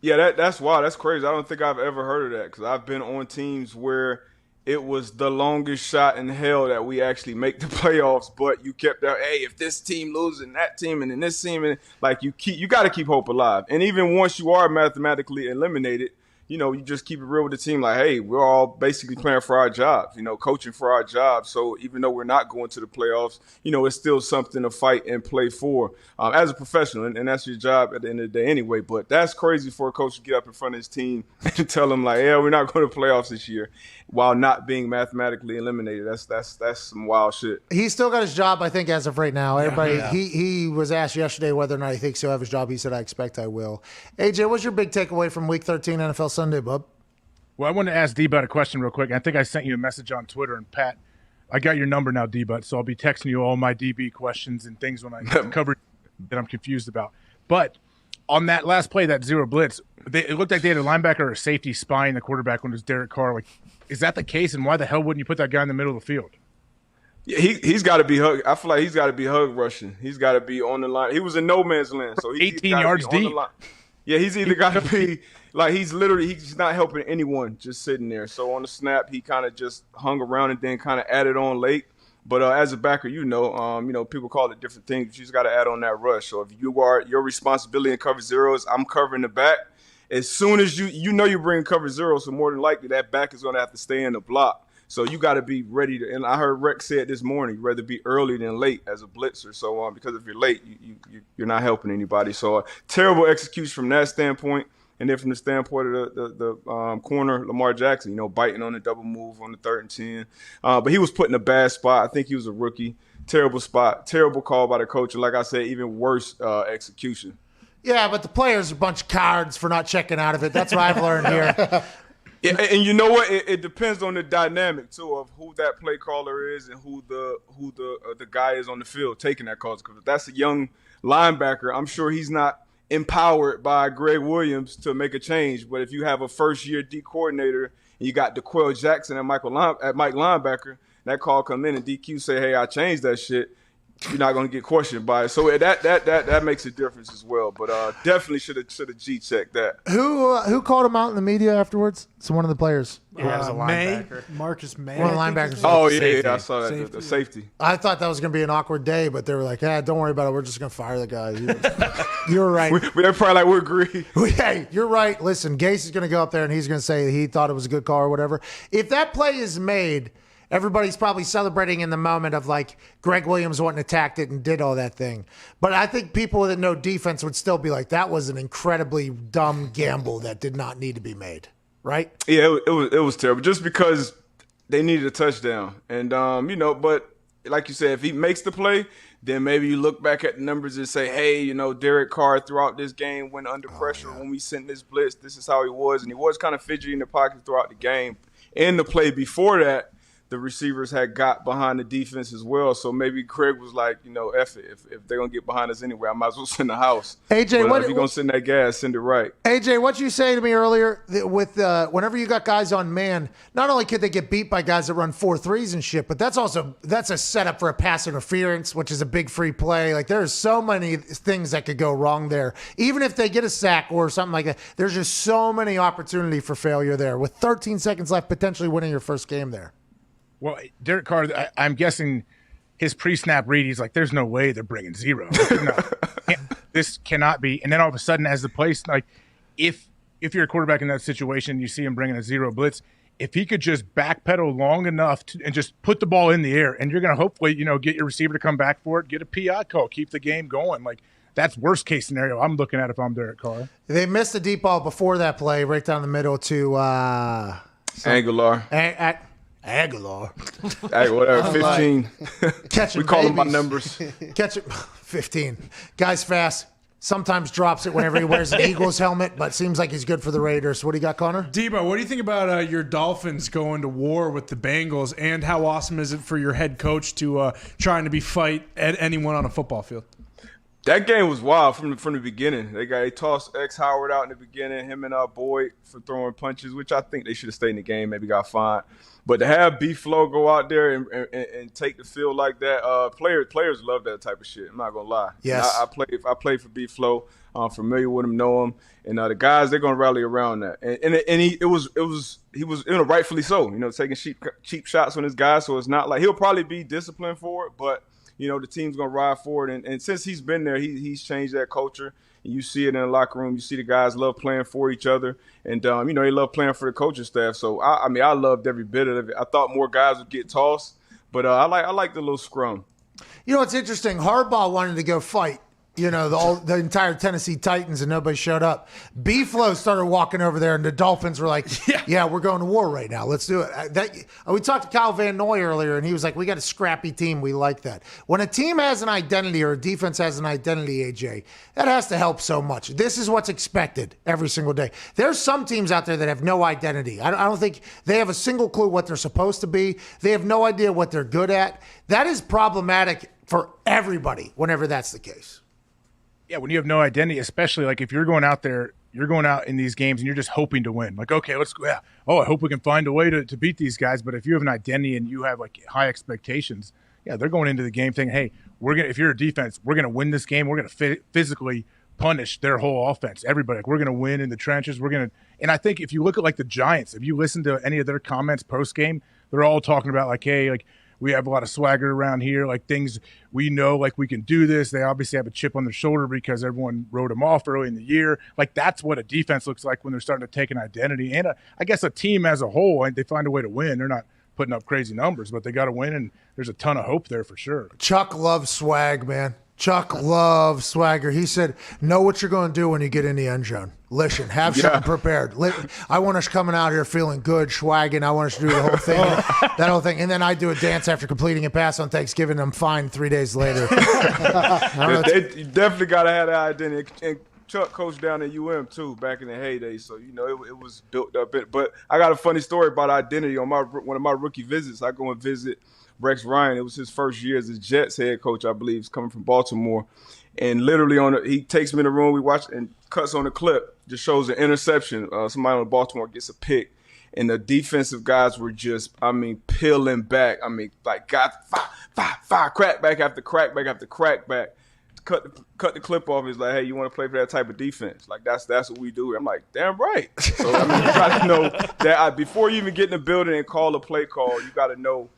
Yeah, that's wild. That's crazy. I don't think I've ever heard of that, because I've been on teams where it was the longest shot in hell that we actually make the playoffs, but you kept out, hey, if this team loses and that team and then this team, and like you got to keep hope alive. And even once you are mathematically eliminated, you know, you just keep it real with the team. Like, hey, we're all basically playing for our jobs, you know, coaching for our jobs. So even though we're not going to the playoffs, you know, it's still something to fight and play for as a professional. And that's your job at the end of the day anyway. But that's crazy for a coach to get up in front of his team and tell them, like, yeah, we're not going to playoffs this year while not being mathematically eliminated. That's some wild shit. He's still got his job, I think, as of right now. Everybody, he was asked yesterday whether or not he thinks he'll have his job. He said, I expect I will. AJ, what's your big takeaway from Week 13 NFL Sunday, bub? Well, I wanted to ask D-Butt a question real quick. I think I sent you a message on Twitter, and Pat, I got your number now, D-Butt, so I'll be texting you all my DB questions and things when I cover that I'm confused about. But on that last play, that zero blitz, it looked like they had a linebacker or a safety spying the quarterback when it was Derek Carr. Like, is that the case, and why the hell wouldn't you put that guy in the middle of the field? Yeah, he's got to be hug. I feel like he's got to be hug rushing. He's got to be on the line. He was in no man's land, so he's 18 yards deep. Yeah, he's either got to be like he's not helping anyone, just sitting there. So on the snap, he kind of just hung around and then kind of added on late. But as a backer, you know, people call it different things. But you just got to add on that rush. So if your responsibility in cover zero is I'm covering the back. As soon as you know you're bringing cover zero, so more than likely that back is going to have to stay in the block. So you got to be ready to. And I heard Rex say it this morning: you'd rather be early than late as a blitzer. So because if you're late, you're not helping anybody. So terrible execution from that standpoint. And then from the standpoint of the corner, Lamar Jackson, you know, biting on the double move on the 3rd and 10. But he was put in a bad spot. I think he was a rookie. Terrible spot. Terrible call by the coach. And like I said, even worse execution. Yeah, but the players are a bunch of cowards for not checking out of it. That's what I've learned here. Yeah, and you know what? It depends on the dynamic too of who that play caller is and who the guy is on the field taking that call. Because if that's a young linebacker, I'm sure he's not empowered by Greg Williams to make a change. But if you have a first-year D coordinator and you got DeQuell Jackson at Mike linebacker, that call come in and DQ say, "Hey, I changed that shit." You're not going to get questioned by it. So that makes a difference as well. But definitely should have G-checked that. Who called him out in the media afterwards? It's one of the players. Yeah, as a linebacker. Marcus May. One of the linebackers. Oh, yeah, I saw that. The safety. I thought that was going to be an awkward day, but they were like, don't worry about it. We're just going to fire the guy. You're right. They're probably like, we agree. Hey, you're right. Listen, Gase is going to go up there, and he's going to say he thought it was a good call or whatever. If that play is made, everybody's probably celebrating in the moment of like Greg Williams went and attacked it and did all that thing. But I think people that know defense would still be like, that was an incredibly dumb gamble that did not need to be made, right? Yeah, it was terrible just because they needed a touchdown. And, you know, but like you said, if he makes the play, then maybe you look back at the numbers and say, hey, you know, Derek Carr throughout this game went under pressure when we sent this blitz. This is how he was. And he was kind of fidgety in the pocket throughout the game. In the play before that, the receivers had got behind the defense as well. So maybe Craig was like, you know, F it. If they're going to get behind us anyway, I might as well send the house. AJ, if you're going to send that gas, send it right. AJ, what you say to me earlier with whenever you got guys on man, not only could they get beat by guys that run 4-3s and shit, but that's a setup for a pass interference, which is a big free play. Like there's so many things that could go wrong there. Even if they get a sack or something like that, there's just so many opportunity for failure there. With 13 seconds left, potentially winning your first game there. Well, Derek Carr, I'm guessing his pre-snap read, he's like, there's no way they're bringing zero. No, this cannot be. And then all of a sudden, as the play, like, if you're a quarterback in that situation, you see him bringing a zero blitz, if he could just backpedal long enough and just put the ball in the air, and you're going to hopefully, you know, get your receiver to come back for it, get a PI call, keep the game going. Like, that's worst case scenario I'm looking at if I'm Derek Carr. They missed a deep ball before that play, right down the middle to Aguilar. Aguilar. Whatever, 15. Catch it, we call them by numbers. Catch it, 15. Guy's fast. Sometimes drops it whenever he wears an Eagles helmet, but seems like he's good for the Raiders. What do you got, Connor? Debo, what do you think about your Dolphins going to war with the Bengals, and how awesome is it for your head coach to trying to fight at anyone on a football field? That game was wild from the beginning. They tossed X Howard out in the beginning, him and Boyd for throwing punches, which I think they should have stayed in the game, maybe got fined. But to have B-Flow go out there and take the field like that, players love that type of shit. I'm not gonna lie. Yes. I played for B-Flow. I'm familiar with him, know him, and the guys, they're gonna rally around that. And he was rightfully so. Taking cheap shots on his guys. So it's not like he'll probably be disciplined for it, but the team's gonna ride for it. And since he's been there, he's changed that culture. You see it in the locker room. You see the guys love playing for each other, and they love playing for the coaching staff. So I loved every bit of it. I thought more guys would get tossed, but I like the little scrum. It's interesting. Harbaugh wanted to go fight. The entire Tennessee Titans, and nobody showed up. B-Flow started walking over there, and the Dolphins were like, yeah, we're going to war right now. Let's do it. We talked to Kyle Van Noy earlier, and he was like, we got a scrappy team. We like that. When a team has an identity or a defense has an identity, AJ, that has to help so much. This is what's expected every single day. There's some teams out there that have no identity. I don't think they have a single clue what they're supposed to be. They have no idea what they're good at. That is problematic for everybody whenever that's the case. Yeah, when you have no identity, especially like if you're going out there, you're going out in these games and you're just hoping to win. Like, okay, let's go. Yeah. Oh, I hope we can find a way to beat these guys. But if you have an identity and you have like high expectations, yeah, they're going into the game thinking, hey, if you're a defense, we're going to win this game. We're going to physically punish their whole offense. Everybody, like, we're going to win in the trenches. And I think if you look at like the Giants, if you listen to any of their comments post game, they're all talking about like, hey, like, we have a lot of swagger around here, like things we know, like we can do this. They obviously have a chip on their shoulder because everyone wrote them off early in the year. Like that's what a defense looks like when they're starting to take an identity. And I guess a team as a whole, they find a way to win. They're not putting up crazy numbers, but they got to win, and there's a ton of hope there for sure. Chuck loves swag, man. Chuck loves swagger. He said, know what you're going to do when you get in the end zone. Listen, have something prepared. I want us coming out here feeling good, swagging. I want us to do the whole thing, that whole thing. And then I do a dance after completing a pass on Thanksgiving. I'm fine 3 days later. You definitely got to have that identity. And Chuck coached down at UM, too, back in the heyday. So, it was built up. But I got a funny story about identity. On one of my rookie visits, I go and visit Rex Ryan. It was his first year as a Jets head coach, I believe. He's coming from Baltimore. And literally he takes me in the room, we watch, and cuts on the clip, just shows an interception. Somebody on Baltimore gets a pick. And the defensive guys were just, peeling back. Got crackback after crackback after crackback. Cut the clip off. He's like, hey, you want to play for that type of defense? Like, that's what we do. I'm like, damn right. So, you got to know that before you even get in the building and call a play call, you got to know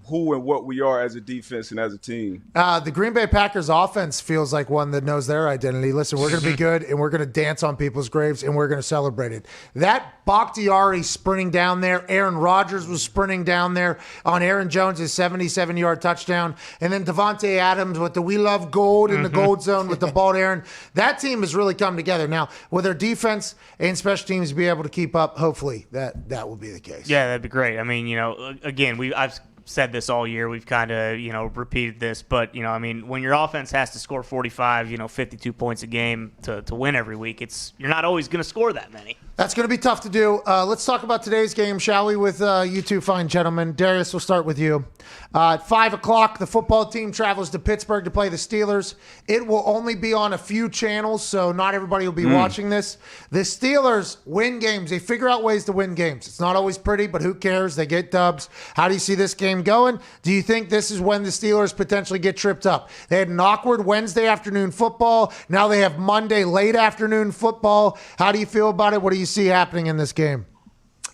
who and what we are as a defense and as a team. The Green Bay Packers offense feels like one that knows their identity. Listen, we're going to be good, and we're going to dance on people's graves, and we're going to celebrate it. That Bakhtiari sprinting down there, Aaron Rodgers was sprinting down there on Aaron Jones' 77-yard touchdown, and then Devontae Adams with the We Love Gold in the gold zone with the ball to Aaron. That team has really come together. Now, with their defense and special teams be able to keep up, hopefully that will be the case. Yeah, that'd be great. Again, I've said this all year. We've kind of, repeated this, but, when your offense has to score 45, 52 points a game to win every week, you're not always going to score that many. That's going to be tough to do. Let's talk about today's game, shall we, with you two fine gentlemen. Darius, we'll start with you. At 5 o'clock, the football team travels to Pittsburgh to play the Steelers. It will only be on a few channels, so not everybody will be watching this. The Steelers win games. They figure out ways to win games. It's not always pretty, but who cares? They get dubs. How do you see this game going? Do you think this is when the Steelers potentially get tripped up? They had an awkward Wednesday afternoon football. Now they have Monday late afternoon football. How do you feel about it? What do you see happening in this game?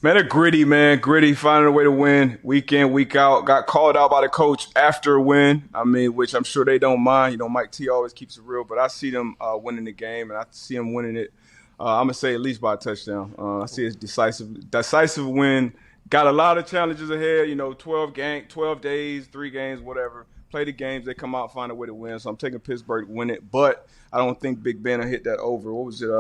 Man, they're gritty, finding a way to win week in, week out. Got called out by the coach after a win, which I'm sure they don't mind. Mike T always keeps it real, but I see them winning the game, and I see them winning it, I'm going to say at least by a touchdown. I see it's decisive win. Got a lot of challenges ahead, 12 days, 3 games, whatever. Play the games, they come out, find a way to win. So I'm taking Pittsburgh to win it, but I don't think Big Ben will hit that over. What was it,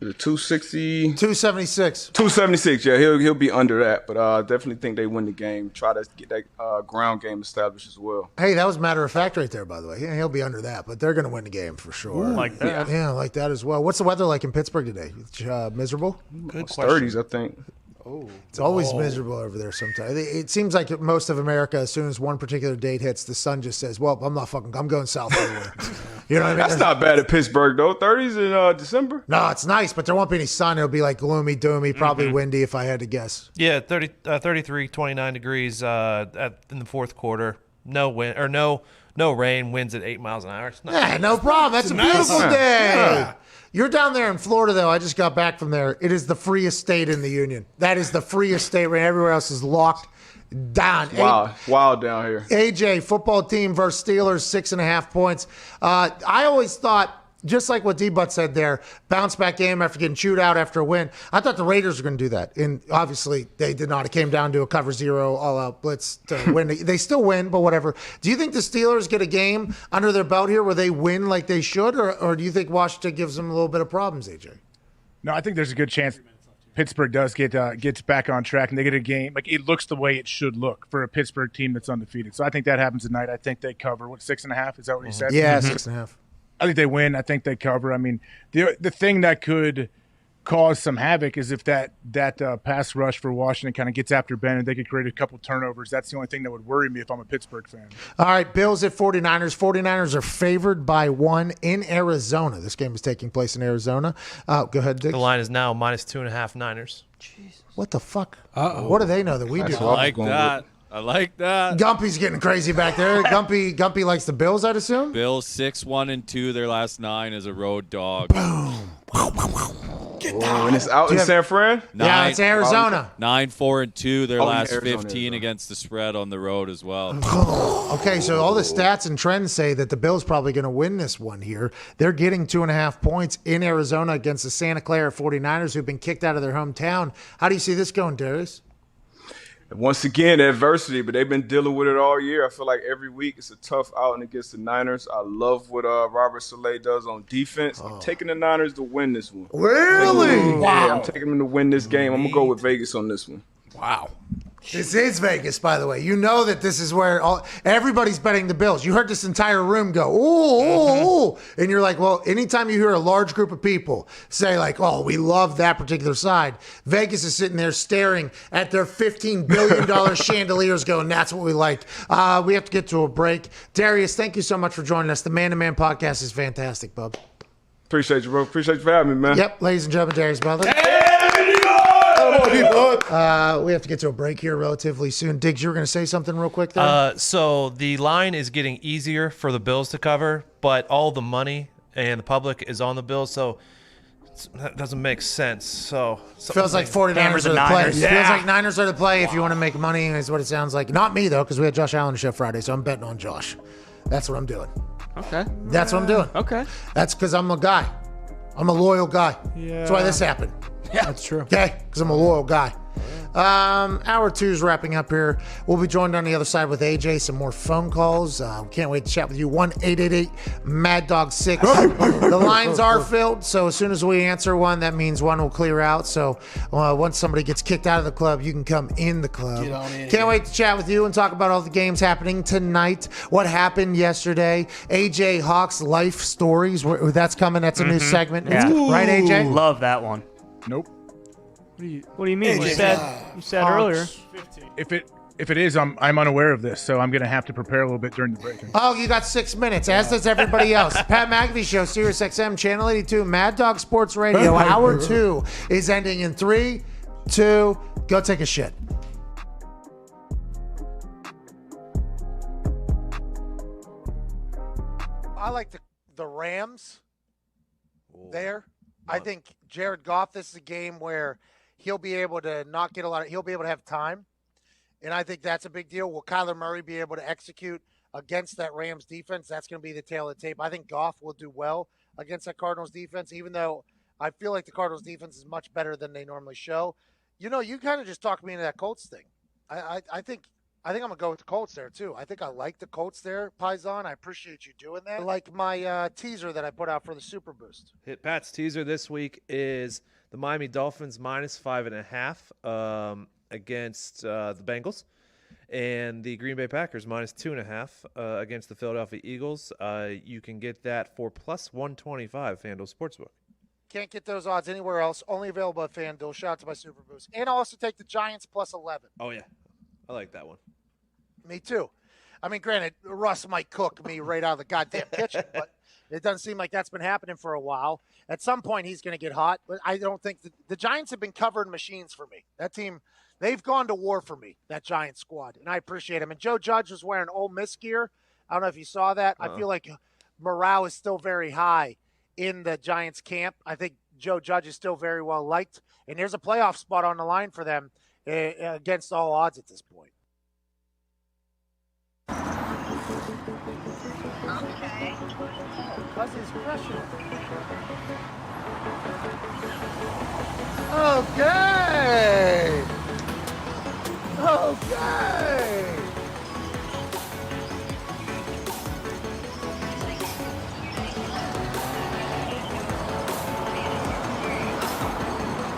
260, 276. 276. Yeah, he'll be under that, but definitely think they win the game. Try to get that ground game established as well. Hey, that was matter of fact right there, by the way. Yeah, he'll be under that, but they're going to win the game for sure. Like that. Yeah, like that as well. What's the weather like in Pittsburgh today? Miserable? Good question. 30s, I think. Oh, it's always miserable over there sometimes. It seems like most of America, as soon as one particular date hits, the sun just says, well, I'm going south anyway. You know what I mean? That's not bad at Pittsburgh, though. 30s in December? No, it's nice, but there won't be any sun. It'll be like gloomy, doomy, probably windy if I had to guess. Yeah, 33, 29 degrees in the fourth quarter. No wind or no rain. Winds at 8 miles an hour. Yeah, no problem. That's a beautiful day. Yeah. You're down there in Florida, though. I just got back from there. It is the freest state in the union. That is the freest state. Right? Everywhere else is locked down. Wild down here. AJ, football team versus Steelers, 6.5 points. I always thought, just like what D-Butt said there, bounce back game after getting chewed out after a win. I thought the Raiders were going to do that. And obviously they did not. It came down to a cover 0 all-out blitz to win. They still win, but whatever. Do you think the Steelers get a game under their belt here where they win like they should, or do you think Washington gives them a little bit of problems, AJ? No, I think there's a good chance Pittsburgh does gets back on track and they get a game. Like, it looks the way it should look for a Pittsburgh team that's undefeated. So I think that happens tonight. I think they cover, 6.5? Is that what you said? Yeah, 6.5. I think they win. I think they cover. I mean, the thing that could cause some havoc is if that pass rush for Washington kind of gets after Ben and they could create a couple turnovers. That's the only thing that would worry me if I'm a Pittsburgh fan. All right, Bills at 49ers. 49ers are favored by 1 in Arizona. This game is taking place in Arizona. Go ahead, Dick. The line is now -2.5 Niners. Jesus. What the fuck? Uh-oh. What do they know that we do? I like that. Gumpy's getting crazy back there. Gumpy likes the Bills, I'd assume. Bills 6-1-2 their last 9 as a road dog. Boom. And it's out in San Fran? Yeah, it's Arizona. 9-4-2 their last Arizona, 15 against the spread on the road as well. Okay, so all the stats and trends say that the Bills probably going to win this one here. They're getting 2.5 points in Arizona against the Santa Clara 49ers who've been kicked out of their hometown. How do you see this going, Darius? Once again, adversity, but they've been dealing with it all year. I feel like every week it's a tough outing against the Niners. I love what Robert Saleh does on defense. I'm taking the Niners to win this one. Really? Wow. Yeah, I'm taking them to win this game. I'm going to go with Vegas on this one. Wow. This is Vegas, by the way. You know that this is where everybody's betting the Bills. You heard this entire room go, ooh. And you're like, well, anytime you hear a large group of people say like, oh, we love that particular side, Vegas is sitting there staring at their $15 billion chandeliers going, that's what we like. We have to get to a break. Darius, thank you so much for joining us. The Man to Man podcast is fantastic, bub. Appreciate you, bro. Appreciate you for having me, man. Yep, ladies and gentlemen, Darius Butler. We have to get to a break here relatively soon. Diggs, you were going to say something real quick there? So the line is getting easier for the Bills to cover, but all the money and the public is on the Bills, so that doesn't make sense. So feels like 49ers are the play. Yeah. Feels like Niners are the play if you want to make money, is what it sounds like. Not me, though, because we had Josh Allen on the show Friday, so I'm betting on Josh. That's what I'm doing. Okay. That's what I'm doing. Okay. That's because I'm a guy. I'm a loyal guy. Yeah. That's why this happened. Yeah, that's true. Okay, because I'm a loyal guy. Hour 2 is wrapping up here. We'll be joined on the other side with AJ. Some more phone calls. Can't wait to chat with you. 1-888-MAD-DOG-6. The lines are filled, so as soon as we answer one, that means one will clear out. So once somebody gets kicked out of the club, you can come in the club. Can't wait to chat with you and talk about all the games happening tonight. What happened yesterday? AJ Hawk's life stories. That's coming. That's a new segment. Yeah. Right, AJ? Love that one. Nope. What do you mean? You said earlier. If it is, I'm unaware of this, so I'm going to have to prepare a little bit during the break. Oh, you got 6 minutes, as does everybody else. Pat McAfee Show, Sirius XM, Channel 82, Mad Dog Sports Radio. Hour 2 is ending in 3, 2, go take a shit. I like the Rams there. I think Jared Goff, this is a game where he'll be able to not get he'll be able to have time. And I think that's a big deal. Will Kyler Murray be able to execute against that Rams defense? That's going to be the tail of the tape. I think Goff will do well against that Cardinals defense, even though I feel like the Cardinals defense is much better than they normally show. You know, you kind of just talked me into that Colts thing. I think I think I'm going to go with the Colts there, too. I think I like the Colts there, Paisan. I appreciate you doing that. I like my teaser that I put out for the Super Boost. Hit Pat's teaser this week is the Miami Dolphins -5.5 against the Bengals, and the Green Bay Packers -2.5 against the Philadelphia Eagles. You can get that for +125 FanDuel Sportsbook. Can't get those odds anywhere else. Only available at FanDuel. Shout out to my Super Boost. And I'll also take the Giants +11. Oh, yeah. I like that one. Me too. I mean, granted, Russ might cook me right out of the goddamn kitchen, but it doesn't seem like that's been happening for a while. At some point, he's going to get hot, but I don't think the Giants have been covered machines for me. That team, they've gone to war for me, that Giants squad, and I appreciate him. And Joe Judge was wearing Ole Miss gear. I don't know if you saw that. I feel like morale is still very high in the Giants camp. I think Joe Judge is still very well liked, and there's a playoff spot on the line for them against all odds at this point. Okay. Cousins crushing it. Okay. Okay.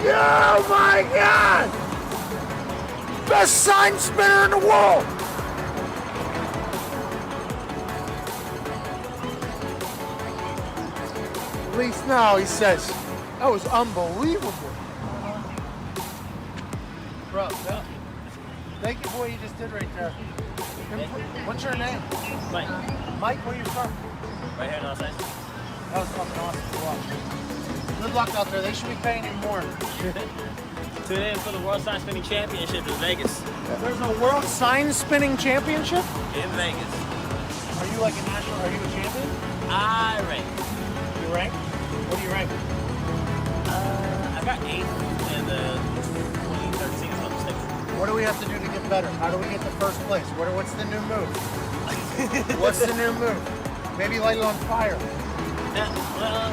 Oh my God! Best sign spinner in the world! At least now he says, that was unbelievable. Bro, thank you for what you just did right there. What's your name? Mike. Mike, where are you from? Right here in Los Angeles. That was fucking awesome to watch. Good luck out there. They should be paying you more. Tune in for the World Sign Spinning Championship in Vegas. There's a World Sign Spinning Championship? In Vegas. Are you like a national, are you a champion? I rank. You rank? What do you rank? I got 8th in the 2013 Olympics. What do we have to do to get better? How do we get to first place? What's the new move? What's the new move? Maybe light it on fire. Well,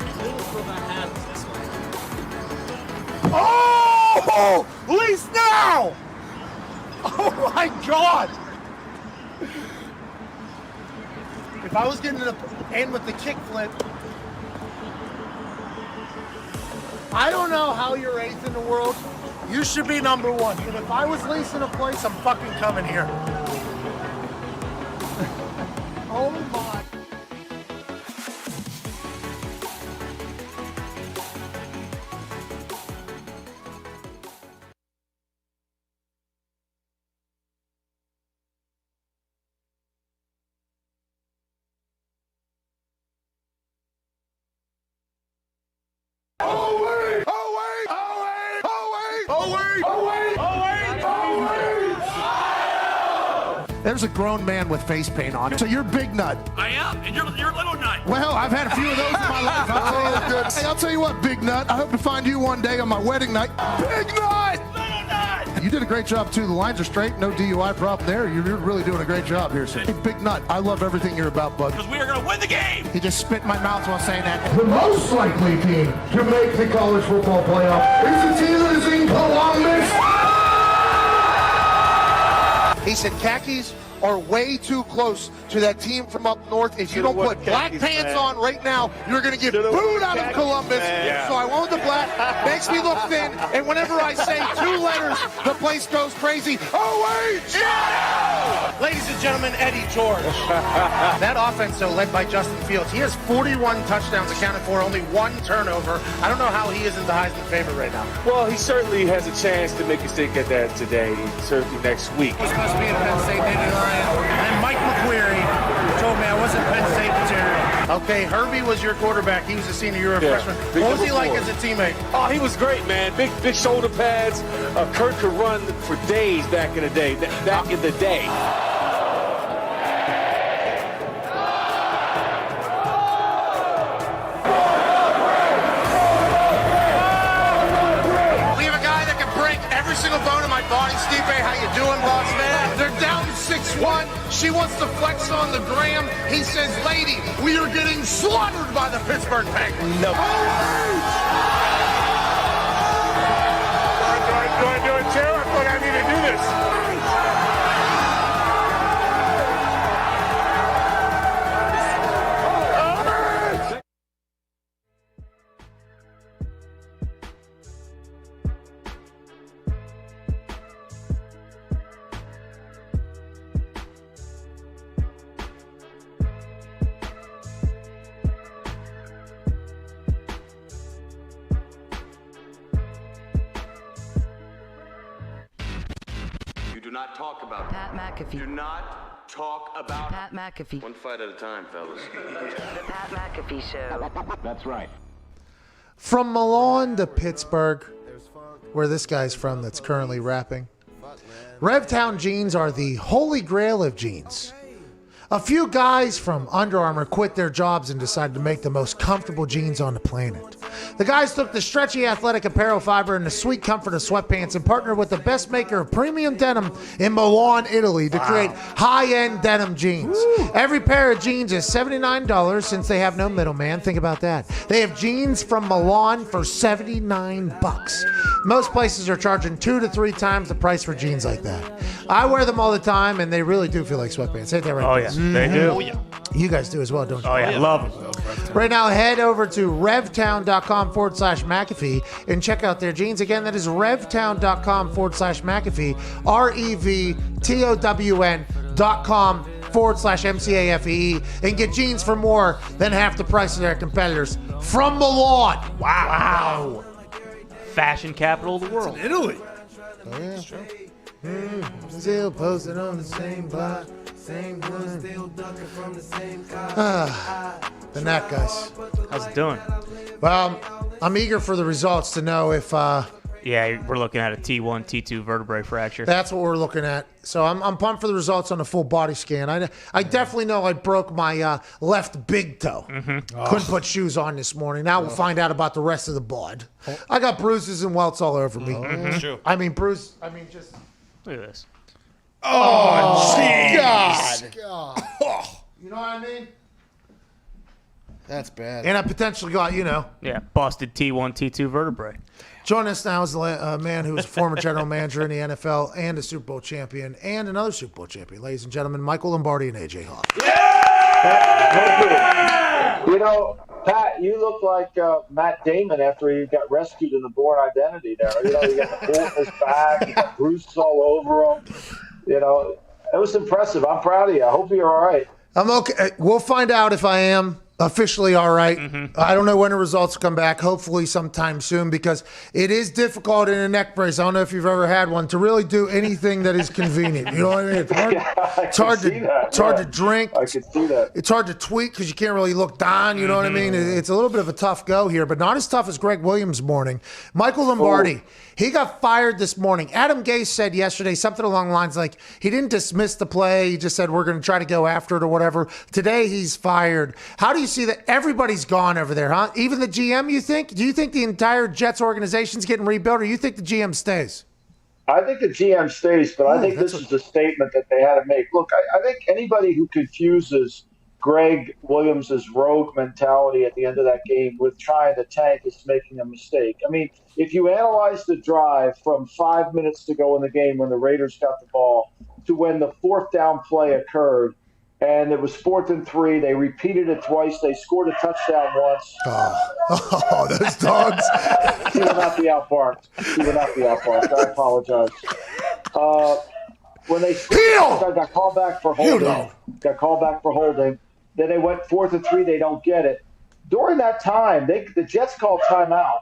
the newest move I have is this one. Oh! Least now! Oh my God! If I was getting to the end with the kickflip, I don't know how you're 8th in the world. You should be number 1. But if I was leasing a place, I'm fucking coming here. Oh my. There's a grown man with face paint on. So you're Big Nut. I am, and you're Little Nut. Well, I've had a few of those in my life. I'll tell you what, Big Nut. I hope to find you one day on my wedding night. Big Nut! Little Nut! You did a great job, too. The lines are straight. No DUI problem there. You're really doing a great job here, sir. Hey, Big Nut, I love everything you're about, bud. Because we are going to win the game. He just spit in my mouth while saying that. The most likely team to make the college football playoff is the team that is in Columbus. He said khakis are way too close to that team from up north. If you don't put black pants on right now, you're going to get booed out of Columbus. Yeah. So I went with the black. Makes me look thin. And whenever I say 2 letters, the place goes crazy. OH! Yeah! Ladies and gentlemen, Eddie George. That offense, though, led by Justin Fields. He has 41 touchdowns accounted for, only 1 turnover. I don't know how he isn't the Heisman favorite right now. Well, he certainly has a chance to make a stick at that today, certainly next week. He's supposed to be in Penn State, and Mike McQuarrie told me I wasn't Penn State material. Okay, Herbie was your quarterback. He was a senior. You were a freshman. What was he like as a teammate? Oh, he was great, man. Big shoulder pads. Kurt could run for days back in the day. We have a guy that can break every single bone in my body. Steve, how you doing, boss man? They're down 6-1. She wants to flex on the gram. He says, lady, we are getting slaughtered by the Pittsburgh Penguins. No. Do I do it too? I thought I need to do this. not talk about Pat McAfee. Do not talk about Pat McAfee. One fight at a time, fellas. The Pat McAfee Show. That's right. From Milan to Pittsburgh, where this guy's from that's currently rapping, Revtown jeans are the holy grail of jeans. A few guys from Under Armour quit their jobs and decided to make the most comfortable jeans on the planet. The guys took the stretchy athletic apparel fiber and the sweet comfort of sweatpants and partnered with the best maker of premium denim in Milan, Italy to create high-end denim jeans. Every pair of jeans is $79 since they have no middleman. Think about that. They have jeans from Milan for $79. Most places are charging 2 to 3 times the price for jeans like that. I wear them all the time, and they really do feel like sweatpants. Ain't that right? Oh, yeah. They do. Oh, yeah. You guys do as well, don't you? Oh, yeah. Love them. Right now, head over to revtown.com/McAfee and check out their jeans. Again, that is revtown.com/McAfee, REVTOWN.com/MCAFEE, and get jeans for more than half the price of their competitors from Milan. Wow. Fashion capital of the world. Italy. Oh, yeah. Still posted on the same block. Same one. The Nat guys. How's it doing? Well, I'm eager for the results to know if. Yeah, we're looking at a T1, T2 vertebrae fracture. That's what we're looking at. So I'm pumped for the results on the full body scan. I definitely know I broke my left big toe. Couldn't put shoes on this morning. Now we'll find out about the rest of the bod. I got bruises and welts all over me. True. I mean, just. Look at this. Oh, jeez. God. You know what I mean? That's bad. And I potentially got, Yeah, busted T1, T2 vertebrae. Joining us now is a man who was a former general manager in the NFL and a Super Bowl champion and another Super Bowl champion. Ladies and gentlemen, Michael Lombardi and AJ Hawk. You know, Pat, you look like Matt Damon after he got rescued in the Bourne Identity there. You know, you got the hole in his back, you got bruises all over him. You know, it was impressive. I'm proud of you. I hope you're all right. I'm okay. We'll find out if I am officially all right. I don't know when the results come back. Hopefully sometime soon, because it is difficult in a neck brace. I don't know if you've ever had one to really do anything that is convenient. You know what I mean? It's hard to drink. I could see that. It's hard to tweet because you can't really look down. You know what I mean? It's a little bit of a tough go here, but not as tough as Greg Williams' morning. Michael Lombardi. He got fired this morning. Adam Gase said yesterday something along the lines like he didn't dismiss the play. He just said we're going to try to go after it or whatever. Today he's fired. How do you see that? Everybody's gone over there, huh? Even the GM, you think? Do you think the entire Jets organization's getting rebuilt, or you think the GM stays? I think the GM stays, but I think this is a statement that they had to make. Look, I think anybody who confuses Greg Williams' rogue mentality at the end of that game with trying to tank is making a mistake. I mean, if you analyze the drive from 5 minutes to go in the game when the Raiders got the ball to when the fourth down play occurred, and it was 4th and 3, they repeated it twice, they scored a touchdown once. Oh, those dogs. He will not be outbarked. I apologize. When they got called back for holding, then they went 4th and 3. They don't get it. During that time, the Jets called timeout.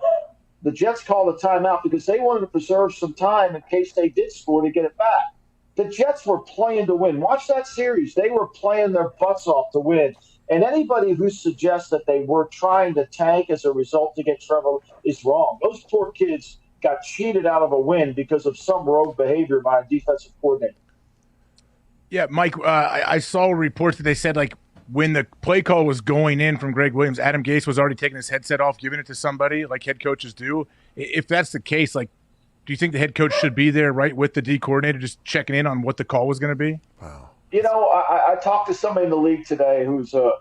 The Jets called a timeout because they wanted to preserve some time in case they did score to get it back. The Jets were playing to win. Watch that series. They were playing their butts off to win. And anybody who suggests that they were trying to tank as a result to get Trevor is wrong. Those poor kids got cheated out of a win because of some rogue behavior by a defensive coordinator. Yeah, Mike, I saw reports that they said, like, when the play call was going in from Greg Williams, Adam Gase was already taking his headset off, giving it to somebody like head coaches do. If that's the case, like, do you think the head coach should be there right with the D coordinator just checking in on what the call was going to be? Wow. You know, I talked to somebody in the league today who's a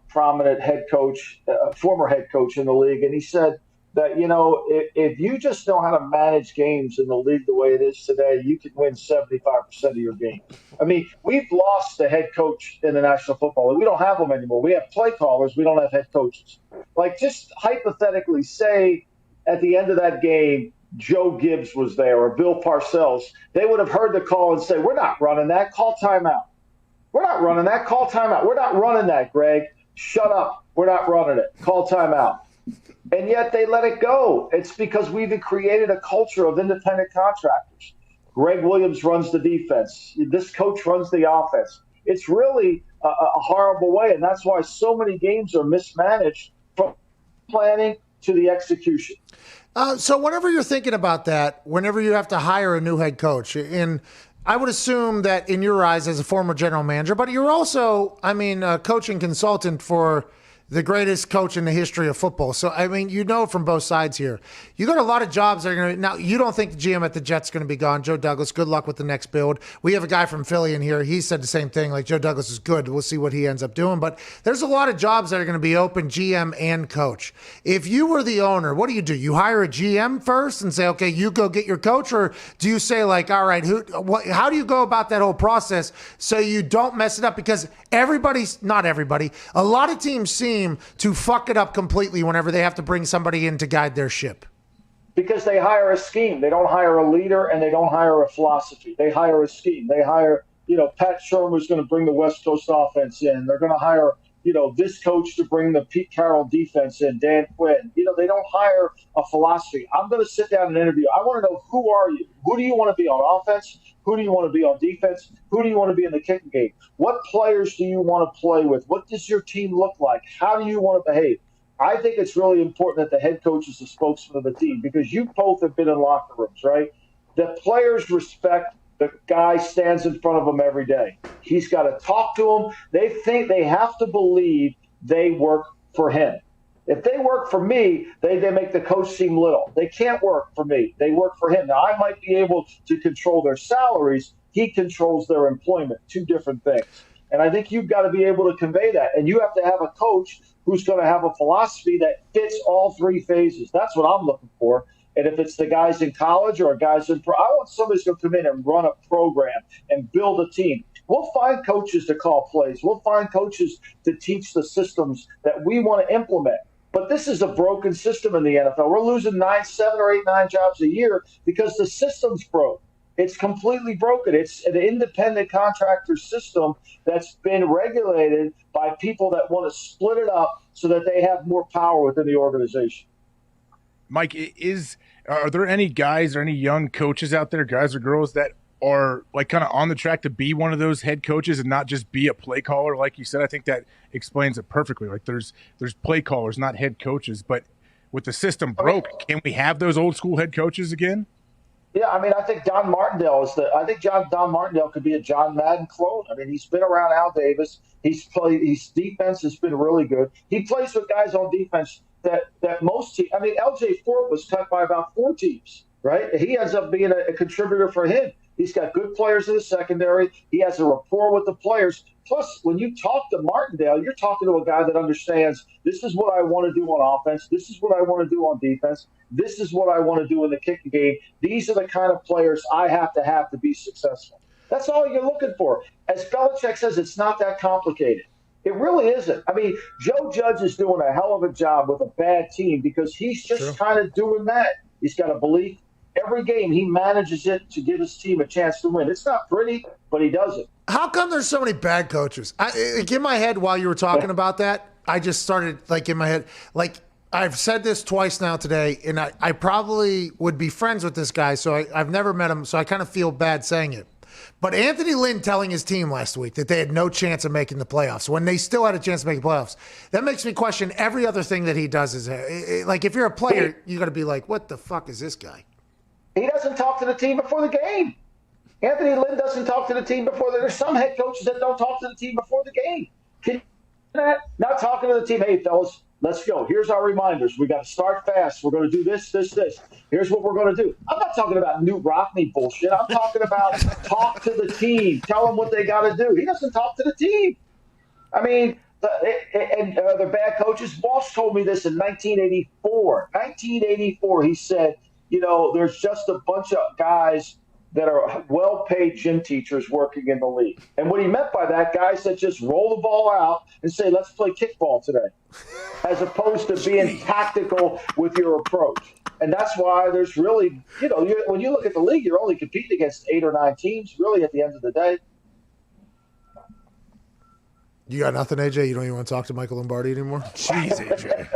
prominent head coach, a former head coach in the league, and he said that, you know, if you just know how to manage games in the league the way it is today, you can win 75% of your games. I mean, we've lost the head coach in the National Football League. We don't have them anymore. We have play callers. We don't have head coaches. Like, just hypothetically say at the end of that game, Joe Gibbs was there or Bill Parcells. They would have heard the call and say, we're not running that. Call timeout. We're not running that. Call timeout. We're not running that, Greg. Shut up. We're not running it. Call timeout. And yet they let it go. It's because we've created a culture of independent contractors Greg Williams runs the defense. This coach runs the offense. It's really a horrible way, and that's why so many games are mismanaged from planning to the execution. So whenever you're thinking about that, whenever you have to hire a new head coach, and I would assume that in your eyes as a former general manager, but you're also, a coaching consultant for the greatest coach in the history of football. So, you know from both sides here. You got a lot of jobs that are going to – now, you don't think the GM at the Jets is going to be gone. Joe Douglas, good luck with the next build. We have a guy from Philly in here. He said the same thing, like Joe Douglas is good. We'll see what he ends up doing. But there's a lot of jobs that are going to be open, GM and coach. If you were the owner, what do? You hire a GM first and say, okay, you go get your coach? Or do you say, like, all right, how do you go about that whole process so you don't mess it up? Because not everybody, a lot of teams seem to fuck it up completely whenever they have to bring somebody in to guide their ship. Because they hire a scheme. They don't hire a leader, and they don't hire a philosophy. They hire a scheme. They hire, Pat Shermer's going to bring the West Coast offense in. They're going to hire, this coach to bring the Pete Carroll defense in, Dan Quinn. They don't hire a philosophy. I'm going to sit down and interview. I want to know, who are you? Who do you want to be on offense? Who do you want to be on defense? Who do you want to be in the kicking game? What players do you want to play with? What does your team look like? How do you want to behave? I think it's really important that the head coach is the spokesman of the team, because you both have been in locker rooms, right? The players respect the guy stands in front of them every day. He's got to talk to them. They think they have to believe they work for him. If they work for me, they make the coach seem little. They can't work for me. They work for him. Now, I might be able to control their salaries. He controls their employment. Two different things. And I think you've got to be able to convey that. And you have to have a coach who's going to have a philosophy that fits all three phases. That's what I'm looking for. And if it's the guys in college or guys in pro, I want somebody who's going to come in and run a program and build a team. We'll find coaches to call plays. We'll find coaches to teach the systems that we want to implement. But this is a broken system in the NFL. We're losing 7 or 8, 9 jobs a year because the system's broke. It's completely broken. It's an independent contractor system that's been regulated by people that want to split it up so that they have more power within the organization. Mike, are there any guys or any young coaches out there, guys or girls, that are like kind of on the track to be one of those head coaches and not just be a play caller? Like you said, I think that explains it perfectly. Like there's play callers, not head coaches. But with the system broke, can we have those old school head coaches again? Yeah, I think Don Martindale Don Martindale could be a John Madden clone. He's been around Al Davis. His defense has been really good. He plays with guys on defense that most teams. LJ Fort was cut by about 4 teams, right? He ends up being a contributor for him. He's got good players in the secondary. He has a rapport with the players. Plus, when you talk to Martindale, you're talking to a guy that understands this is what I want to do on offense. This is what I want to do on defense. This is what I want to do in the kicking game. These are the kind of players I have to be successful. That's all you're looking for. As Belichick says, it's not that complicated. It really isn't. Joe Judge is doing a hell of a job with a bad team because he's just kind of doing that. He's got a belief. Every game, he manages it to give his team a chance to win. It's not pretty, but he does it. How come there's so many bad coaches? In my head, while you were talking about that, I just started, in my head, I've said this twice now today, and I probably would be friends with this guy, so I've never met him, so I kind of feel bad saying it. But Anthony Lynn telling his team last week that they had no chance of making the playoffs when they still had a chance to make the playoffs, that makes me question every other thing that he does. If you're a player, you got to be like, what the fuck is this guy? He doesn't talk to the team before the game. Anthony Lynn doesn't talk to the team before. There's some head coaches that don't talk to the team before the game. Not talking to the team. Hey, fellas, let's go. Here's our reminders. We got to start fast. We're going to do this, this, this. Here's what we're going to do. I'm not talking about Newt Rockney bullshit. I'm talking about talk to the team. Tell them what they got to do. He doesn't talk to the team. The bad coaches. Walsh told me this in 1984. 1984, he said, there's just a bunch of guys that are well-paid gym teachers working in the league. And what he meant by that, guys that just roll the ball out and say, let's play kickball today, as opposed to being tactical with your approach. And that's why there's really, when you look at the league, you're only competing against 8 or 9 teams, really, at the end of the day. You got nothing, AJ? You don't even want to talk to Michael Lombardi anymore? Jeez, AJ.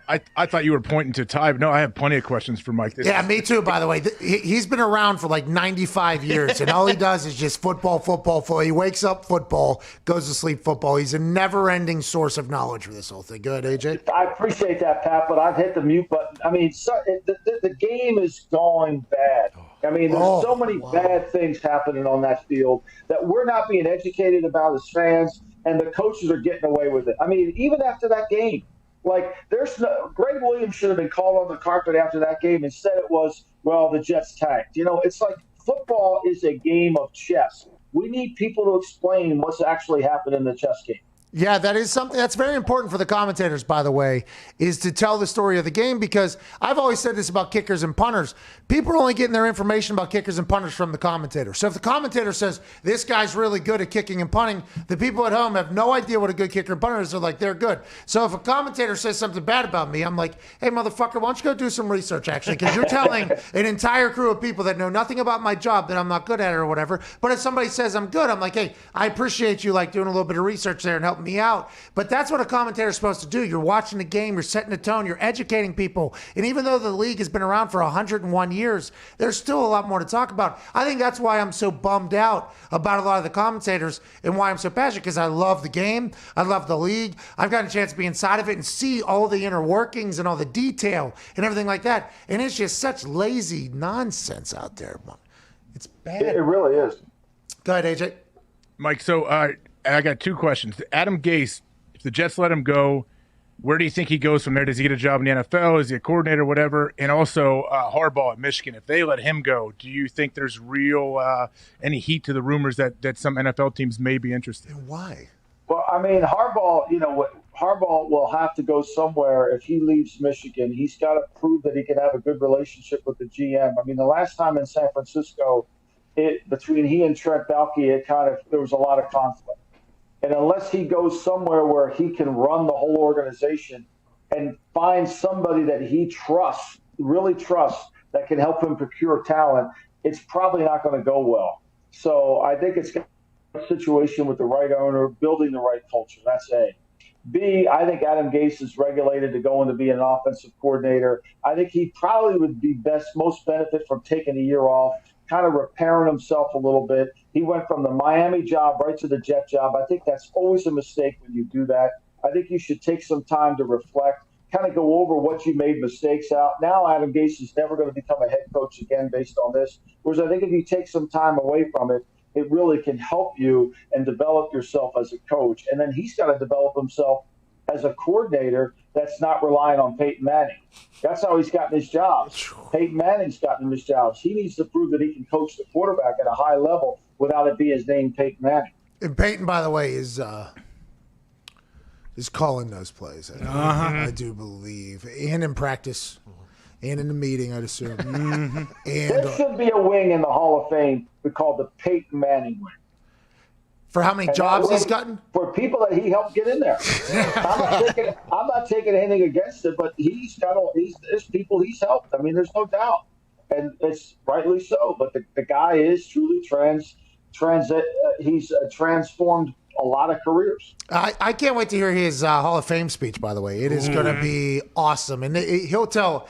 I thought you were pointing to Ty, but no, I have plenty of questions for Mike. Yeah, me too, by the way. He's been around for like 95 years, and all he does is just football, football, football. He wakes up football, goes to sleep football. He's a never-ending source of knowledge for this whole thing. Go ahead, AJ. I appreciate that, Pat, but I've hit the mute button. I mean, the game is going bad. I mean, there's so many bad things happening on that field that we're not being educated about as fans, and the coaches are getting away with it. I mean, even after that game, like, Greg Williams should have been called on the carpet after that game. Instead, it was, well, the Jets tanked. You know, it's like football is a game of chess. We need people to explain what's actually happened in the chess game. Yeah, that is something that's very important for the commentators, by the way, is to tell the story of the game, because I've always said this about kickers and punters. People are only getting their information about kickers and punters from the commentator. So if the commentator says, this guy's really good at kicking and punting, the people at home have no idea what a good kicker and punter is. They're like, they're good. So if a commentator says something bad about me, I'm like, hey, motherfucker, why don't you go do some research, actually, because you're telling an entire crew of people that know nothing about my job that I'm not good at it or whatever. But if somebody says I'm good, I'm like, hey, I appreciate you like doing a little bit of research there and helping me out. But that's what a commentator is supposed to do. You're watching the game, you're setting the tone, you're educating people. And even though the league has been around for 101 years, there's still a lot more to talk about. I think that's why I'm so bummed out about a lot of the commentators and why I'm so passionate, because I love the game, I love the league. I've gotten a chance to be inside of it and see all the inner workings and all the detail and everything like that. And it's just such lazy nonsense out there. It's bad. It really is. Go ahead, AJ. Mike, so I got two questions. Adam Gase, if the Jets let him go, where do you think he goes from there? Does he get a job in the NFL? Is he a coordinator, whatever? And also Harbaugh at Michigan, if they let him go, do you think there's real any heat to the rumors that some NFL teams may be interested? And why? Well, I mean, Harbaugh will have to go somewhere if he leaves Michigan. He's got to prove that he can have a good relationship with the GM. I mean, the last time in San Francisco, between he and Trent Baalke, there was a lot of conflict. And unless he goes somewhere where he can run the whole organization and find somebody that he trusts, really trusts, that can help him procure talent, it's probably not going to go well. So I think it's a situation with the right owner, building the right culture. That's A. B, I think Adam Gase is regulated to go in to be an offensive coordinator. I think he probably would be most benefit from taking a year off, kind of repairing himself a little bit. He went from the Miami job right to the Jet job. I think that's always a mistake when you do that. I think you should take some time to reflect, kind of go over what you made mistakes out. Now Adam Gase is never going to become a head coach again based on this. Whereas I think if you take some time away from it, it really can help you and develop yourself as a coach. And then he's got to develop himself as a coordinator that's not relying on Peyton Manning. That's how he's gotten his jobs. Peyton Manning's gotten him his jobs. He needs to prove that he can coach the quarterback at a high level without it being his name, Peyton Manning. And Peyton, by the way, is calling those plays. I do believe. And in practice. And in the meeting, I'd assume. And there should be a wing in the Hall of Fame called the Peyton Manning wing. For how many jobs he's gotten? For people that he helped get in there. I'm not taking anything against it, but there's people he's helped. I mean, there's no doubt. And it's rightly so. But the guy is truly he's transformed a lot of careers. I can't wait to hear his Hall of Fame speech, by the way. It is going to be awesome. And he'll tell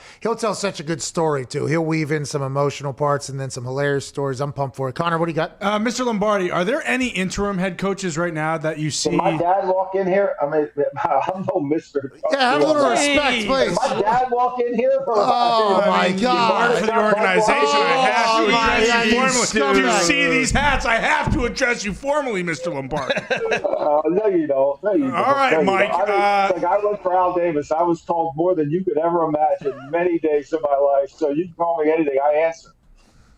such a good story, too. He'll weave in some emotional parts and then some hilarious stories. I'm pumped for it. Connor, what do you got? Mr. Lombardi, are there any interim head coaches right now that you see? Did my dad walk in here? I mean, I'm no Mr. Yeah, have a little respect, please. Did my dad walk in here? Oh, my God. For the organization, I have to address you formally. Do you see these hats? I have to address you formally, Mr. Lombardi. No, you don't. No, you don't. All right, Mike. I worked for Al Davis. I was called more than you could ever imagine many days of my life. So you can call me anything. I answer.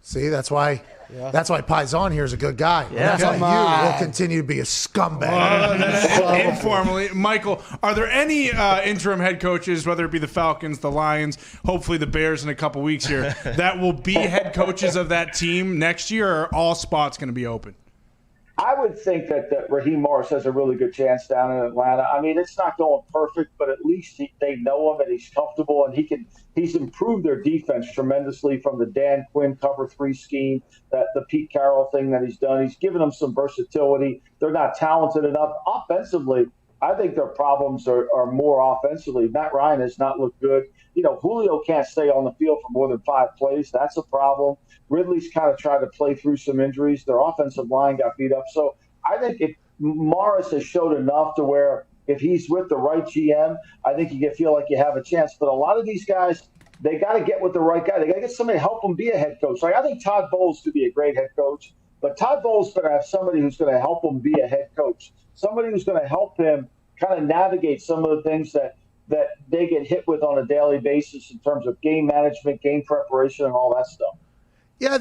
See, that's why Paisan here is a good guy. Yeah. That's why you will continue to be a scumbag. Informally, Michael, are there any interim head coaches, whether it be the Falcons, the Lions, hopefully the Bears in a couple weeks here, that will be head coaches of that team next year, or are all spots going to be open? I would think that Raheem Morris has a really good chance down in Atlanta. I mean, it's not going perfect, but at least they know him and he's comfortable, and he's improved their defense tremendously from the Dan Quinn cover 3 scheme, the Pete Carroll thing that he's done. He's given them some versatility. They're not talented enough offensively. I think their problems are more offensively. Matt Ryan has not looked good. Julio can't stay on the field for more than 5 plays. That's a problem. Ridley's kind of tried to play through some injuries. Their offensive line got beat up. So I think if Morris has showed enough to where if he's with the right GM, I think you feel like you have a chance. But a lot of these guys, they got to get with the right guy. They got to get somebody to help them be a head coach. Like I think Todd Bowles could be a great head coach, but Todd Bowles better have somebody who's going to help him be a head coach. Somebody who's going to help him kind of navigate some of the things that they get hit with on a daily basis in terms of game management, game preparation, and all that stuff. Yeah,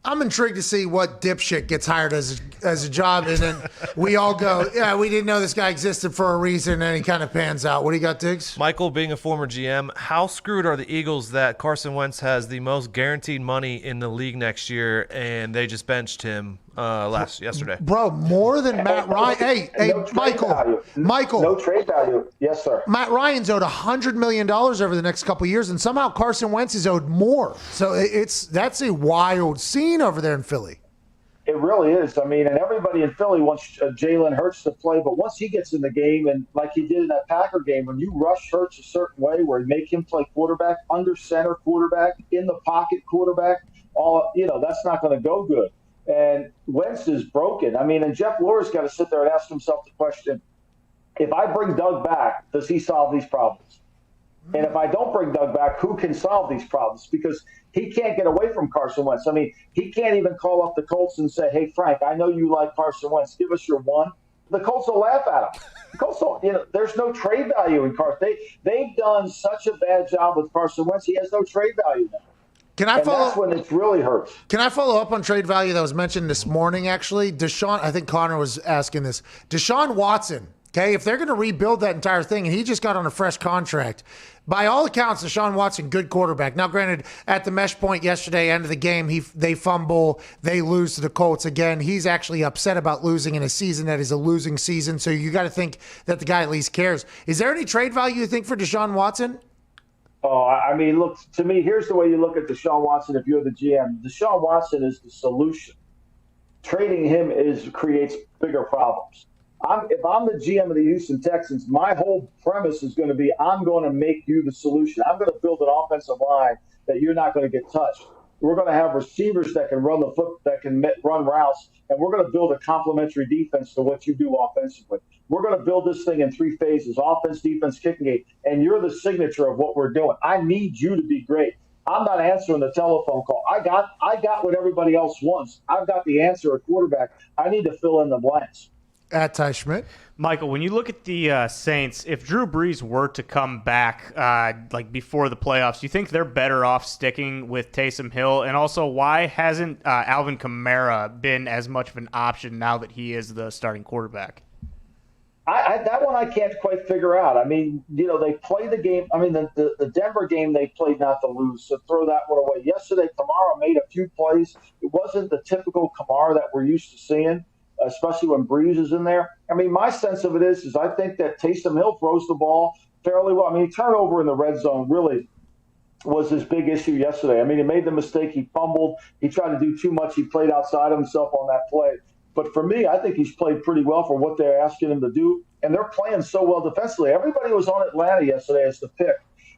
I'm intrigued to see what dipshit gets hired as a job, and then we all go, yeah, we didn't know this guy existed for a reason, and he kind of pans out. What do you got, Diggs? Michael, being a former GM, how screwed are the Eagles that Carson Wentz has the most guaranteed money in the league next year, and they just benched him yesterday? Bro, more than Matt Ryan. Hey, no Michael. No trade value. Yes, sir. Matt Ryan's owed $100 million over the next couple of years, and somehow Carson Wentz is owed more. So that's a wild scene over there in Philly. It really is. I mean, and everybody in Philly wants Jalen Hurts to play, but once he gets in the game, and like he did in that Packer game, when you rush Hurts a certain way where you make him play quarterback, under center quarterback, in the pocket quarterback, that's not going to go good. And Wentz is broken. I mean, and Jeff Lurie's got to sit there and ask himself the question, if I bring Doug back, does he solve these problems? And if I don't bring Doug back, who can solve these problems? Because he can't get away from Carson Wentz. I mean, he can't even call up the Colts and say, hey, Frank, I know you like Carson Wentz. Give us your one. The Colts will laugh at him. The Colts there's no trade value in Carson. They've done such a bad job with Carson Wentz. He has no trade value now. That's when it really hurts. Can I follow up on trade value that was mentioned this morning, actually? I think Connor was asking this. Deshaun Watson, okay, if they're going to rebuild that entire thing, and he just got on a fresh contract, by all accounts, Deshaun Watson, good quarterback. Now, granted, at the mesh point yesterday, end of the game, they fumble, they lose to the Colts again. He's actually upset about losing in a season that is a losing season, so you got to think that the guy at least cares. Is there any trade value you think for Deshaun Watson? Oh, I mean, look, to me, here's the way you look at Deshaun Watson if you're the GM. Deshaun Watson is the solution. Trading him creates bigger problems. If I'm the GM of the Houston Texans, my whole premise is going to be I'm going to make you the solution. I'm going to build an offensive line that you're not going to get touched. We're going to have receivers that can run the foot, that can run routes, and we're going to build a complementary defense to what you do offensively. We're going to build this thing in 3 phases: offense, defense, kicking game, and you're the signature of what we're doing. I need you to be great. I'm not answering the telephone call. I got what everybody else wants. I've got the answer at quarterback. I need to fill in the blanks. At Ty Schmidt. Michael, when you look at the Saints, if Drew Brees were to come back before the playoffs, do you think they're better off sticking with Taysom Hill? And also, why hasn't Alvin Kamara been as much of an option now that he is the starting quarterback? That one I can't quite figure out. I mean, they play the game. I mean, the Denver game they played not to lose, so throw that one away. Yesterday, Kamara made a few plays. It wasn't the typical Kamara that we're used to seeing, especially when Breeze is in there. I mean, my sense of it is I think that Taysom Hill throws the ball fairly well. I mean, turnover in the red zone really was his big issue yesterday. I mean, he made the mistake. He fumbled. He tried to do too much. He played outside of himself on that play. But for me, I think he's played pretty well for what they're asking him to do. And they're playing so well defensively. Everybody was on Atlanta yesterday as the pick,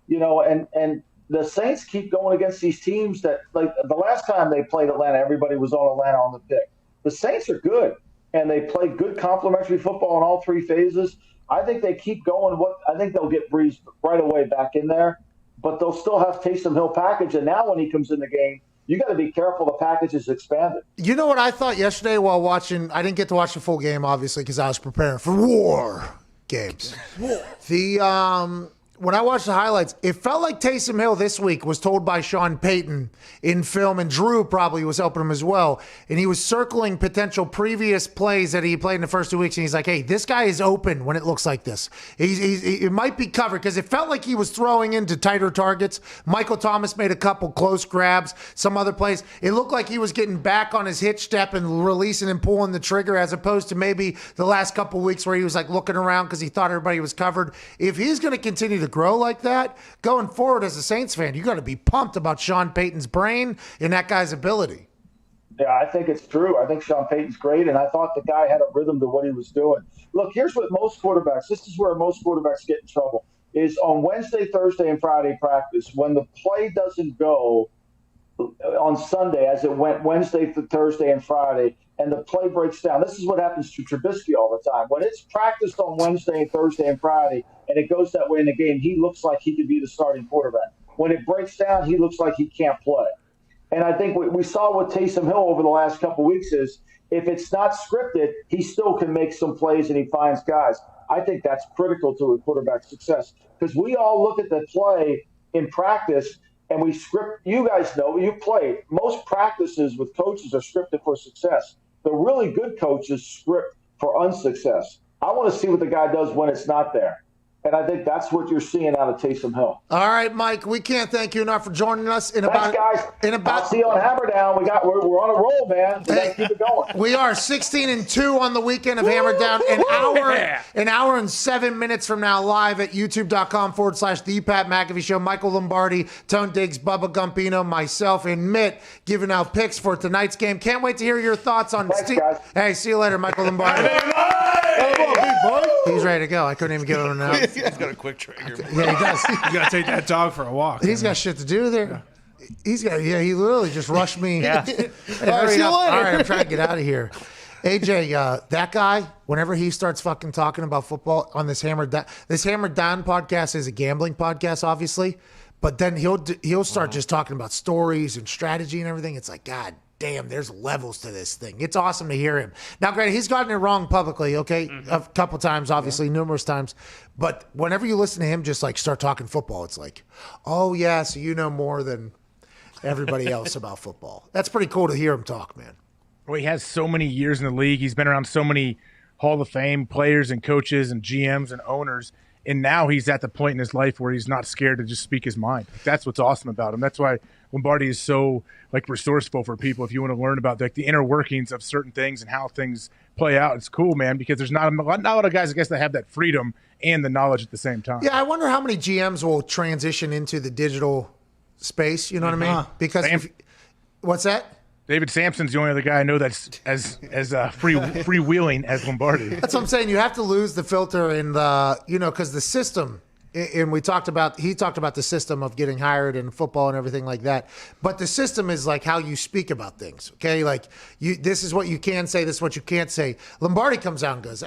and the Saints keep going against these teams that, like the last time they played Atlanta, everybody was on Atlanta on the pick. The Saints are good, and they play good complementary football in all 3 phases. I think they keep going. I think they'll get Breeze right away back in there, but they'll still have Taysom Hill package. And now when he comes in the game, you got to be careful. The package is expanded. You know what I thought yesterday while watching? I didn't get to watch the full game, obviously, because I was preparing for war games. When I watched the highlights, it felt like Taysom Hill this week was told by Sean Payton in film, and Drew probably was helping him as well. And he was circling potential previous plays that he played in the first 2 weeks. And he's like, hey, this guy is open when it looks like this. It might be covered, because it felt like he was throwing into tighter targets. Michael Thomas made a couple close grabs, some other plays. It looked like he was getting back on his hitch step and releasing and pulling the trigger, as opposed to maybe the last couple weeks where he was like looking around because he thought everybody was covered. If he's going to continue to grow like that going forward as a Saints fan, you got to be pumped about Sean Payton's brain and that guy's ability. Yeah, I think it's true. I think Sean Payton's great, and I thought the guy had a rhythm to what he was doing. Look, here's what most quarterbacks – this is where most quarterbacks get in trouble – is on Wednesday, Thursday, and Friday practice, when the play doesn't go on Sunday as it went Wednesday, Thursday, and Friday, and the play breaks down. This is what happens to Trubisky all the time. When it's practiced on Wednesday, Thursday, and Friday, and it goes that way in the game, he looks like he could be the starting quarterback. When it breaks down, he looks like he can't play. And I think what we saw with Taysom Hill over the last couple of weeks is if it's not scripted, he still can make some plays and he finds guys. I think that's critical to a quarterback's success because we all look at the play in practice and we script. You guys know, you played. Most practices with coaches are scripted for success. The really good coaches script for unsuccess. I want to see what the guy does when it's not there. And I think that's what you're seeing out of Taysom Hill. All right, Mike, we can't thank you enough for joining us. Thanks, guys. I'll see you on Hammer Down. We're on a roll, man. We gotta keep it going. We are 16-2 on the weekend of Hammer Down. An hour and 7 minutes from now, live at youtube.com/The Pat McAfee Show. Michael Lombardi, Tone Diggs, Bubba Gumpino, myself, and Mitt giving out picks for tonight's game. Can't wait to hear your thoughts on Thanks, guys. Hey, see you later, Michael Lombardi. He's ready to go. I couldn't even give him an out. He's got a quick trigger. Yeah, he does. You got to take that dog for a walk. He's got shit to do there. He literally just rushed me. Yeah. Hey, All right, see you later. All right, I'm trying to get out of here. AJ, that guy, whenever he starts fucking talking about football on this Hammer Down podcast is a gambling podcast, obviously, but then he'll start just talking about stories and strategy and everything. It's like, God damn, there's levels to this thing. It's awesome to hear him. Now, granted, he's gotten it wrong publicly, okay, a couple times, obviously, numerous times. But whenever you listen to him just like start talking football, it's like, oh, yeah, so you know more than everybody else about football. That's pretty cool to hear him talk, man. Well, he has so many years in the league. He's been around so many Hall of Fame players and coaches and GMs and owners. And now he's at the point in his life where he's not scared to just speak his mind. That's what's awesome about him. That's why Lombardi is so resourceful for people. If you want to learn about the inner workings of certain things and how things play out, it's cool, man, because there's not a lot of guys, I guess, that have that freedom and the knowledge at the same time. Yeah, I wonder how many GMs will transition into the digital space. You know what I mean? Because what's that? David Sampson's the only other guy I know that's as freewheeling as Lombardi. That's what I'm saying. You have to lose the filter and because the system. And he talked about the system of getting hired in football and everything like that. But the system is like how you speak about things. Okay, like this is what you can say, this is what you can't say. Lombardi comes out and goes,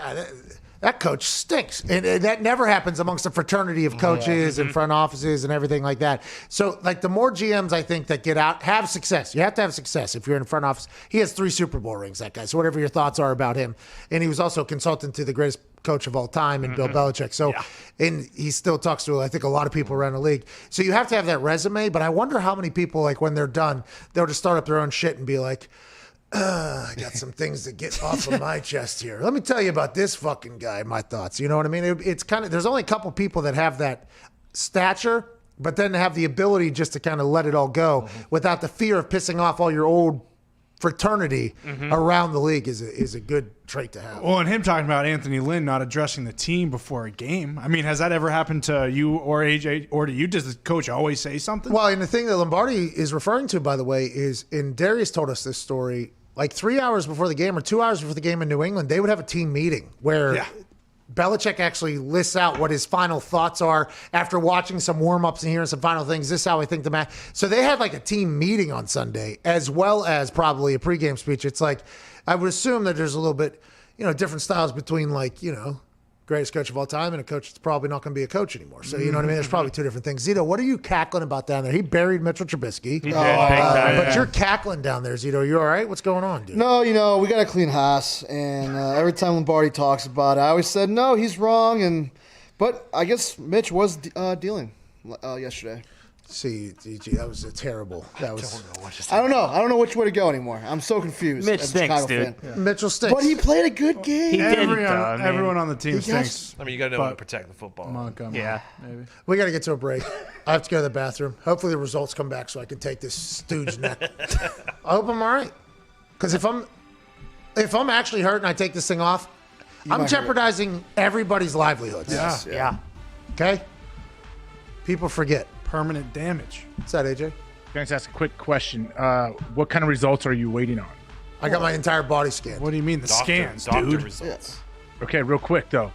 that coach stinks, and that never happens amongst a fraternity of coaches and front offices and everything like that. So, like the more GMs I think that get out have success. You have to have success if you're in the front office. He has 3 Super Bowl rings, that guy. So whatever your thoughts are about him, and he was also a consultant to the greatest coach of all time and Bill Belichick. So, and he still talks to, I think, a lot of people around the league. So you have to have that resume, but I wonder how many people, like when they're done, they'll just start up their own shit and be like, I got some things to get off of my chest here. Let me tell you about this fucking guy, my thoughts. You know what I mean? It's kind of, there's only a couple people that have that stature, but then have the ability just to kind of let it all go without the fear of pissing off all your old fraternity around the league is a good trait to have. Well, and him talking about Anthony Lynn not addressing the team before a game. I mean, has that ever happened to you or AJ or to you? Does the coach always say something? Well, and the thing that Lombardi is referring to, by the way, is, and Darius told us this story, like 3 hours before the game or 2 hours before the game in New England, they would have a team meeting where Belichick actually lists out what his final thoughts are after watching some warm-ups and hearing some final things. This is how I think the match. So they had like a team meeting on Sunday as well as probably a pregame speech. It's like, I would assume that there's a little bit, different styles between greatest coach of all time and a coach that's probably not going to be a coach anymore. So, you know what I mean? There's probably 2 different things. Zito, what are you cackling about down there? He buried Mitchell Trubisky. He did, but you're cackling down there, Zito. You all right? What's going on, dude? No, we got a clean house. And every time Lombardi talks about it, I always said, no, he's wrong. But I guess Mitch was dealing yesterday. See, that was terrible. That was. I don't know. I don't know which way to go anymore. I'm so confused. Mitch stinks, dude. Yeah. Mitchell stinks. But he played a good game. He did. Everyone on the team stinks. I mean, you got to know how to protect the football. Yeah, maybe. We got to get to a break. I have to go to the bathroom. Hopefully the results come back so I can take this stooge neck. I hope I'm all right. Because if I'm actually hurt and I take this thing off, I'm jeopardizing everybody's livelihoods. Yeah. Okay? People forget. Permanent damage. What's that, AJ? Can I just ask a quick question? What kind of results are you waiting on? I got my entire body scanned. What do you mean the scans, doctor dude? results. Okay, real quick though.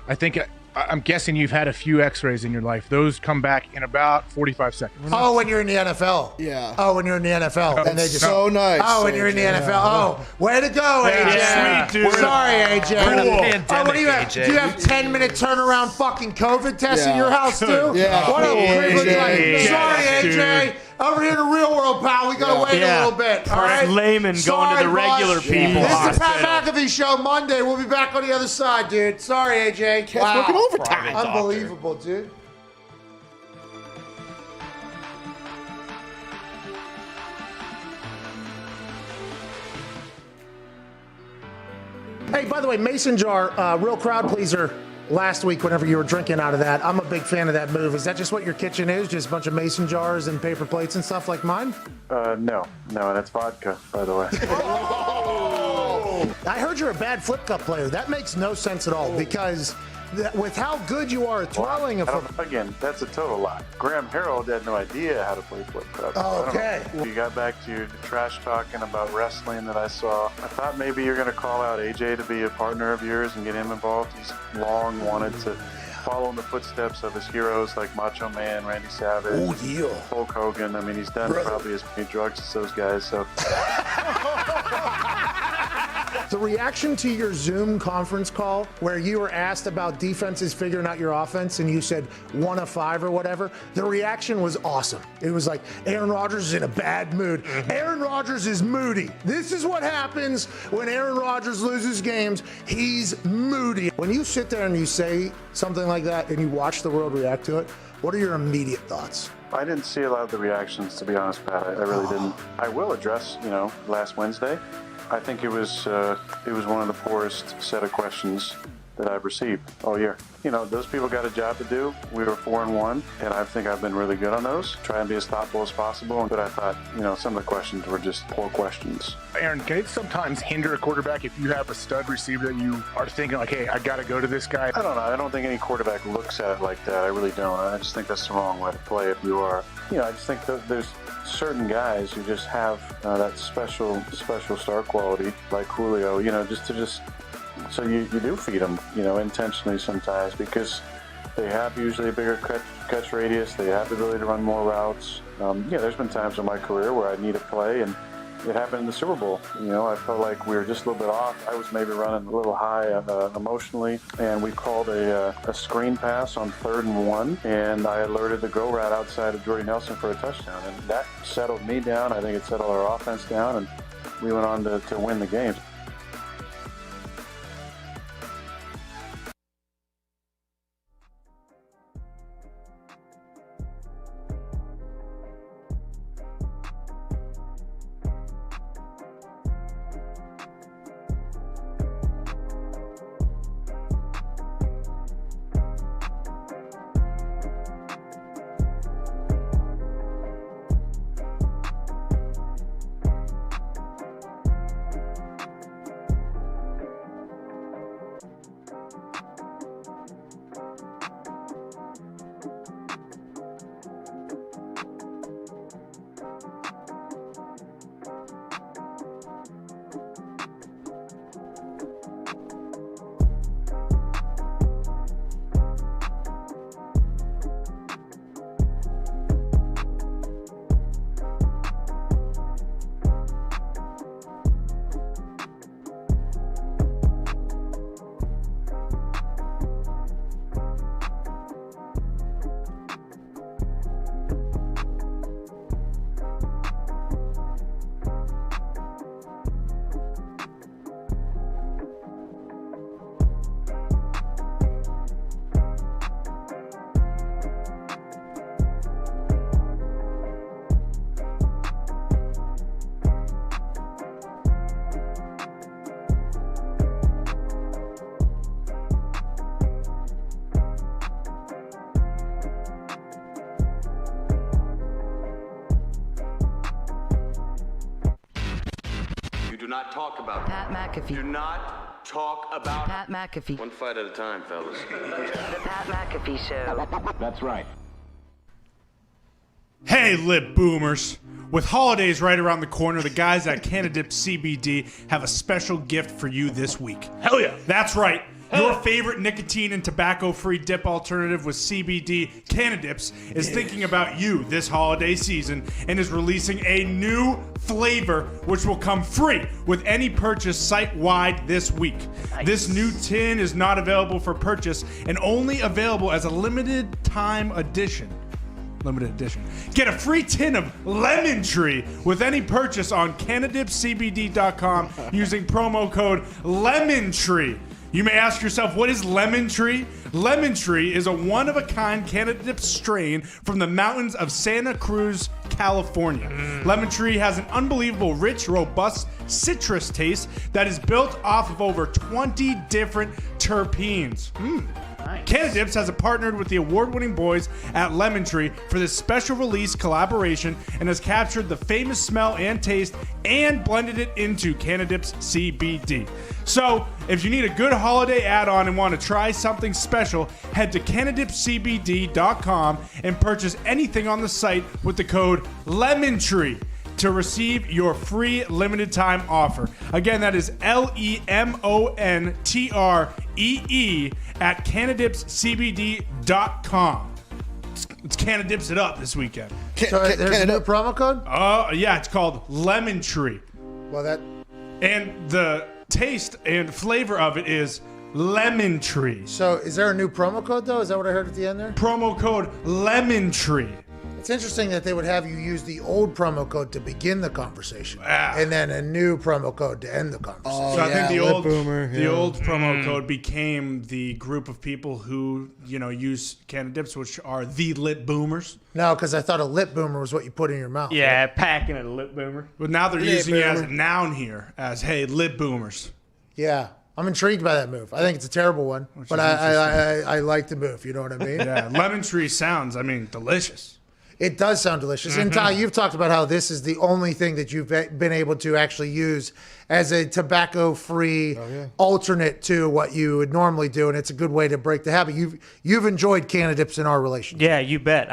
I think I'm guessing you've had a few X-rays in your life. Those come back in about 45 seconds. Oh, when you're in the NFL. Yeah. Oh, when you're in the NFL. And they just So nice. Oh, when you're in the NFL. Oh, way to go, AJ. Yeah, sweet, dude. Sorry, AJ. We're in a Oh, pandemic, what do you have? AJ. Do you have 10-minute turnaround fucking COVID tests in Yeah. your house too? Yeah. What a privilege. AJ. Sorry, AJ. Over here in the real world, pal, we gotta wait a little bit. All right. Layman going to the regular boss. people This is the hospital. Pat McAfee Show Monday. We'll be back on the other side, dude. Sorry, AJ. Cat's working overtime. Unbelievable, dude. Hey, by the way, Mason Jar, real crowd pleaser last week whenever you were drinking out of that. I'm a big fan of that move. Is that just what your kitchen is? Just a bunch of mason jars and paper plates and stuff like mine? No, that's vodka, by the way. I heard you're a bad flip cup player. That makes no sense at all because with how good you are at twirling Again, that's a total lie. Graham Harrell had no idea how to play flip cup. Oh, okay. You got back to your trash talking about wrestling that I saw. I thought maybe you're going to call out AJ to be a partner of yours and get him involved. He's long wanted to follow in the footsteps of his heroes like Macho Man, Randy Savage, Hulk Hogan. I mean, he's done probably as many drugs as those guys. So. The reaction to your Zoom conference call where you were asked about defenses figuring out your offense and you said 1 of 5 or whatever, the reaction was awesome. It was like, Aaron Rodgers is in a bad mood. Aaron Rodgers is moody. This is what happens when Aaron Rodgers loses games. He's moody. When you sit there and you say something like that and you watch the world react to it, what are your immediate thoughts? I didn't see a lot of the reactions, to be honest, Pat. I really didn't. I will address, last Wednesday. I think it was one of the poorest set of questions that I've received all year. Those people got a job to do. We were 4-1, and I think I've been really good on those. Try and be as thoughtful as possible. But I thought, some of the questions were just poor questions. Aaron, can it sometimes hinder a quarterback if you have a stud receiver that you are thinking like, hey, I got to go to this guy? I don't know. I don't think any quarterback looks at it like that. I really don't. I just think that's the wrong way to play if you are. I just think that there's certain guys who just have that special star quality, like Julio, so you do feed them, intentionally sometimes because they have usually a bigger catch radius. They have the ability to run more routes. There's been times in my career where I need a play, and it happened in the Super Bowl. I felt like we were just a little bit off. I was maybe running a little high emotionally, and we called a screen pass on 3rd and 1, and I alerted the go route outside of Jordy Nelson for a touchdown, and that settled me down. I think it settled our offense down, and we went on to win the game. Do not talk about Pat McAfee. Do not talk about Pat McAfee. One fight at a time, fellas. The Pat McAfee Show. That's right. Hey, lip boomers. With holidays right around the corner, the guys at Canadip CBD have a special gift for you this week. Hell yeah. That's right. Your favorite nicotine and tobacco-free dip alternative with CBD, Canadips, is thinking about you this holiday season and is releasing a new flavor which will come free with any purchase site-wide this week. Nice. This new tin is not available for purchase and only available as a limited time edition. Get a free tin of Lemon Tree with any purchase on CanadipCBD.com using promo code LEMONTREE. You may ask yourself, what is Lemon Tree? Lemon Tree is a one-of-a-kind Canadip strain from the mountains of Santa Cruz, California. Lemon Tree has an unbelievable, rich, robust citrus taste that is built off of over 20 different terpenes. Nice. Canadips has partnered with the award-winning boys at Lemon Tree for this special release collaboration and has captured the famous smell and taste and blended it into Canadips CBD. So, if you need a good holiday add-on and want to try something special, head to CanadipCBD.com and purchase anything on the site with the code LEMONTREE to receive your free limited time offer. Again, that is LEMONTREE at CanadipsCBD.com. Let's Canadips it up this weekend. So there's a new promo code? Yeah, it's called Lemon Tree. Well, that... And the taste and flavor of it is Lemon Tree. So is there a new promo code, though? Is that what I heard at the end there? Promo code Lemon Tree. It's interesting that they would have you use the old promo code to begin the conversation, and then a new promo code to end the conversation. So I think the old promo code became the group of people who use Canadips, which are the lit boomers. No, because I thought a lip boomer was what you put in your mouth. Yeah, packing a lip boomer. But now they're using it as a noun here, as hey, lit boomers. Yeah. I'm intrigued by that move. I think it's a terrible one, but I like the move. You know what I mean? Yeah, Lemon Tree sounds, delicious. It does sound delicious. And Ty, you've talked about how this is the only thing that you've been able to actually use as a tobacco-free alternate to what you would normally do, and it's a good way to break the habit. You've enjoyed Canadips in our relationship. Yeah, you bet.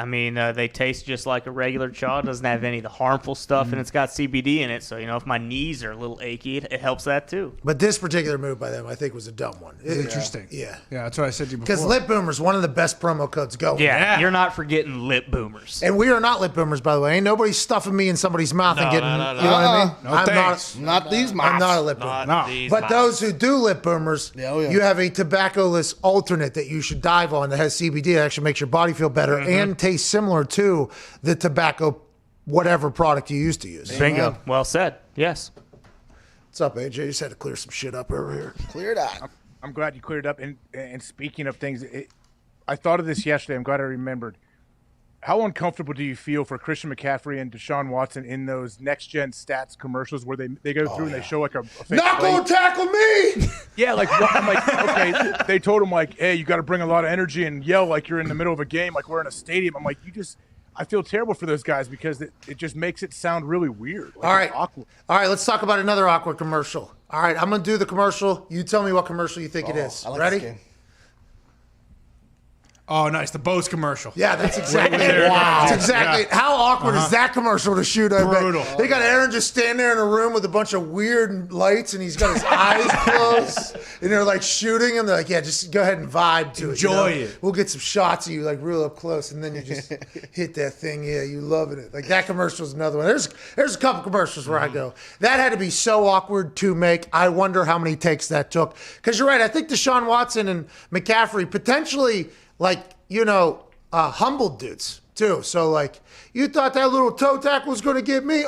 They taste just like a regular chaw. It doesn't have any of the harmful stuff, and it's got CBD in it. So, if my knees are a little achy, it helps that too. But this particular move by them, I think, was a dumb one. Interesting. Yeah. Yeah, that's what I said to you before. Because lip boomers, one of the best promo codes going. Yeah, you're not forgetting lip boomers. And we are not lip boomers, by the way. Ain't nobody stuffing me in somebody's mouth and getting, you know what I mean? No, thanks. Not these mouths. I'm not a lip boomer. But those who do lip boomers, you have a tobacco-less alternate that you should dive on that has CBD that actually makes your body feel better and tastes similar to the tobacco, whatever product you used to use. Bingo. Well said. Yes. What's up, AJ? You just had to clear some shit up over here. Clear it up. I'm glad you cleared it up. And speaking of things, I thought of this yesterday. I'm glad I remembered. How uncomfortable do you feel for Christian McCaffrey and Deshaun Watson in those next-gen stats commercials where they go through and they show like a fake not play? gonna tackle me! Yeah, I'm like, okay, they told him like, hey, you got to bring a lot of energy and yell like you're in the middle of a game, like we're in a stadium. I'm like, I feel terrible for those guys because it just makes it sound really weird. Like All right. awkward. All right, let's talk about another awkward commercial. All right, I'm gonna do the commercial. You tell me what commercial you think it is. I like Ready? this game. Oh, nice. The Bose commercial. Yeah, that's exactly it. Wow. That's exactly it. How awkward is that commercial to shoot? Brutal. They got Aaron just standing there in a room with a bunch of weird lights, and he's got his eyes closed, and they're like shooting him. They're like, yeah, just go ahead and vibe to Enjoy it. it. We'll get some shots of you like real up close, and then you just hit that thing. Yeah, you loving it. Like that commercial is another one. There's a couple commercials where I go, that had to be so awkward to make. I wonder how many takes that took. Because you're right. I think Deshaun Watson and McCaffrey potentially humbled dudes too. So like, you thought that little toe tackle was going to get me?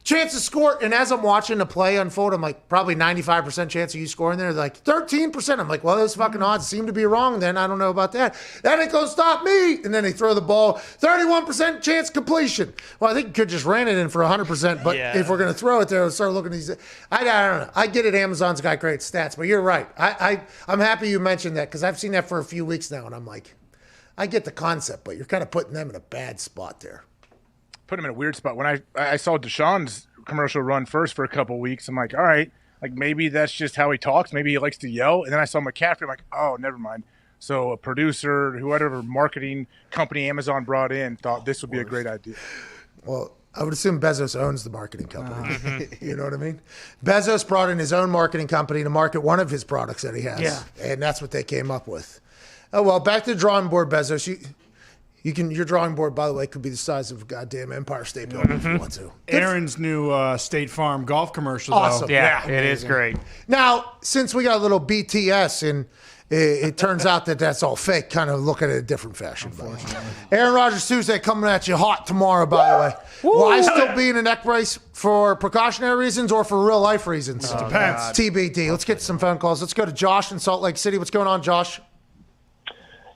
Chance to score. And as I'm watching the play unfold, I'm like, probably 95% chance of you scoring there. They're like 13%. I'm like, well, those fucking odds seem to be wrong then. I don't know about that. That ain't going to stop me. And then they throw the ball, 31% chance completion. Well, I think you could just ran it in for 100%. But if we're going to throw it there, let's start looking at these. I don't know. I get it. Amazon's got great stats, but you're right. I'm happy you mentioned that because I've seen that for a few weeks now. And I'm like, I get the concept, but you're kind of putting them in a bad spot there. Put him in a weird spot. When I saw Deshaun's commercial run first for a couple weeks, I'm like, all right, like maybe that's just how he talks. Maybe he likes to yell. And then I saw McCaffrey. I'm like, oh, never mind. So a producer, whatever marketing company Amazon brought in, thought this would be a great idea. Well, I would assume Bezos owns the marketing company. You know what I mean? Bezos brought in his own marketing company to market one of his products that he has. Yeah. And that's what they came up with. Oh, well, back to the drawing board, Bezos. Your drawing board, by the way, could be the size of a goddamn Empire State Building if you want to. Aaron's new State Farm golf commercial, Awesome. though. Yeah, it is great. Now, since we got a little BTS and it turns out that that's all fake, kind of look at it a different fashion. Aaron Rodgers Tuesday coming at you hot tomorrow, by the way. Will I still be in a neck brace for precautionary reasons or for real life reasons? Depends. TBD. Let's get some phone calls. Let's go to Josh in Salt Lake City. What's going on, Josh?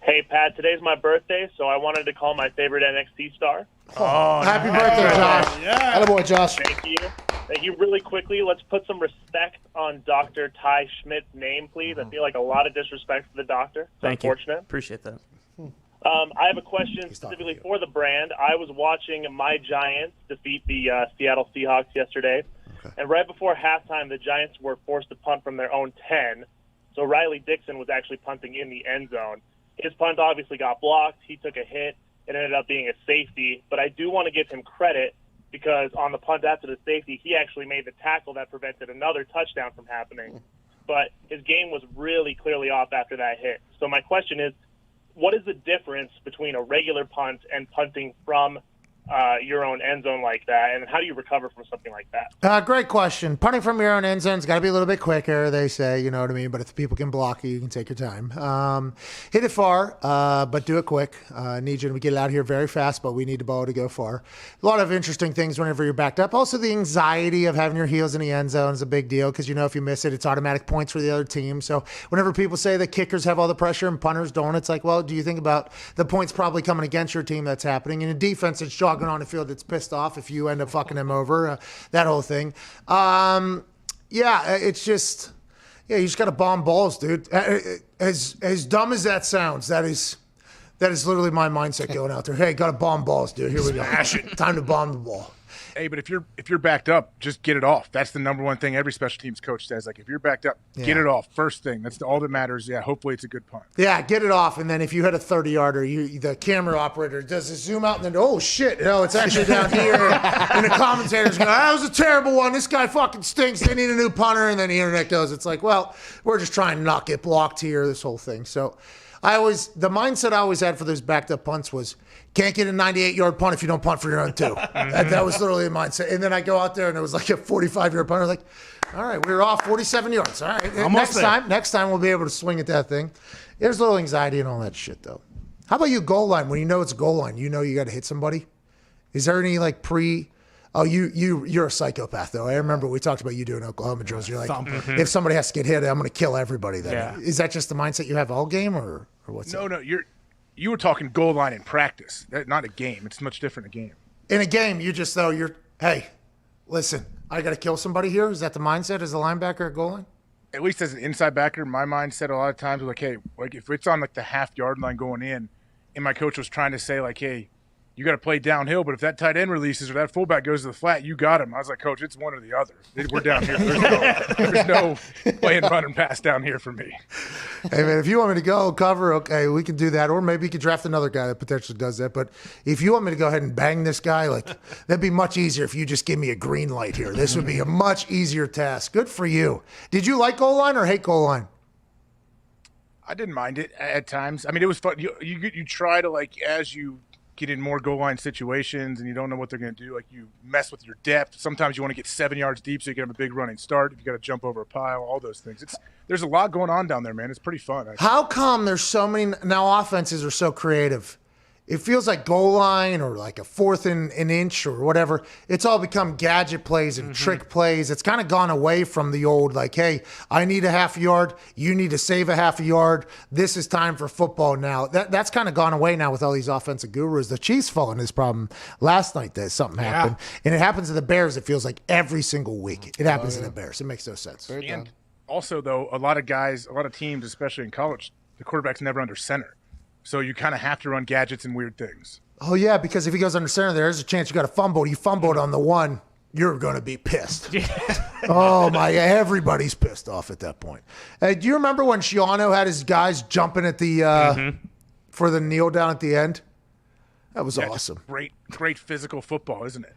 Hey, Pat, today's my birthday, so I wanted to call my favorite NXT star. Oh, happy birthday, Josh. Yeah. Attaboy, Josh. Thank you. Thank you. Really quickly, let's put some respect on Dr. Ty Schmidt's name, please. I feel like a lot of disrespect for the doctor. It's Thank you. unfortunate. Appreciate that. I have a question specifically for the brand. I was watching my Giants defeat the Seattle Seahawks yesterday, and right before halftime, the Giants were forced to punt from their own 10, so Riley Dixon was actually punting in the end zone. His punt obviously got blocked. He took a hit. It ended up being a safety. But I do want to give him credit because on the punt after the safety, he actually made the tackle that prevented another touchdown from happening. But his game was really clearly off after that hit. So my question is, what is the difference between a regular punt and punting from your own end zone like that, and how do you recover from something like that? Great question. Punting from your own end zone's got to be a little bit quicker, they say, you know what I mean? But if the people can block you, you can take your time. Hit it far, but do it quick. Need you to get it out here very fast, but we need the ball to go far. A lot of interesting things whenever you're backed up. Also, the anxiety of having your heels in the end zone is a big deal because, you know, if you miss it, it's automatic points for the other team. So whenever people say that kickers have all the pressure and punters don't, it's like, well, do you think about the points probably coming against your team that's happening? In a defense, it's jogging on the field that's pissed off if you end up fucking him over, that whole thing. It's just, you just got to bomb balls, dude. As dumb as that sounds, that is literally my mindset going out there. Hey, got to bomb balls, dude. Here we go. Time to bomb the ball. Hey, but if you're backed up, just get it off. That's the number one thing every special teams coach says. Like, if you're backed up, get it off. First thing. That's all that matters. Yeah, hopefully it's a good punt. Yeah, get it off. And then if you hit a 30-yarder, the camera operator does a zoom out and then, oh, shit, it's actually down here. And the commentators go, that was a terrible one. This guy fucking stinks. They need a new punter. And then the internet goes, it's like, well, we're just trying to not get blocked here, this whole thing. So the mindset I always had for those backed up punts was, can't get a 98-yard punt if you don't punt for your own two. That was literally the mindset. And then I go out there and it was like a 45-yard punter. Like, all right, we were off 47 yards. All right, next time we'll be able to swing at that thing. There's a little anxiety and all that shit, though. How about you goal line? When you know it's goal line, you know you got to hit somebody. Is there any like Oh, you're a psychopath, though. I remember we talked about you doing Oklahoma drills. You're like, if somebody has to get hit, I'm going to kill everybody. Then is that just the mindset you have all game, or what's that? No, you were talking goal line in practice, not a game. It's much different in a game. In a game, hey, listen, I got to kill somebody here. Is that the mindset as a linebacker at goal line? At least as an inside backer, my mindset a lot of times was like, hey, like if it's on like the half-yard line going in, and my coach was trying to say like, hey, you got to play downhill, but if that tight end releases or that fullback goes to the flat, you got him. I was like, Coach, it's one or the other. We're down here. There's no playing run and pass down here for me. Hey, man, if you want me to go cover, okay, we can do that. Or maybe you could draft another guy that potentially does that. But if you want me to go ahead and bang this guy, like that'd be much easier if you just give me a green light here. This would be a much easier task. Good for you. Did you like goal line or hate goal line? I didn't mind it at times. I mean, it was fun. You try to, like, as you get in more goal line situations and you don't know what they're going to do, like you mess with your depth. Sometimes you want to get 7 yards deep so you can have a big running start. If you got to jump over a pile, all those things. There's a lot going on down there, man. It's pretty fun. How come there's so many now offenses are so creative? It feels like goal line or like a fourth and an inch or whatever. It's all become gadget plays and trick plays. It's kind of gone away from the old, like, hey, I need a half a yard. You need to save a half a yard. This is time for football now. That's kind of gone away now with all these offensive gurus. The Chiefs fell in this problem last night that something happened. And it happens to the Bears, it feels like every single week. It happens to the Bears. It makes no sense. And also, though, a lot of teams, especially in college, the quarterback's never under center. So you kind of have to run gadgets and weird things. Oh, yeah, because if he goes under center, there's a chance you got to fumble. You fumbled on the one, you're going to be pissed. Oh, my, everybody's pissed off at that point. Do you remember when Shiano had his guys jumping at the for the kneel down at the end? That was just awesome. Great physical football, isn't it?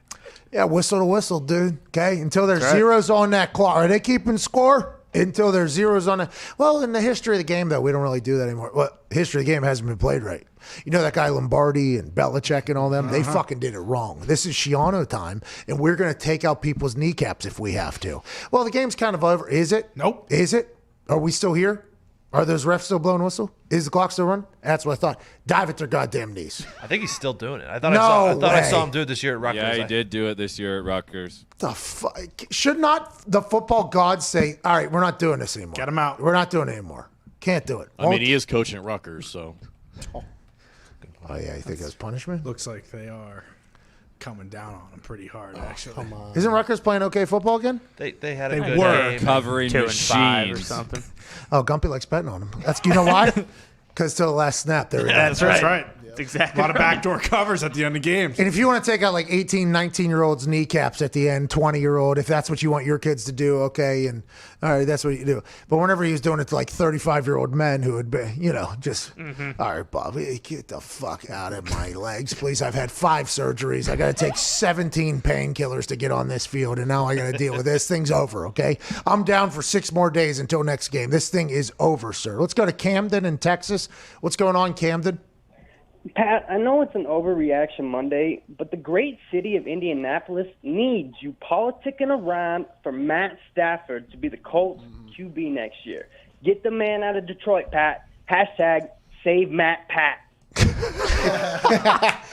Yeah, whistle to whistle, dude. Okay, until there's zeros on that clock. Are they keeping score? Until there's zeros on it. Well, in the history of the game, though, we don't really do that anymore. Well, history of the game hasn't been played right. You know that guy Lombardi and Belichick and all them? They fucking did it wrong. This is Shiano time, and we're going to take out people's kneecaps if we have to. Well, the game's kind of over. Is it? Nope. Is it? Are we still here? Are those refs still blowing whistle? Is the clock still running? That's what I thought. Dive at their goddamn knees. I think he's still doing it. I thought I saw him do it this year at Rutgers. Yeah, he did do it this year at Rutgers. The fuck? Should not the football gods say, all right, we're not doing this anymore. Get him out. We're not doing it anymore. Can't do it. I mean, he is coaching at Rutgers, so. Oh, yeah, you think that's punishment? Looks like they are coming down on him pretty hard, actually. Come on. Isn't Rutgers playing okay football again? They had a They good were game. Covering 2-5 or something. Oh, Gumpy likes betting on him. That's, you know why? Because till the last snap, they're That's right. That's exactly A lot of backdoor covers at the end of games. And if you want to take out like 18, 19-year-olds kneecaps at the end, 20-year-old, if that's what you want your kids to do, okay, and all right, that's what you do. But whenever he was doing it to like 35-year-old men who would be, just, all right, Bob, get the fuck out of my legs, please. I've had 5 surgeries. I got to take 17 painkillers to get on this field, and now I got to deal with this. Thing's over, okay? I'm down for 6 more days until next game. This thing is over, sir. Let's go to Camden in Texas. What's going on, Camden? Pat, I know it's an Overreaction Monday, but the great city of Indianapolis needs you politicking around for Matt Stafford to be the Colts QB next year. Get the man out of Detroit, Pat. Hashtag save Matt Pat. That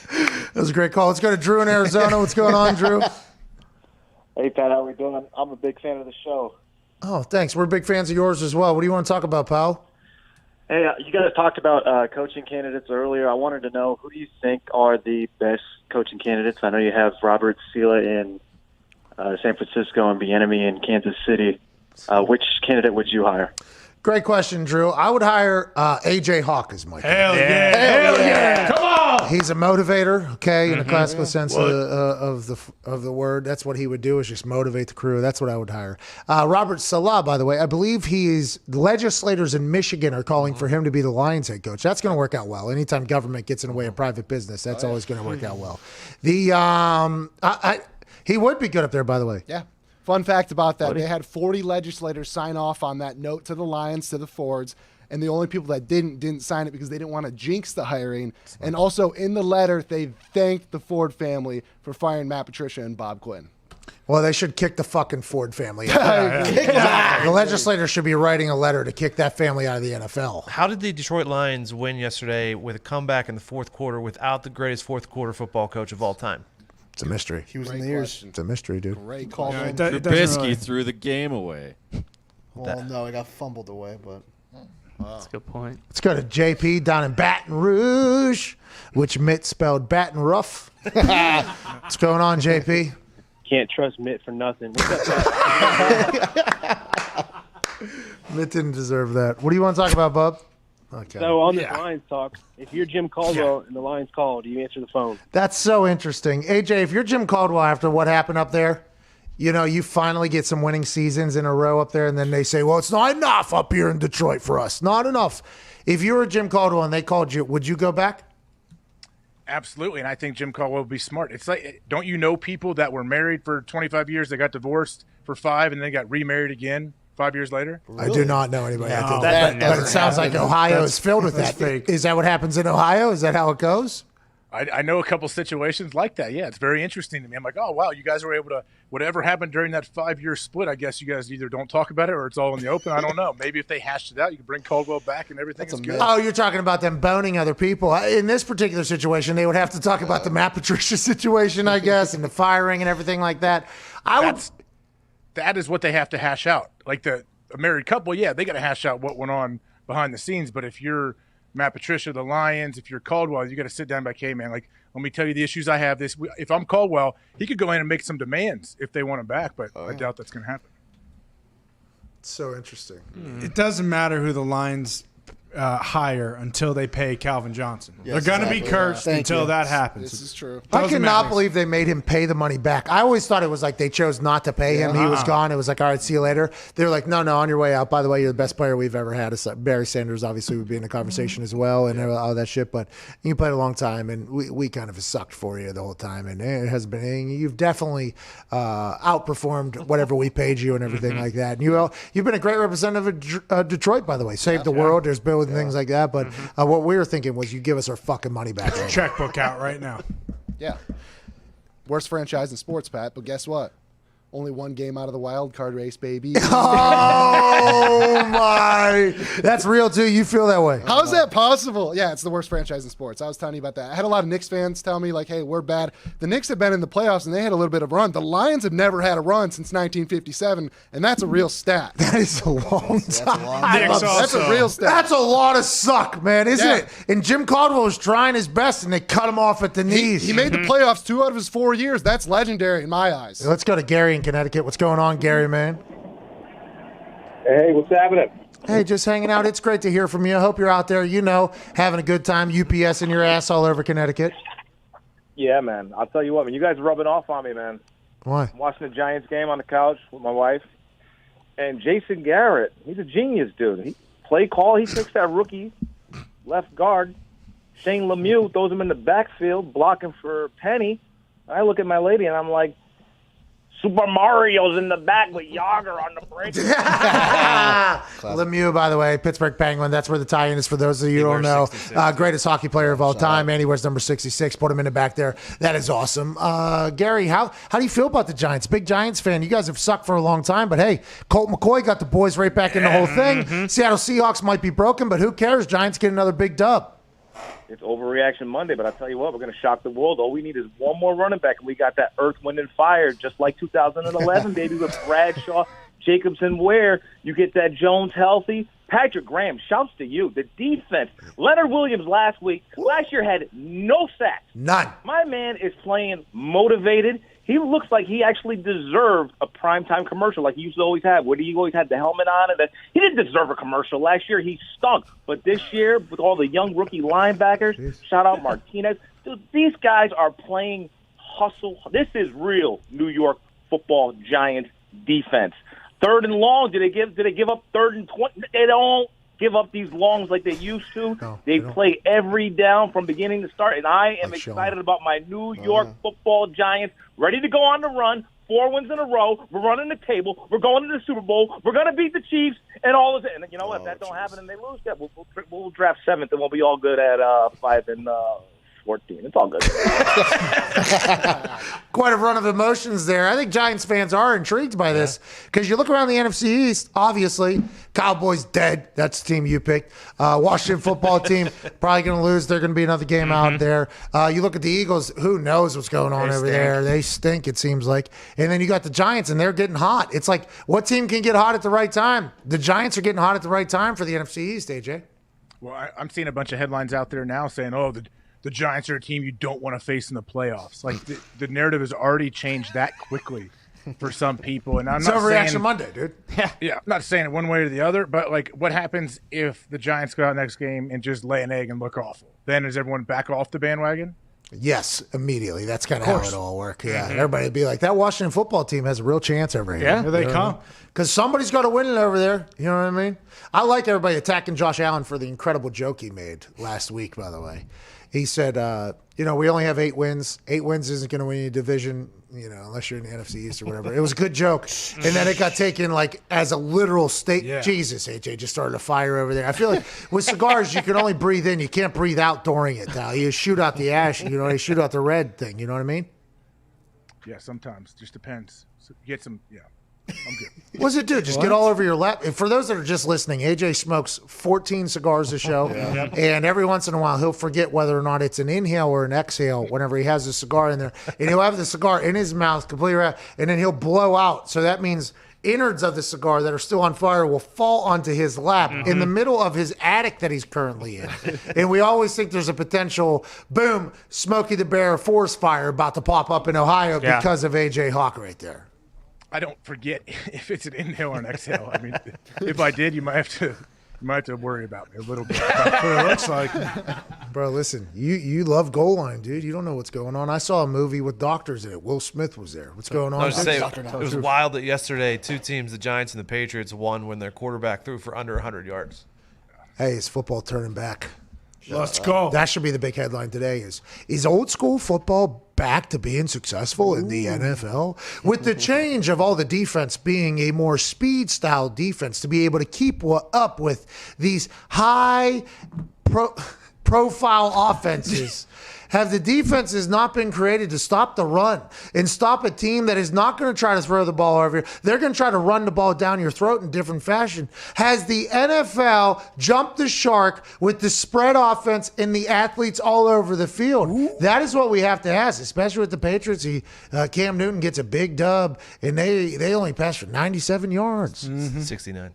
was a great call. Let's go to Drew in Arizona. What's going on, Drew? Hey, Pat, how we doing? I'm a big fan of the show. Oh, thanks. We're big fans of yours as well. What do you want to talk about, pal? Hey, you guys talked about coaching candidates earlier. I wanted to know, who do you think are the best coaching candidates? I know you have Robert Sela in San Francisco and Bieniemy in Kansas City. Which candidate would you hire? Great question, Drew. I would hire A.J. Hawk as my Hell yeah. Come on. He's a motivator, okay, in the classical sense of the word. That's what he would do, is just motivate the crew. That's what I would hire. Robert Salah, by the way, I believe the legislators in Michigan are calling for him to be the Lions head coach. That's going to work out well. Anytime government gets in the way of private business, that's always going to work out well. He would be good up there, by the way. Yeah. Fun fact about that, they had 40 legislators sign off on that note to the Lions, to the Fords, and the only people that didn't sign it because they didn't want to jinx the hiring. And also in the letter, they thanked the Ford family for firing Matt Patricia and Bob Quinn. Well, they should kick the fucking Ford family out. The legislators should be writing a letter to kick that family out of the NFL. How did the Detroit Lions win yesterday with a comeback in the fourth quarter without the greatest fourth quarter football coach of all time? It's a mystery. He was in the ears. It's a mystery, dude. Great call. Trubisky threw the game away. Well, no, it got fumbled away, but that's a good point. Let's go to JP down in Baton Rouge, which Mitt spelled Baton Rough. What's going on, JP? Can't trust Mitt for nothing. Mitt didn't deserve that. What do you want to talk about, bub? Okay. So on the Lions talk, if you're Jim Caldwell and the Lions call, do you answer the phone? That's so interesting. AJ, if you're Jim Caldwell after what happened up there, you finally get some winning seasons in a row up there, and then they say, well, it's not enough up here in Detroit for us. Not enough. If you were Jim Caldwell and they called you, would you go back? Absolutely, and I think Jim Caldwell would be smart. It's like, don't you know people that were married for 25 years, they got divorced for 5, and then got remarried again 5 years later? I do not know anybody that did that. But it sounds like Ohio is filled with that. Fake. Is that what happens in Ohio? Is that how it goes? I know a couple situations like that. Yeah, it's very interesting to me. I'm like, oh, wow, you guys were able to – whatever happened during that 5-year split, I guess you guys either don't talk about it or it's all in the open. I don't know. Maybe if they hashed it out, you could bring Caldwell back and everything is good. Oh, you're talking about them boning other people. In this particular situation, they would have to talk about the Matt Patricia situation, I guess, and the firing and everything like that. That is what they have to hash out. Like a married couple, yeah, they got to hash out what went on behind the scenes. But if you're Matt Patricia, the Lions, if you're Caldwell, you got to sit down and be like, hey, man, like, let me tell you the issues I have. If I'm Caldwell, he could go in and make some demands if they want him back, but I doubt that's going to happen. It's so interesting. It doesn't matter who the Lions hire until they pay Calvin Johnson. Yes, They're going to be exactly. cursed Thank until you. that happens. This is true. I Doesn't cannot matter. believe they made him pay the money back. I always thought it was like they chose not to pay him. He was gone. It was like, all right, see you later. They were like, no, on your way out. By the way, you're the best player we've ever had. It's like Barry Sanders obviously would be in the conversation as well and all that shit. But you played a long time, and we kind of sucked for you the whole time. And it has been, you've definitely outperformed whatever we paid you and everything like that. And you've been a great representative of Detroit, by the way. Saved the world. There's been with things like that. But what we were thinking was you give us our fucking money back. Checkbook out right now. Yeah. Worst franchise in sports, Pat, but guess what? Only one game out of the wild card race, baby. Oh, my. That's real, too. You feel that way. How is that possible? Yeah, it's the worst franchise in sports. I was telling you about that. I had a lot of Knicks fans tell me, like, hey, we're bad. The Knicks have been in the playoffs, and they had a little bit of a run. The Lions have never had a run since 1957, and that's a real stat. That is a long time. That's a real stat. That's a lot of suck, man, isn't it? And Jim Caldwell was trying his best, and they cut him off at the knees. He made the playoffs 2 out of his 4 years. That's legendary in my eyes. Let's go to Gary in Connecticut. What's going on, Gary, man? Hey, what's happening? Hey, just hanging out. It's great to hear from you. I hope you're out there, having a good time, UPS in your ass all over Connecticut. Yeah, man. I'll tell you what, man. You guys are rubbing off on me, man. Why? I'm watching the Giants game on the couch with my wife. And Jason Garrett, he's a genius, dude. He play call. He takes that rookie left guard. Shane Lemieux throws him in the backfield, blocking for Penny. I look at my lady, and I'm like, Super Mario's in the back with Yager on the break. Lemieux, by the way, Pittsburgh Penguin. That's where the tie-in is for those of you who don't know. Greatest hockey player of all time, and he wears number 66. Put him in the back there. That is awesome. Gary, how do you feel about the Giants? Big Giants fan. You guys have sucked for a long time, but hey, Colt McCoy got the boys right back in the whole thing. Seattle Seahawks might be broken, but who cares? Giants get another big dub. It's Overreaction Monday, but I'll tell you what, we're going to shock the world. All we need is one more running back, and we got that Earth, Wind, and Fire, just like 2011, baby, with Bradshaw, Jacobson, Ware. You get that Jones healthy. Patrick Graham, shouts to you. The defense. Leonard Williams last year had no sacks. None. My man is playing motivated. He looks like he actually deserved a primetime commercial like he used to always have. Where he always had the helmet on. He didn't deserve a commercial. Last year, he stunk. But this year, with all the young rookie linebackers, shout out Martinez. Dude, these guys are playing hustle. This is real New York Football Giants defense. 3rd and long, did they give up 3rd and 20? They don't give up these longs like they used to. No, they play every down from beginning to start, and I am excited about my New York Football Giants, ready to go on the run. 4 wins in a row. We're running the table. We're going to the Super Bowl. We're going to beat the Chiefs and all of it. And you know what? If that don't happen and they lose, we'll draft 7th, and we'll be all good at 5 and 14. It's all good. Quite a run of emotions there. I think Giants fans are intrigued by this because you look around the NFC East, obviously, Cowboys dead. That's the team you picked. Washington football team, probably going to lose. They're going to be another game out there. You look at the Eagles, who knows what's going on over there. They stink, it seems like. And then you got the Giants, and they're getting hot. It's like, what team can get hot at the right time? The Giants are getting hot at the right time for the NFC East, AJ. Well, I'm seeing a bunch of headlines out there now saying, the Giants are a team you don't want to face in the playoffs. Like the narrative has already changed that quickly for some people. And It's Overreaction Monday, dude. Yeah, I'm not saying it one way or the other, but like what happens if the Giants go out next game and just lay an egg and look awful? Then does everyone back off the bandwagon? Yes, immediately. That's kind of how it all works. Yeah, everybody would be like, that Washington football team has a real chance over here. Yeah, here they come. Because somebody's got to win it over there. You know what I mean? I like everybody attacking Josh Allen for the incredible joke he made last week, by the way. He said, we only have 8 wins. 8 wins isn't going to win you a division, unless you're in the NFC East or whatever. It was a good joke. And then it got taken like as a literal state. Yeah. Jesus, AJ just started a fire over there. I feel like with cigars, you can only breathe in. You can't breathe out during it now. You shoot out the ash, you shoot out the red thing. You know what I mean? Yeah, sometimes. Just depends. So get some, I'm good. What's it do? Just get all over your lap. For those that are just listening, AJ smokes 14 cigars a show, and every once in a while he'll forget whether or not it's an inhale or an exhale whenever he has a cigar in there. And he'll have the cigar in his mouth completely wrapped, and then he'll blow out. So that means innards of the cigar that are still on fire will fall onto his lap in the middle of his attic that he's currently in. And we always think there's a potential, boom, Smokey the Bear forest fire about to pop up in Ohio because of AJ Hawk right there. I don't forget if it's an inhale or an exhale. I mean, if I did, you might have to You might have to worry about me a little bit. That's what it looks like. Bro, listen, you love goal line, dude. You don't know what's going on. I saw a movie with doctors in it. Will Smith was there. What's going on? I was saying, it was wild that yesterday 2 teams, the Giants and the Patriots, won when their quarterback threw for under 100 yards. Hey, is football turning back? Let's go. That should be the big headline today is old school football back to being successful in the NFL? With the change of all the defense being a more speed style defense to be able to keep up with these high profile offenses. Have the defenses not been created to stop the run and stop a team that is not going to try to throw the ball over you? They're going to try to run the ball down your throat in different fashion. Has the NFL jumped the shark with the spread offense and the athletes all over the field? Ooh. That is what we have to ask, especially with the Patriots. Cam Newton gets a big dub, and they only passed for 97 yards. Mm-hmm. 69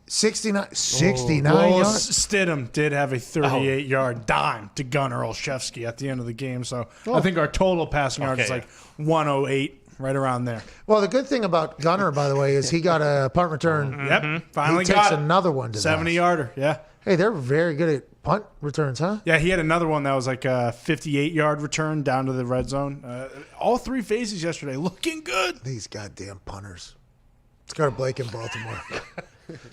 Well, yards. Stidham did have a 38-yard dime to Gunnar Olszewski at the end of the game. So I think our total passing yards is like 108, right around there. Well, the good thing about Gunnar, by the way, is he got a punt return. Yep, finally he got takes another one to 70-yarder. Yeah. Hey, they're very good at punt returns, huh? Yeah, he had another one that was like a 58-yard return down to the red zone. All 3 phases yesterday, looking good. These goddamn punters. Let's go to Blake in Baltimore.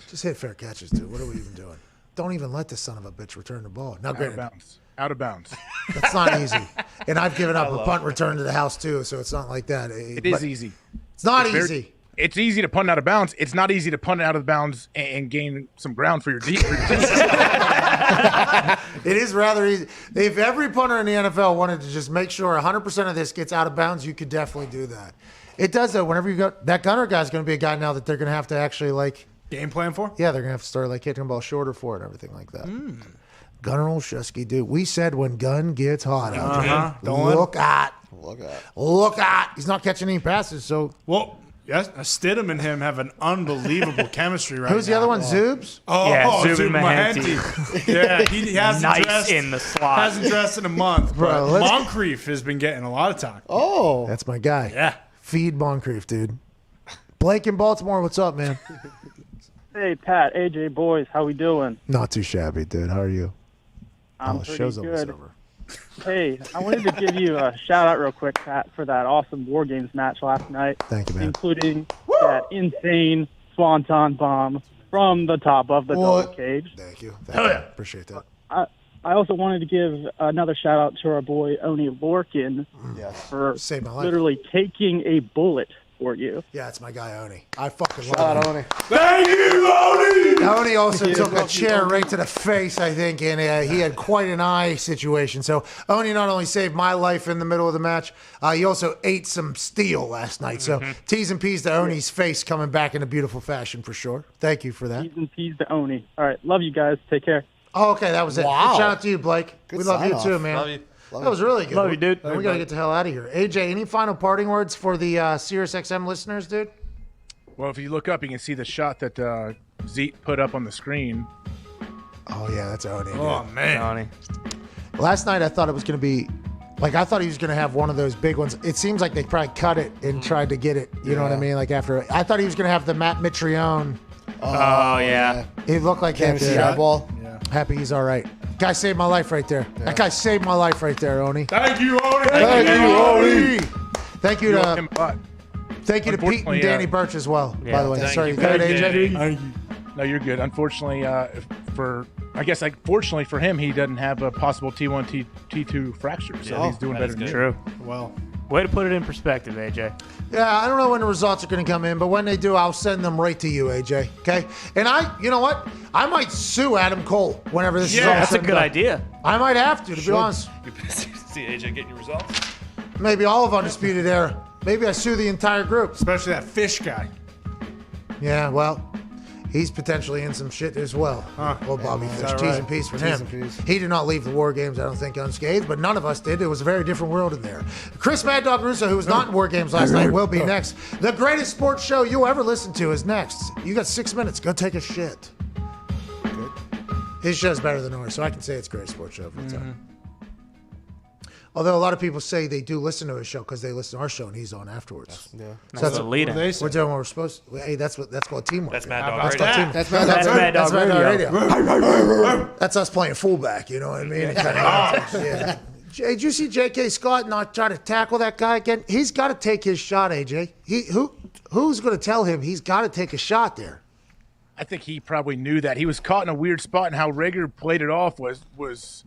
Just hit fair catches, dude. What are we even doing? Don't even let this son of a bitch return the ball. Now, granted, out of bounds. That's not easy. And I've given up a punt return to the house, too, so it's not like that. It is easy. It's not easy. It's easy to punt out of bounds. It's not easy to punt out of bounds and gain some ground for your deep. It is rather easy. If every punter in the NFL wanted to just make sure 100% of this gets out of bounds, you could definitely do that. It does, though. Whenever you go, that Gunner guy's going to be a guy now that they're going to have to actually, like... Game plan for? Yeah, they're going to have to start, like, hitting the ball shorter for it and everything like that. Gunnar Olszewski, dude. We said when gun gets hot out there, look at. He's not catching any passes, so. Well, yes, Stidham and him have an unbelievable chemistry right now. Who's the other one, Zoobs? Zubin Mehenti. Yeah, he hasn't nice dressed in the slot. Hasn't dressed in a month, Bro, but Moncrief has been getting a lot of talk. Oh. That's my guy. Yeah. Feed Moncrief, dude. Blake in Baltimore, what's up, man? Hey, Pat, AJ, boys, how we doing? Not too shabby, dude. How are you? I'm the pretty show's almost good. over. Hey, I wanted to give you a shout-out real quick, Pat, for that awesome War Games match last night. Thank you, man. Including that insane swanton bomb from the top of the dog cage. Thank you. Appreciate that. I also wanted to give another shout-out to our boy, Oni Lorkin, for Saved my life. literally taking a bullet for you. Yeah, it's my guy, Oni. I fucking love Shout out, him. Oni. Thank you, Oni! Oni also took a chair right to the face, I think, and he had quite an eye situation. So Oni not only saved my life in the middle of the match, he also ate some steel last night. So T's and P's to Oni's face coming back in a beautiful fashion for sure. Thank you for that. T's and P's to Oni. All right, love you guys. Take care. Oh, okay, that was it. Wow. Shout out to you, Blake. Good we love you sign-off. too, man. Love you. That was really good. Love you, dude. We got to get the hell out of here. AJ, any final parting words for the SiriusXM listeners, dude? Well, if you look up, you can see the shot that Zeke put up on the screen. Oh, yeah, that's Oni. Oh, dude. man. Oni. Last night, I thought it was going to be, I thought he was going to have one of those big ones. It seems like they probably cut it and tried to get it. You know what I mean? Like after, I thought he was going to have the Matt Mitrione. Oh, yeah. He looked like Can't that. see dude. eyeball. Happy he's all right. Guy saved my life right there. That guy saved my life right there, Oni. Thank you, Oni. Thank you, Oni. Thank you You owe to him a lot. Thank you to Pete and Unfortunately, Danny Birch as well. Yeah, by the way, thank sorry, you. you good, AJ? Thank you. No, you're good. Unfortunately, fortunately for him, he doesn't have a possible T1, T2 fracture, so he's doing better than you. True. Well, way to put it in perspective, AJ. Yeah, I don't know when the results are going to come in, but when they do, I'll send them right to you, AJ. Okay? And you know what? I might sue Adam Cole whenever this is all That's a said and good done. idea. I might have to be honest. You're pissed to see AJ getting your results. Maybe all of Undisputed Era. Maybe I sue the entire group. especially that fish guy. Yeah, well, he's potentially in some shit as well. Well, Bobby Fish. T's and P's for him. He did not leave the War Games, I don't think, unscathed, but none of us did. It was a very different world in there. Chris Mad Dog Russo, who was not in War Games last night, will be next. The greatest sports show you'll ever listen to is next. You got 6 minutes. Go take a shit. Good. His show's better than ours, so I can say it's a great sports show for the time. Although a lot of people say they do listen to his show because they listen to our show and he's on afterwards. That's the lead-in. We're doing what we're supposed to. Hey, that's called teamwork. That's Mad Dog That's Radio. called teamwork. That's Mad Dog Radio. That's us playing fullback, you know what I mean? Yeah. Did you see J.K. Scott not try to tackle that guy again? He's got to take his shot, AJ. Who's going to tell him he's got to take a shot there? I think he probably knew that. He was caught in a weird spot, and how Rager played it off was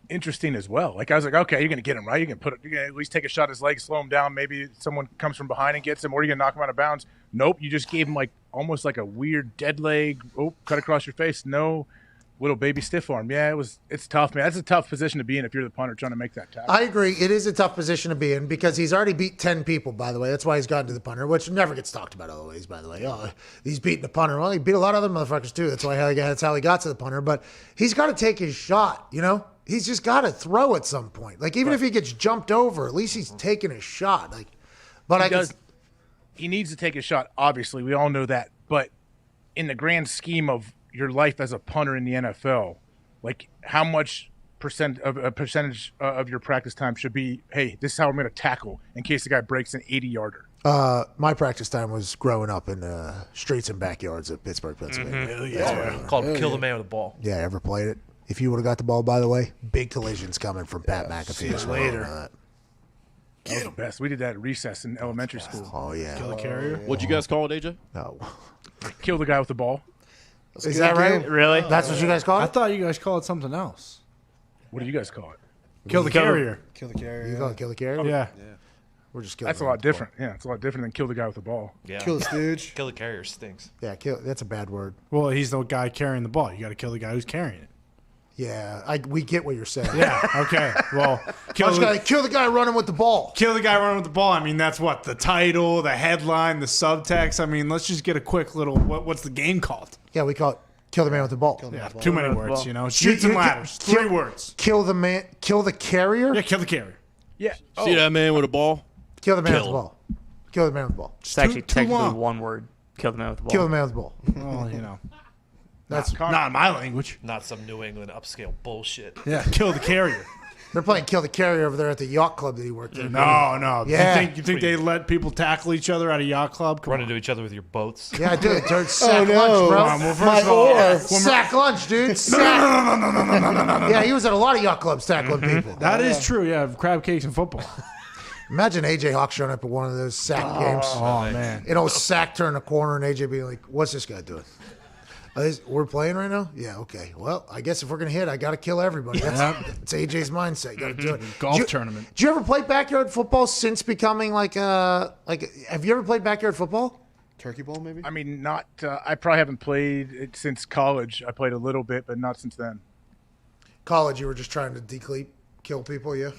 interesting as well. Like, I was like, okay, you're going to get him, right? You're going to at least take a shot at his leg, slow him down. Maybe someone comes from behind and gets him, or you're going to knock him out of bounds. Nope, you just gave him almost like a weird dead leg. Oh, cut across your face. No. Little baby stiff arm. Yeah, it's tough, man. That's a tough position to be in if you're the punter trying to make that tackle. I agree. It is a tough position to be in because he's already beat 10 people, by the way. That's why he's gotten to the punter, which never gets talked about always, by the way. Oh, he's beating the punter. Well, he beat a lot of other motherfuckers, too. That's how he got to the punter. But he's got to take his shot, you know? He's just got to throw at some point. Like, even if he gets jumped over, at least he's taking a shot. He needs to take a shot, obviously. We all know that. But in the grand scheme of your life as a punter in the NFL, like, how much percentage of your practice time should be, hey, this is how I'm going to tackle in case the guy breaks an 80-yarder? My practice time was growing up in streets and backyards of Pittsburgh, Pennsylvania. Called Kill the Man with a Ball. Yeah, ever played it? If you would have got the ball, by the way, big collisions coming from Pat McAfee as well. That was the best. We did that at recess in elementary school. Oh, yeah. Kill the carrier. What'd you guys call it, AJ? No. Kill the guy with the ball. Is that right? Really? That's what you guys call it? I thought you guys called it something else. What do you guys call it? Kill the carrier. Kill the carrier. You call it kill the carrier? Yeah. We're just killing. That's a lot different. Yeah, it's a lot different than kill the guy with the ball. Yeah. Kill the stooge. Kill the carrier stinks. Yeah, that's a bad word. Well, he's the guy carrying the ball. You got to kill the guy who's carrying it. Yeah, we get what you're saying. Yeah. Okay. Well, kill the guy running with the ball. Kill the guy running with the ball. I mean, that's what the title, the headline, the subtext. I mean, let's just get a quick little. What's the game called? Yeah, we call it kill the man with the ball. Yeah, too many words. You know, shoots and ladders. 3 words. Kill the man. Kill the carrier. Yeah, kill the carrier. Yeah. See that man with a ball? Kill the man with the ball. Kill the man with the ball. It's actually technically one word. Kill the man with the ball. Kill the man with the ball. Well, you know. That's not my language. Not some New England upscale bullshit. Yeah, kill the carrier. They're playing kill the carrier over there at the yacht club that he worked in. No. Yeah. You think they let people tackle each other at a yacht club? Run into each other with your boats. Yeah, dude. Sack lunch, bro. Well, first of all, sack lunch, dude. Sack. Yeah, he was at a lot of yacht clubs tackling people. That is true. Yeah, crab cakes and football. Imagine AJ Hawk showing up at one of those sack games. Oh, man. You know, sack turn the corner and AJ being like, what's this guy doing? We're playing right now? Yeah, okay. Well, I guess if we're going to hit, I got to kill everybody. That's AJ's mindset. You got to do it. Golf tournament. Did you ever play backyard football since becoming have you ever played backyard football? Turkey bowl, maybe? I mean, not. I probably haven't played it since college. I played a little bit, but not since then. College, you were just trying to decleat, kill people, yeah?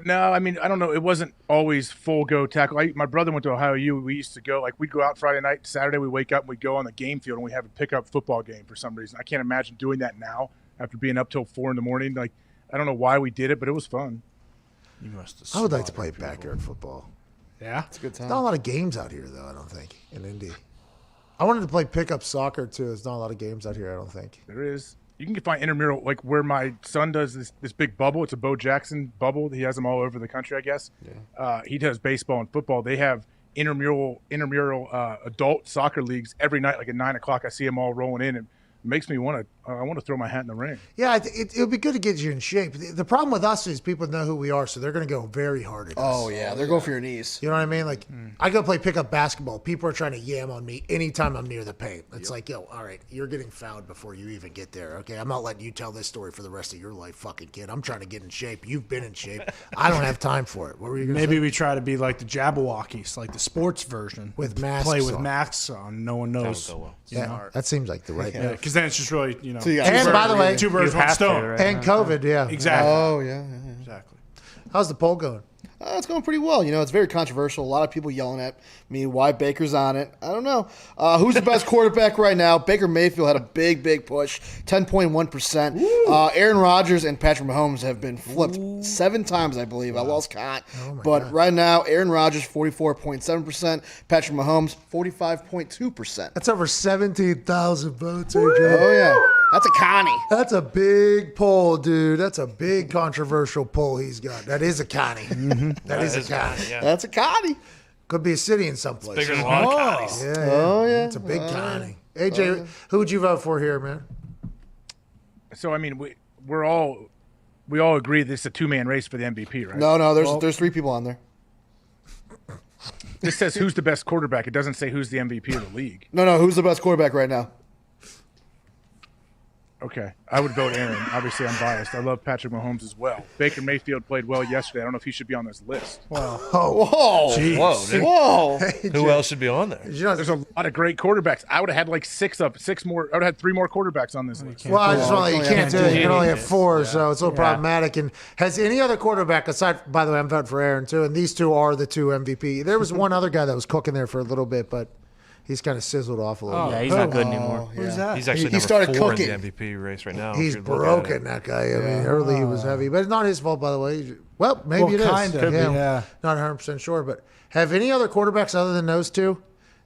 No, I mean, I don't know. It wasn't always full go tackle. My brother went to Ohio U. We used to go, we'd go out Friday night, Saturday, we wake up and we'd go on the game field and we have a pickup football game for some reason. I can't imagine doing that now after being up till 4 a.m. Like, I don't know why we did it, but it was fun. I would like to play backyard football. Yeah? It's a good time. There's not a lot of games out here, though, I don't think, in Indy. I wanted to play pickup soccer, too. There's not a lot of games out here, I don't think. There is. You can find intramural, like where my son does this big bubble. It's a Bo Jackson bubble. He has them all over the country, I guess. Yeah. He does baseball and football. They have intramural adult soccer leagues every night, like at 9 o'clock. I see them all rolling in, and it makes me want to throw my hat in the ring. Yeah, it would be good to get you in shape. The problem with us is people know who we are, so they're going to go very hard at us. Oh, yeah. They're going for your knees. You know what I mean? Like, I go play pickup basketball. People are trying to yam on me anytime I'm near the paint. It's like, yo, all right, you're getting fouled before you even get there, okay? I'm not letting you tell this story for the rest of your life, fucking kid. I'm trying to get in shape. You've been in shape. I don't have time for it. What were you going to say? Maybe we try to be like the Jabberwockies, like the sports version. With masks Play with on. masks on. No one knows. That would go well. Yeah, that seems like the right move. Because then it's just really, So you got And by the way, two birds, one stone. right? and COVID, yeah. Exactly. Oh, yeah. Exactly. How's the poll going? It's going pretty well. You know, it's very controversial. A lot of people yelling at me why Baker's on it. I don't know. Who's the best quarterback right now? Baker Mayfield had a big push, 10.1%. Aaron Rodgers and Patrick Mahomes have been flipped 7 times, I believe. Wow. I lost count. But right now, Aaron Rodgers, 44.7%. Patrick Mahomes, 45.2%. That's over 17,000 votes, AJ. Oh, yeah. That's a Connie. That's a big poll, dude. That's a big controversial poll he's got. That is a Connie. That is a Connie. Yeah. That's a Connie. Could be a city in some place. Bigger than a lot of Connies. Yeah, Oh, yeah. It's a big Connie. AJ, who would you vote for here, man? So I mean, we all agree this is a 2-man race for the MVP, right? No. There's 3 people on there. This says who's the best quarterback. It doesn't say who's the MVP of the league. No. Who's the best quarterback right now? Okay, I would vote Aaron. Obviously, I'm biased. I love Patrick Mahomes as well. Baker Mayfield played well yesterday. I don't know if he should be on this list. Whoa. Whoa, dude. Whoa. Who else should be on there? There's a lot of great quarterbacks. I would have had like 6 more. I would have had 3 more quarterbacks on this list. Well, I just want to you can't do it. You can only have 4, so it's a little problematic. And has any other quarterback aside? By the way, I'm voting for Aaron too, and these 2 are the 2 MVP. There was one other guy that was cooking there for a little bit, but he's kind of sizzled off a little bit. Yeah, he's not good anymore. Who's that? He's actually He number started 4 cooking. in the MVP race right now. He's if you look at broken, it. that guy. I mean, early he was heavy, but it's not his fault, by the way. Well, maybe it is. Kind of. Yeah. Not 100% sure, but have any other quarterbacks other than those 2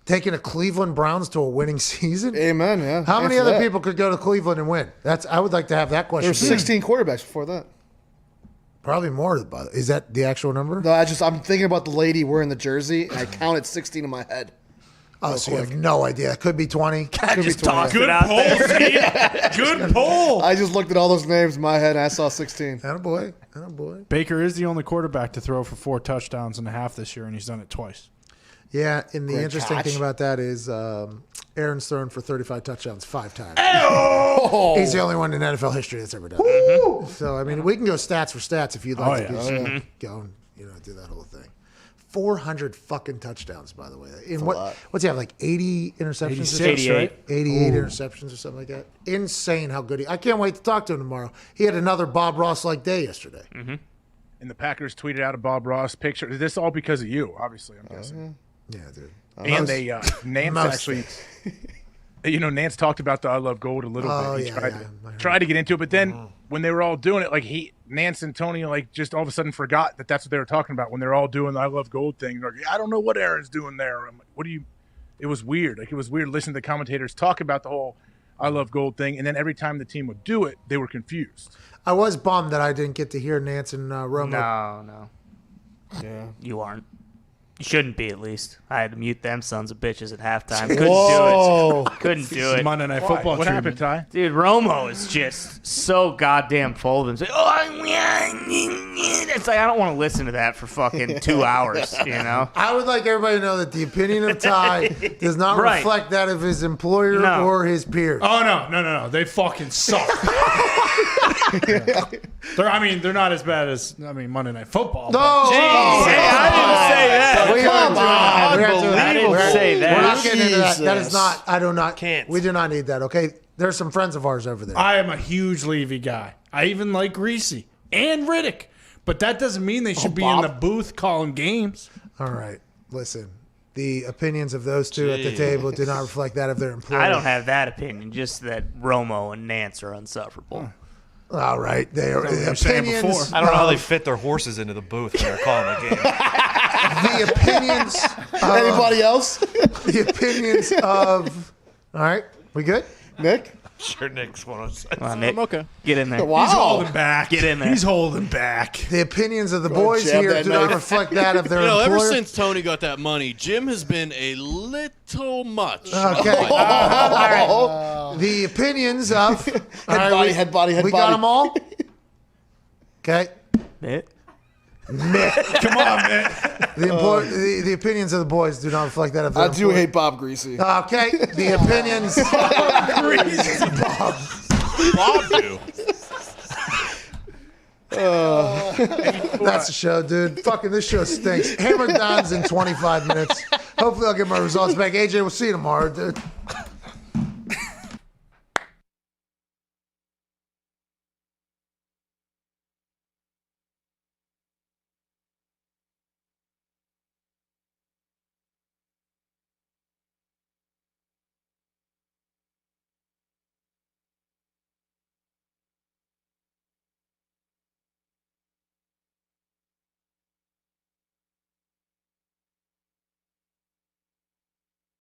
taken a Cleveland Browns to a winning season? Amen, yeah. How many Answer other that. people could go to Cleveland and win? I would like to have that question. There's 16 quarterbacks before that. Probably more. Is that the actual number? No, I'm thinking about the lady wearing the jersey, and I counted 16 in my head. Oh, so you have no idea. It could be 20. Could be 20. Good poll. Good poll. I just looked at all those names in my head, and I saw 16. Attaboy. Baker is the only quarterback to throw for 4 touchdowns and a half this year, and he's done it twice. Yeah, and the Great interesting catch. thing about that is Aaron's thrown for 35 touchdowns 5 times. Oh! He's the only one in NFL history that's ever done it. So, I mean, we can go stats for stats if you'd like to go and do that whole thing. 400 fucking touchdowns, by the way. In what's he have, like 80 interceptions? 88. 88 interceptions or something like that. Insane how good I can't wait to talk to him tomorrow. He had another Bob Ross-like day yesterday. And the Packers tweeted out a Bob Ross picture. This all because of you, obviously, I'm guessing. Yeah, dude. And they, Nance actually, Nance talked about the I Love Gold a little bit. He tried to get into it, but then when they were all doing it, like Nance and Tony, like just all of a sudden forgot that that's what they were talking about when they're all doing the I Love Gold thing. They're like, I don't know what Aaron's doing there. I'm like, what do you? It was weird. Like it was weird listening to the commentators talk about the whole I Love Gold thing, and then every time the team would do it, they were confused. I was bummed that I didn't get to hear Nance and Romo. No. Yeah. You aren't. You shouldn't be, at least. I had to mute them sons of bitches at halftime. Couldn't do it. Couldn't do it. Monday Night Football. What happened, Ty? Dude, Romo is just so goddamn full of himself. It's like, I don't want to listen to that for fucking 2 hours, you know? I would like everybody to know that the opinion of Ty does not reflect that of his employer or his peers. Oh, no. They fucking suck. They're not as bad as Monday Night Football. No, I didn't say that. Come on. I didn't say that. We're not getting into that. That is Jesus. not, we do not need that, okay? There's some friends of ours over there. I am a huge Levy guy. I even like Greasy and Riddick. But that doesn't mean they should be in the booth calling games. All right. Listen, the opinions of those two at the table do not reflect that of their employer. I don't have that opinion, just that Romo and Nance are insufferable. All right. They are the opinions. I don't know how they fit their horses into the booth when they're calling a game. The opinions. Anybody else? The opinions of. All right. We good? Nick? Sure, Nick's one. Come on, Nick. I'm okay. Get in there. Wow. He's holding back. Get in there. He's holding back. The opinions of the boys jab here that do not knife. reflect that of their Ever employer. since Tony got that money, Jim has been a little much. Okay. All right. The opinions of. Head body. We got them all? Okay. Nick. Come on, man. The opinions of the boys do not reflect that of their I do employer. hate Bob Greasy. Okay. The opinions. Bob do. That's the show, dude. Fucking this show stinks. Hammer Don's in 25 minutes. Hopefully I'll get my results back. AJ, we'll see you tomorrow, dude.